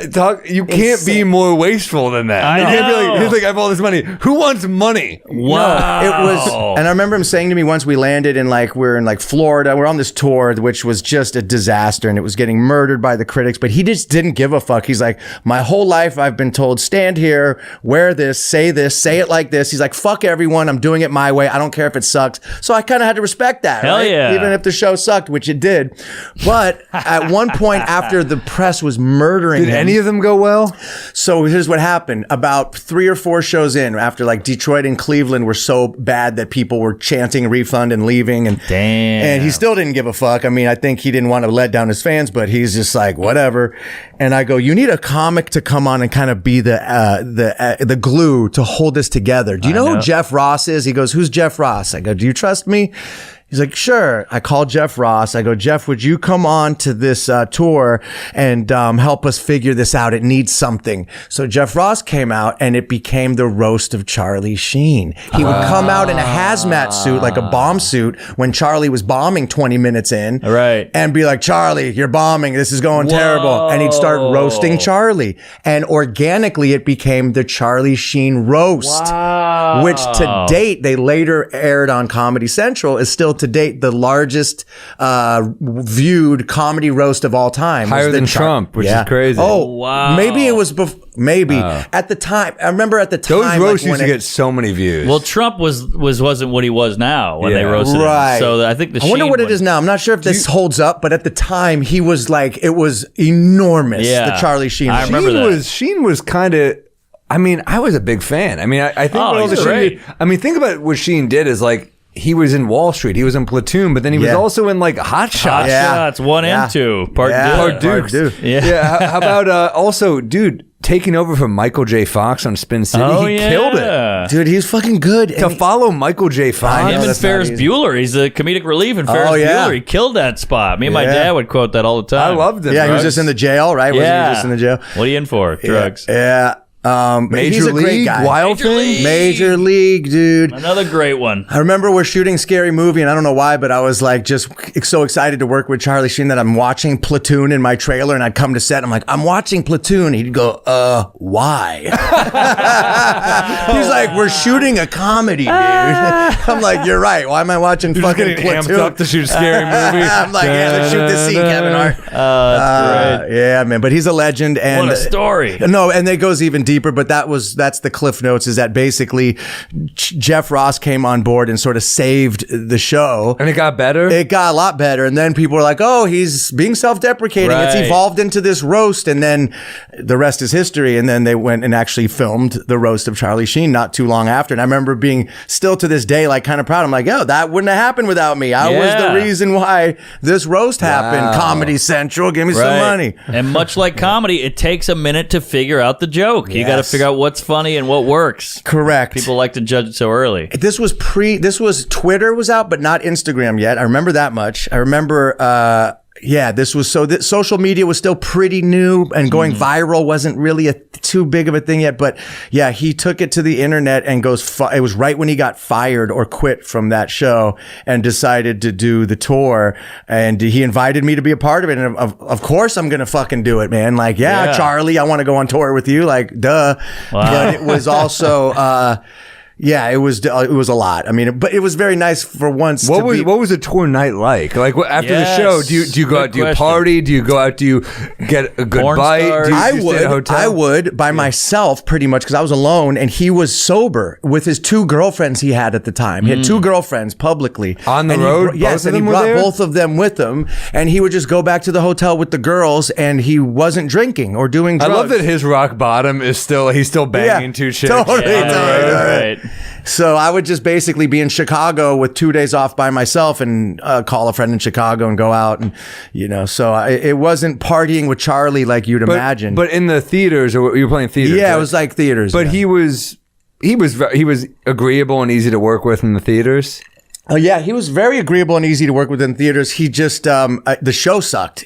you can't be more wasteful than that. I You can't be know. like, he's like, I have all this money. Who wants money? Wow. It was, and I remember him saying to me once, we landed in like, we're in like Florida. We're on this tour, which was just a disaster, and it was getting murdered by the critics, but he just didn't give a fuck. He's like, my whole life I've been told, stand here, wear this, say it like this. He's like, fuck everyone. I'm doing it my way. I don't care if it sucks. So I kind of had to respect that. Hell right? yeah. Even if the show sucked, which it did. But at one point after the press was murdering Did him, any of them go well? so here's what happened. About 3 or 4 shows in, after like Detroit and Cleveland were so bad that people were chanting refund and leaving, and he still didn't give a fuck. I mean, I think he didn't want to let down his fans, but he's just like, whatever. And I go, you need a comic to come on and kind of be the glue to hold this together. Do you know who Jeff Ross is? He goes, who's Jeff Ross? I go, do you trust me? He's like, sure. I called Jeff Ross. I go, Jeff, would you come on to this tour and help us figure this out? It needs something. So Jeff Ross came out, and it became the roast of Charlie Sheen. He would come out in a hazmat suit, like a bomb suit, when Charlie was bombing 20 minutes in. Right. And be like, Charlie, you're bombing. This is going terrible. And he'd start roasting Charlie. And organically, it became the Charlie Sheen roast. Wow. Which to date, they later aired on Comedy Central, is still to date the largest viewed comedy roast of all time. Higher than Trump, which is crazy. Oh, wow. Maybe it was maybe at the time. I remember at the time Those roasts like, used to get so many views. Well, Trump wasn't what he was now when they roasted right. him. So I think I wonder what it is now. I'm not sure if this holds up, but at the time he was like, it was enormous. Yeah. The Charlie Sheen. I remember that. Sheen was kind of. I mean, I was a big fan. I mean, I think what all he's the great. Sheen did, I mean, think about what Sheen did is like. He was in Wall Street. He was in Platoon, but then he was also in like Hot Shots. Shots 1 and 2. Part Dukes. Yeah. How about also, dude, taking over from Michael J. Fox on Spin City? He killed it. Dude, he's fucking good. To follow Michael J. Fox. Him and that's Ferris not easy. Bueller. He's the comedic relief in Ferris Bueller. He killed that spot. Me and my dad would quote that all the time. I loved it. Yeah, he was just in the jail, right? Wasn't he just in the jail? What are you in for? Drugs. Yeah. He's a great guy. Wild Thing? Major League, dude. Another great one. I remember we're shooting Scary Movie, and I don't know why, but I was like just so excited to work with Charlie Sheen that I'm watching Platoon in my trailer, and I'd come to set. I'm like, I'm watching Platoon. He'd go, why? He's like, we're shooting a comedy, dude. I'm like, you're right. Why am I watching fucking Platoon? Amped up to shoot a Scary Movie. I'm like, yeah, let's shoot this scene, Kevin Hart. That's great. Yeah, man. But he's a legend, and What a story. No, and it goes even deeper. But that's the cliff notes. Is that basically Jeff Ross came on board and sort of saved the show, And it got better? It got a lot better, and then people were like, "Oh, he's being self-deprecating." Right. It's evolved into this roast, and then the rest is history. And then they went and actually filmed the roast of Charlie Sheen not too long after. And I remember being still to this day like kind of proud. I'm like, "Oh, that wouldn't have happened without me. I was the reason why this roast happened." Comedy Central, give me some money. And much like comedy, it takes a minute to figure out the joke. You got to figure out what's funny and what works. Correct. People like to judge it so early. This was Twitter was out, but not Instagram yet. I remember that much. I remember, social media was still pretty new, and going viral wasn't really too big of a thing yet. But yeah, he took it to the internet and it was right when he got fired or quit from that show and decided to do the tour. And he invited me to be a part of it. And of course I'm going to fucking do it, man. Like, yeah, Charlie, I want to go on tour with you. Like, duh. Wow. But it was also, yeah, it was a lot. I mean, but it was very nice for once. What was a tour night like? Like after the show, do you go out? Do you question. party? Do you go out? Do you get a good Porn bite? stars? Do you stay at a hotel? I would by myself pretty much, because I was alone and he was sober with his 2 girlfriends he had at the time. He had 2 girlfriends publicly On the And road? Yes, Both of and he them were brought there? both of them with him, and he would just go back to the hotel with the girls, and he wasn't drinking or doing drugs. I love that his rock bottom is he's still banging 2 chicks. Totally, Right. So I would just basically be in Chicago with 2 days off by myself and call a friend in Chicago and go out, and so it wasn't partying with Charlie like you'd imagine. But in the theaters, or you were playing theaters? yeah, right? it was like theaters. But yeah. he was agreeable and easy to work with in the theaters. Oh yeah, he was very agreeable and easy to work with in theaters. He just the show sucked,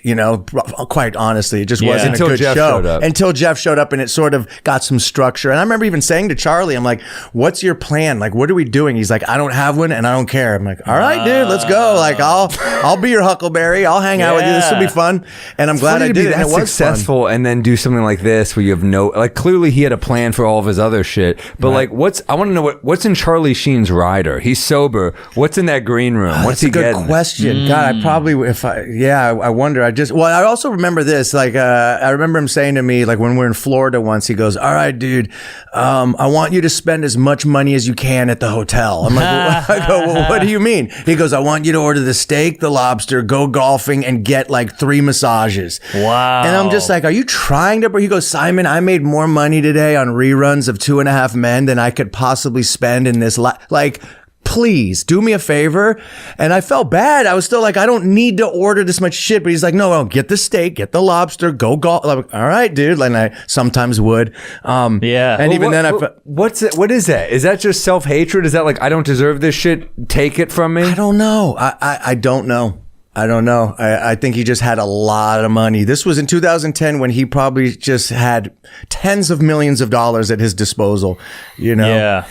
quite honestly. It just wasn't Until a good Jeff show showed up. until Jeff showed up, and it sort of got some structure. And I remember even saying to Charlie, I'm like, "What's your plan? Like, what are we doing?" He's like, "I don't have one, and I don't care." I'm like, "All right, dude, let's go. Like, I'll be your Huckleberry. I'll hang out with you. This will be fun." And I'm glad I to did be it. And that it was successful and then do something like this where you have no, like, clearly he had a plan for all of his other shit. But like, I want to know what's in Charlie Sheen's rider. He's sober. What's in that green room? What's That's he a good getting? question. God, I probably, I wonder. I also remember this. Like, I remember him saying to me, like, when we were in Florida once, he goes, "All right, dude, I want you to spend as much money as you can at the hotel." I'm like, I go, well, what do you mean? He goes, "I want you to order the steak, the lobster, go golfing, and get like 3 massages." Wow. And I'm just like, are you trying to? He goes, "Simon, I made more money today on reruns of 2.5 Men than I could possibly spend in this like, please do me a favor." And I felt bad. I was still like, I don't need to order this much shit. But he's like, no, get the steak, get the lobster, go golf. Like, all right, dude. And I sometimes would. Yeah. And even then, What's it? What is that? Is that just self-hatred? Is that like, I don't deserve this shit, take it from me? I don't know. I don't know. I don't know. I think he just had a lot of money. This was in 2010 when he probably just had tens of millions of dollars at his disposal, you know? Yeah.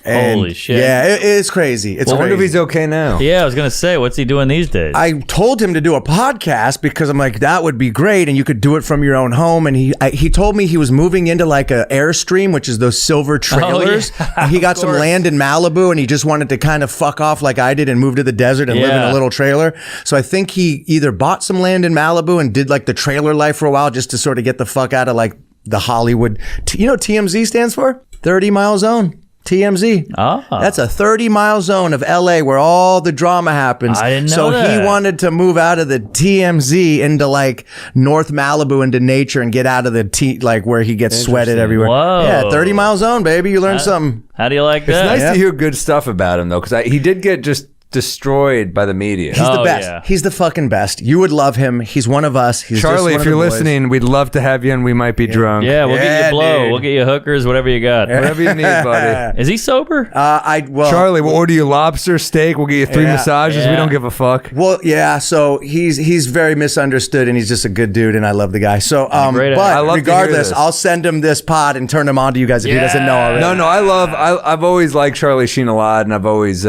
And Holy shit. Yeah, it's crazy. It's I wonder if crazy. he's okay now. Yeah, I was going to say, what's he doing these days? I told him to do a podcast because I'm like, that would be great, and you could do it from your own home. And he told me he was moving into like a Airstream, which is those silver trailers. yeah. He got some land in Malibu, and he just wanted to kind of fuck off like I did and move to the desert and live in Yeah. a little trailer. So I think he either bought some land in Malibu and did like the trailer life for a while just to sort of get the fuck out of like the Hollywood. You know what TMZ stands for? 30 Mile Zone. TMZ. That's a 30-mile zone of LA where all the drama happens. I didn't know so that. he wanted to move out of the TMZ into like North Malibu into nature and get out of the like where he gets sweated everywhere. Whoa. Yeah, 30-mile zone, baby. You learn something. How do you like It's that? nice to hear good stuff about him, though, because he did get just destroyed by the media. He's the best. yeah. He's the fucking best. You would love him. He's one of us. He's Charlie, just one if of you're the boys. listening, we'd love to have you, and we might be drunk. Yeah, we'll get Yeah, you blow. dude. We'll get you hookers, whatever you got. Whatever you need, buddy. Is he sober? Charlie, we'll order you lobster, steak. We'll get you 3 Yeah, massages. We yeah. don't give a fuck. Well, yeah. So he's very misunderstood, and he's just a good dude, and I love the guy. So, great but I love to hear regardless, this. I'll send him this pod and turn him on to you guys if he doesn't know already. No, I've always liked Charlie Sheen a lot, and I've always,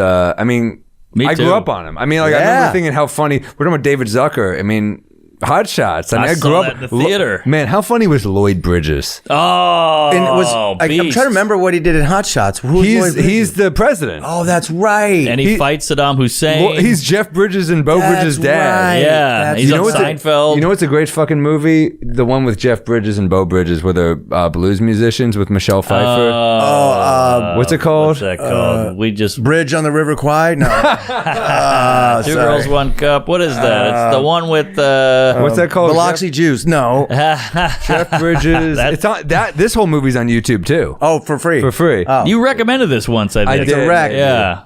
Me I too. grew up on him. I mean, like, I Yeah. remember thinking how funny. We're talking about David Zucker. I mean, Hot Shots. I mean, I I grew saw up that in the theater. Man, how funny was Lloyd Bridges? Oh, And I'm trying beast. to remember what he did in Hot Shots. Who's Lloyd Bridges? He's the president. Oh, that's right. And he fights Saddam Hussein. Well, he's Jeff Bridges and Bo That's Bridges' dad. right. Yeah, That's he's right. on what's Seinfeld. You know what's a great fucking movie? The one with Jeff Bridges and Bo Bridges, where they're blues musicians with Michelle Pfeiffer. What's it called? What's that called? We just Bridge on the River Kwai? No. Two Girls, One Cup. What is that? It's the one with What's that called? Biloxi Juice. No. Jeff Bridges. It's on that. This whole movie's on YouTube too. Oh, for free. For free. Oh. You recommended this once, I think. did. a wreck. Yeah.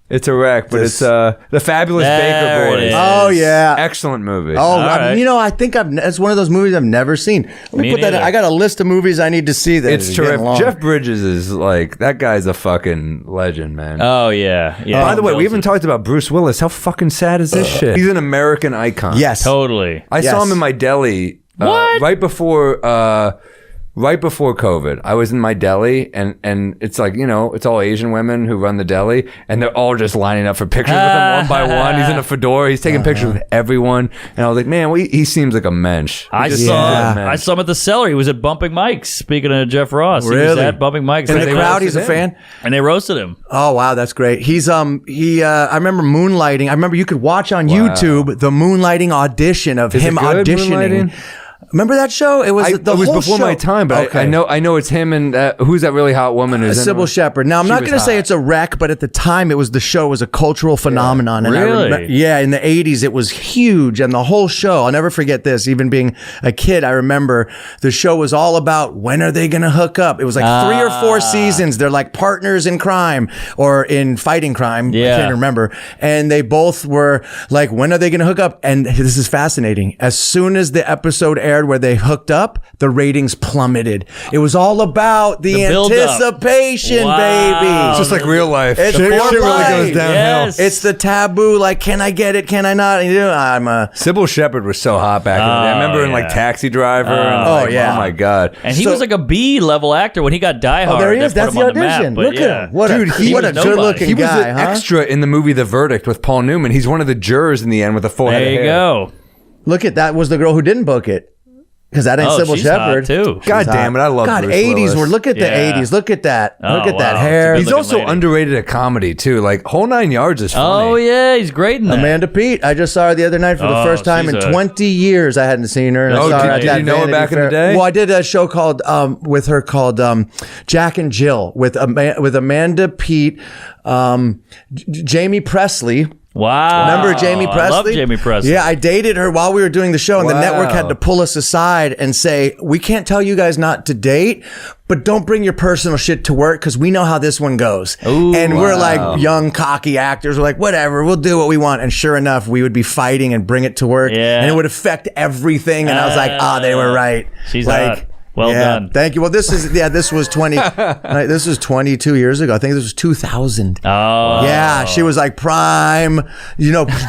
It's a wreck, but This- it's The Fabulous There Baker it Boys. is. Oh, yeah. Excellent movie. Oh, right. you know, I think it's one of those movies I've never seen. Let me Me put that in. neither. I got a list of movies I need to see that It's is getting terrific. long. Jeff Bridges is like, that guy's a fucking legend, man. Oh yeah. Yeah. By the way, we Guilty. haven't talked about Bruce Willis. How fucking sad is this shit? He's an American icon. Yes. Totally. I saw Yes. him in my deli What? right before COVID. I was in my deli, and it's like, you know, it's all Asian women who run the deli, and they're all just lining up for pictures with him one by one. He's in a fedora. He's taking pictures with everyone, and I was like, man, well, he seems like a mensch. I He just saw seems like a mensch. I saw him at the Cellar. He was at Bumping Mike's. Speaking of Jeff Ross, he was Really? at Bumping Mike's. In And the they crowd, roasted he's a him. fan. And they roasted him. Oh wow, that's great. He's I remember moonlighting. I remember you could watch on YouTube the moonlighting audition of Is him it good, auditioning. Moonlighting? Remember that show? It was It was whole before show. my time, but Okay. I know it's him and who's that really hot woman who's in Sybil it? Shepherd. Now, I'm She not was going to say hot. it's a wreck, but at the time, the show was a cultural phenomenon. And Really? yeah, in the 80s, it was huge. And the whole show, I'll never forget this. Even being a kid, I remember the show was all about when are they going to hook up? It was like 3 or 4 seasons. They're like partners in crime or in fighting crime. Yeah. I can't remember. And they both were like, when are they going to hook up? And this is fascinating. As soon as the episode aired where they hooked up, the ratings plummeted. It was all about the build-up. anticipation, Wow. baby. It's just like real life. It's shit foreplay. really goes downhill. Yes. It's the taboo, like, can I get it? Can I not? You know, I'm a... Sybil Shepherd was so hot back in the day. I remember in like yeah. Taxi Driver. And Oh, like, yeah. Oh my god. And he So- was like a B level actor when he got Die Hard. Oh, there he that is. put That's him the on map, audition. but Look yeah. at him. What Dude, a he what a was nobody. good-looking He was guy, an huh? extra in the movie The Verdict with Paul Newman. He's one of the jurors in the end with a full head There of you hair. go. Look at that. Was the girl who didn't book it. Because that ain't Sybil she's hot, Shepherd too. God damn it, I love God, Bruce 80s. Willis. Look at the Yeah. 80s. Look at that. Look at that wow. hair. It's a He's good also lady. underrated at comedy too. Like Whole Nine Yards is funny. Oh yeah, he's great in that. Amanda Peet. I just saw her the other night for the Oh, first time in she's a- 20 years. I hadn't seen her. And I Oh, saw her did- at did that you know her Vanity back in the Fair. day? Well, I did a show called with her called Jack and Jill with Amanda Peet, Jamie Presley. Wow. Remember Jamie Presley? I love Jamie Presley. Yeah, I dated her while we were doing the show, and the Wow. network had to pull us aside and say, we can't tell you guys not to date, but don't bring your personal shit to work because we know how this one goes. Ooh, and we're wow. like young, cocky actors. We're like, whatever, we'll do what we want. And sure enough, we would be fighting and bring it to work, Yeah. and it would affect everything. And I was like, they were right. She's like, hot. Well done. Thank you. Well, this was 20. This was 22 years ago. I think this was 2000. Oh. Yeah, she was like prime,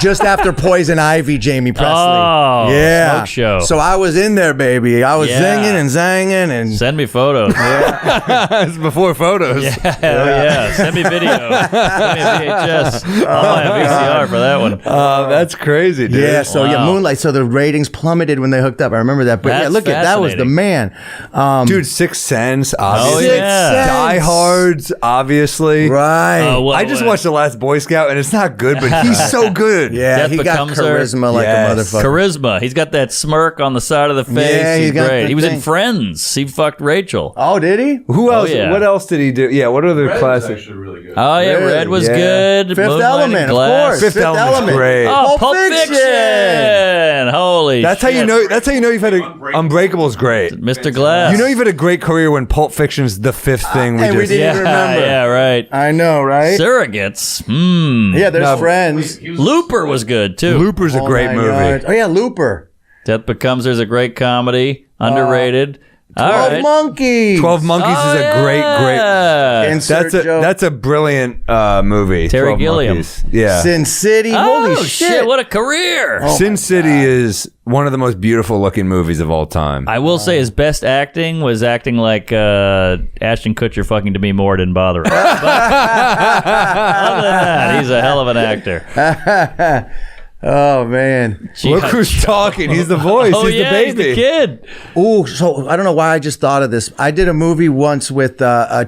just after Poison Ivy, Jamie Presley. Oh, yeah. smoke show. So I was in there, baby. I was Yeah. singing and zanging and Send me photos. It's before photos. Hell yeah. Send me video. Send me a VHS. I'll buy a VCR for that one. That's crazy, dude. yeah. So Wow. Moonlight. So the ratings plummeted when they hooked up. I remember that. But yeah, That's look at that was the fascinating. man. Dude, Sixth Sense, Oh, obviously. yeah. Die Hards, obviously. Right. Oh, well, I just watched The Last Boy Scout, and it's not good, but he's so good. yeah, Death he got Becomes Her. charisma like Yes. a motherfucker. Charisma. He's got that smirk on the side of the face. Yeah, he's he's got great. the He was thing. in Friends. He fucked Rachel. Oh, did he? Who else? yeah. What else did he do? Yeah, what other Red was classics? actually really good. Oh, yeah. Really? Red was Yeah. good. Fifth Moonlight and Element, of Glass. course. Fifth Element's great. Oh, Pulp Pulp Fiction. Fiction. Holy That's how shit. you know. That's how you know you've had a Unbreakable's great. Mr. Glass. You know you've had a great career when Pulp Fiction's the fifth thing we and we just. didn't yeah, even remember. Yeah, right. I know, right? Surrogates. Yeah, there's No, friends. Looper was good, too. Looper's a All great Nine movie. Yards. Oh yeah, Looper. Death Becomes Her's a great comedy. Underrated. All 12 right. Monkeys. 12 Monkeys Oh, is a great. yeah. Insert joke. That's a brilliant movie. Terry 12 Gilliam. Monkeys. Yeah. Sin City. Oh, Holy shit. What a career. Sin City is one of the most beautiful looking movies of all time. I will say his best acting was acting like Ashton Kutcher fucking Demi Moore didn't bother him. But other than that, he's a hell of an actor. Oh man. Look who's talking. He's the voice. Oh, he's yeah, the he's baby. the kid. Ooh, so I don't know why I just thought of this. I did a movie once with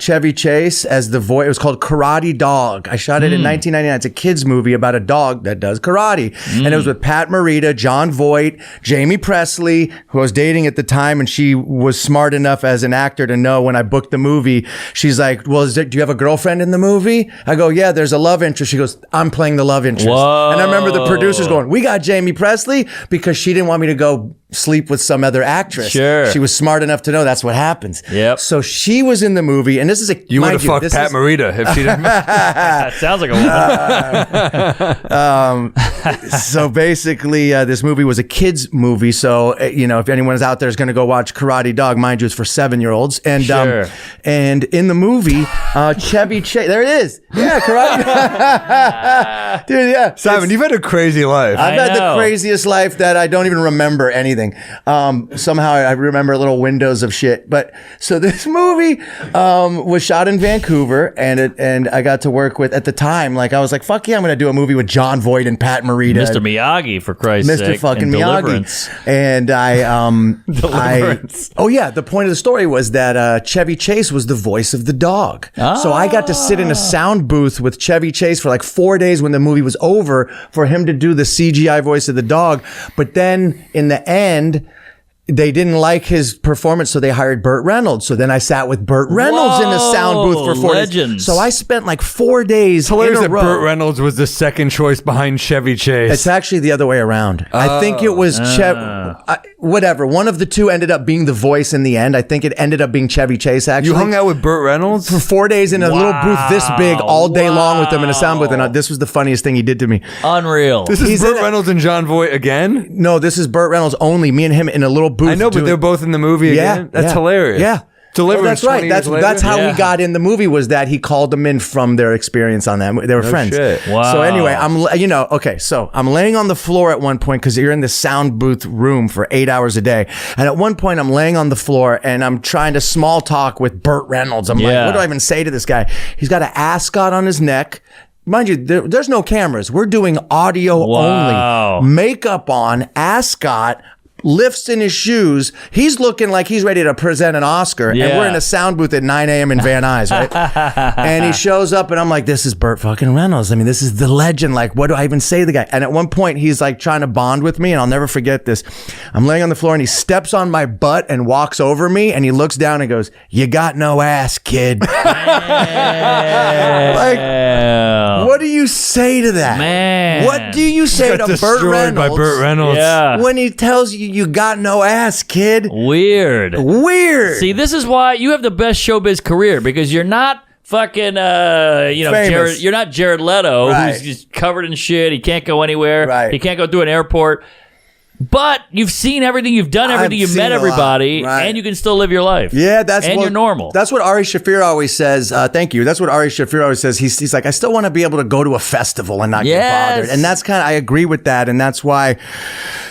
Chevy Chase as the voice. It was called Karate Dog. I shot it in 1999. It's a kids movie about a dog that does karate, and it was with Pat Morita, John Voight, Jamie Presley, who I was dating at the time, and she was smart enough as an actor to know when I booked the movie. She's like, "Well, do you have a girlfriend in the movie?" I go, "Yeah, there's a love interest." She goes, "I'm playing the love interest." Whoa. And I remember the producers going, "We got Jamie Presley," because she didn't want me to go sleep with some other actress. Sure. She was smart enough to know that's what happens. Yep. So she was in the movie, and this is a You would mind have fucked this Pat is- Morita if she didn't. That sounds like a woman. So basically, this movie was a kids movie. So if anyone's out there is going to go watch Karate Dog, mind you, it's for 7-year-olds. And Sure. and in the movie, Chevy Chase, there it is. Yeah, Karate. Dude, yeah. Simon, you've had a crazy life. I've had know. the craziest life that I don't even remember anything. Somehow I remember little windows of shit. But so this movie was shot in Vancouver, and I got to work with at the time. Like I was like, fuck yeah, I'm gonna do a movie with John Voight and Pat Morita, Mr. Miyagi, for Christ's Mr. sake. fucking and Miyagi. Deliverance. And Deliverance. oh yeah, the point of the story was that Chevy Chase was the voice of the dog. So I got to sit in a sound booth with Chevy Chase for like 4 days when the movie was over for him to do the CGI voice of the dog. But then in the end, they didn't like his performance, so they hired Burt Reynolds. So then I sat with Burt Reynolds in a sound booth for 4 days. Legends. So I spent like 4 days Hilarious in a that row. Burt Reynolds was the second choice behind Chevy Chase. It's actually the other way around. I think it was whatever. One of the two ended up being the voice in the end. I think it ended up being Chevy Chase, actually. you hung out with Burt Reynolds? for 4 days in a little booth this big all day long with him in a sound booth. And this was the funniest thing he did to me. Unreal. This is He's Burt in a- Reynolds and John Voight again? No, this is Burt Reynolds only. Me and him in a little booth. I know, but doing- they're both in the movie again? That's hilarious. Yeah. Deliverance. Well, that's 20 right. years later? That's how Yeah. he got in the movie, was that he called them in from their experience on that. They were friends. shit. Wow. So anyway, so I'm laying on the floor at one point because you're in the sound booth room for 8 hours a day. And at one point I'm laying on the floor and I'm trying to small talk with Burt Reynolds. I'm Yeah. like, what do I even say to this guy? He's got an ascot on his neck. Mind you, there's no cameras. We're doing audio Wow. only. Makeup on, ascot, lifts in his shoes. He's looking like he's ready to present an Oscar, and Yeah. we're in a sound booth at 9 a.m. in Van Nuys, right? And he shows up, and I'm like, this is Burt fucking Reynolds. I mean, this is the legend. Like, what do I even say to the guy? And at one point, he's like trying to bond with me, and I'll never forget this. I'm laying on the floor, and he steps on my butt and walks over me, and he looks down and goes, "You got no ass, kid." Like, what do you say to that? Man. What do you say to Burt Reynolds? by Burt Reynolds. Yeah. When he tells you got no ass, kid? Weird. Weird. See, this is why you have the best showbiz career, because you're not fucking, Famous. you're not Jared Leto, Right. who's just covered in shit. He can't go anywhere. Right. He can't go through an airport. But you've seen everything, you've done everything, I've you've seen met a lot. everybody, Right. and you can still live your life. Yeah, and you're normal. That's what Ari Shaffir always says. Thank you. That's what Ari Shaffir always says. He's like, I still want to be able to go to a festival and not Yes. get bothered. And that's kind of, I agree with that. And that's why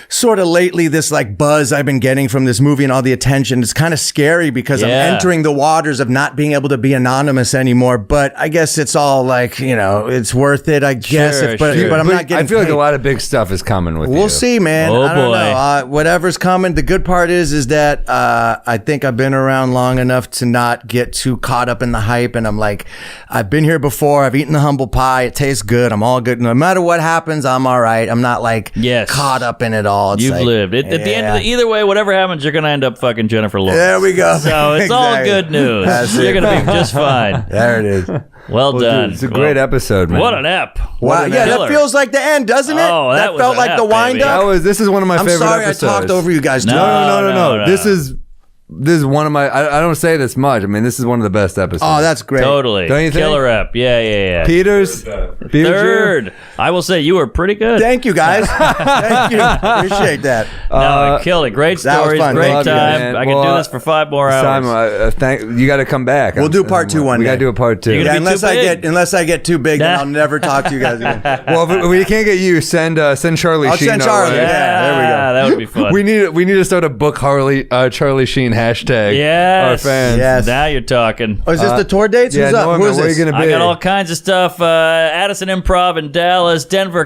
sort of lately this like buzz I've been getting from this movie and all the attention, it's kind of scary because I'm Yeah. entering the waters of not being able to be anonymous anymore. But I guess it's all like, it's worth it, I guess. Sure, but sure. I'm not getting I feel like paid. a lot of big stuff is coming with you. We'll see, man. Oh, I don't boy. know. Whatever's coming. The good part is that I think I've been around long enough to not get too caught up in the hype. And I'm like, I've been here before. I've eaten the humble pie. It tastes good. I'm all good. No matter what happens, I'm all right. I'm not like Yes. caught up in it all. It's You've like, lived. At the end of either way, whatever happens, you're going to end up fucking Jennifer Lawrence. There we go. So it's all Exactly. good news. That's You're it. going to be just fine. There it is. Well done. Dude, it's a great episode, man. What an ep. Wow. What a Yeah, killer. that feels like the end, doesn't it? Oh, that was felt an like the ep, wind baby. up. This is one of my I'm favorite sorry episodes. I talked over you guys. No. No. no. This is one of my. I don't say this much. I mean, this is one of the best episodes. Oh, that's great. Totally. Don't you think? Killer ep. Yeah. Peters. Third. I will say you were pretty good. Thank you, guys. Thank you. Appreciate that. No, killed it. Great that was stories. fun. Great Love you, time. man. I can Well, do this for 5 more hours. Simon, you got to come back. We'll do part 2 one We day. got to do a part 2. You're gonna Yeah, be too big. unless I get too big, then Nah. I'll never talk to you guys again. Well, if we can't get you, send Charlie I'll Sheen. send our Charlie. way. Yeah, there we go. That would be fun. We need to start a book Charlie Sheen hashtag. Yes. Our fans. Yes. Now you're talking. Oh, is this the tour dates? Yeah, Who's up? Norman, Who's where are this? you gonna be? I got all kinds of stuff. Addison Improv in Dallas, Denver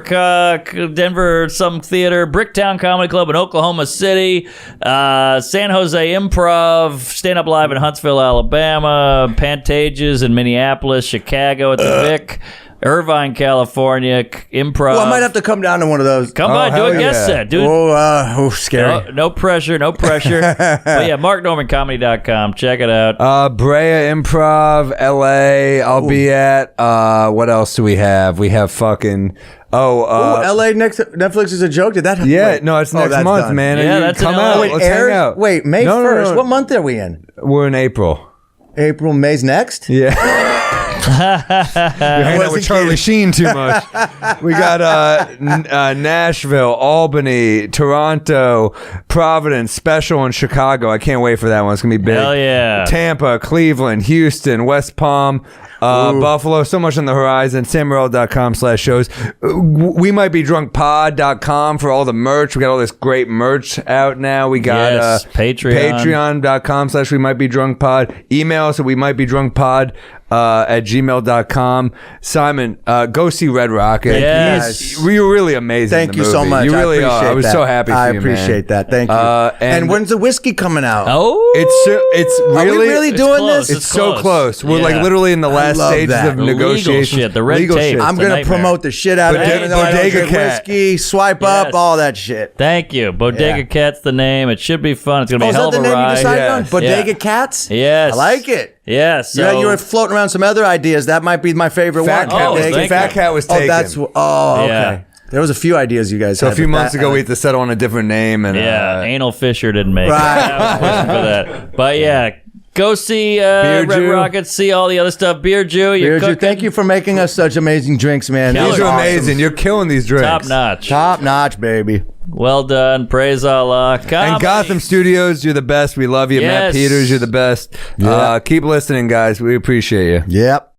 some theater, Bricktown Comedy Club in Oklahoma City, San Jose Improv, Stand Up Live in Huntsville, Alabama, Pantages in Minneapolis, Chicago at the Vic, Irvine, California, Improv. Well, I might have to come down to one of those. Come by, do hell a guest yeah. set, dude. Scary. No pressure. But yeah, marknormancomedy.com. Check it out. Brea Improv, LA. I'll be at. What else do we have? We have fucking. LA Netflix is a joke. Did that happen? Yeah, Wait. no, it's Oh, next that's month, done. man. Yeah, You that's come in LA. out. Wait, Let's hang out. Wait, May No, 1st. no. What month are we in? We're in April. April, May's next? Yeah. You're hanging out with Charlie Sheen too much. We got Nashville, Albany, Toronto, Providence, Special, and Chicago. I can't wait for that one. It's gonna be big. Hell yeah. Tampa, Cleveland, Houston, West Palm, Buffalo. So much on the horizon. SamMorril.com/shows. We might be drunkpod.com for all the merch. We got all this great merch out now. We got Yes, Patreon. Patreon.com/we might be drunk pod. Email us at we might be drunk pod at gmail.com. Simon, go see Red Rocket. Yes. You were really amazing. Thank in you the so movie. much. You really I are. appreciate I was that. so happy for I you, man. appreciate that. Thank you. and and when's the whiskey coming out? Oh. It's Are really we really doing close. this? It's so close. We're like Yeah. literally in the last love stages that. of The legal negotiations. shit, the red Legal tape. shit. I'm It's a going to nightmare. promote the shit out of Bodega- it. Even though I don't Bodega drink Cat. whiskey, swipe up, Yes. all that shit. Thank you. Bodega Yeah. Cat's the name. It should be fun. It's going to be Oh, a is hell that of the a name you ride. decided Yeah. on? Bodega Yeah. Cats? Yes. I like it. Yes. So, Yeah, you were floating around some other ideas. That might be my favorite Fat one. Cat, Oh, was, thank Fat you. Cat was Oh, taken. that's okay. Yeah. There was a few ideas you guys so had. a few but months that- ago, we had to settle on a different name. And Anal Fisher didn't make it. Right. I was pushing for that. But yeah, go see Red Jew. Rocket, see all the other stuff. Beer Jew, you're Beer Jew, cooking. thank you for making us such amazing drinks, man. Killer. these These are are amazing. awesome. You're killing these drinks. Top notch. Top notch, baby. Well done. Praise Allah. And Comedy. Gotham Studios, you're the best. We love you. Matt Yes. Peters, you're the best. Yeah. Keep listening, guys. We appreciate you. Yep.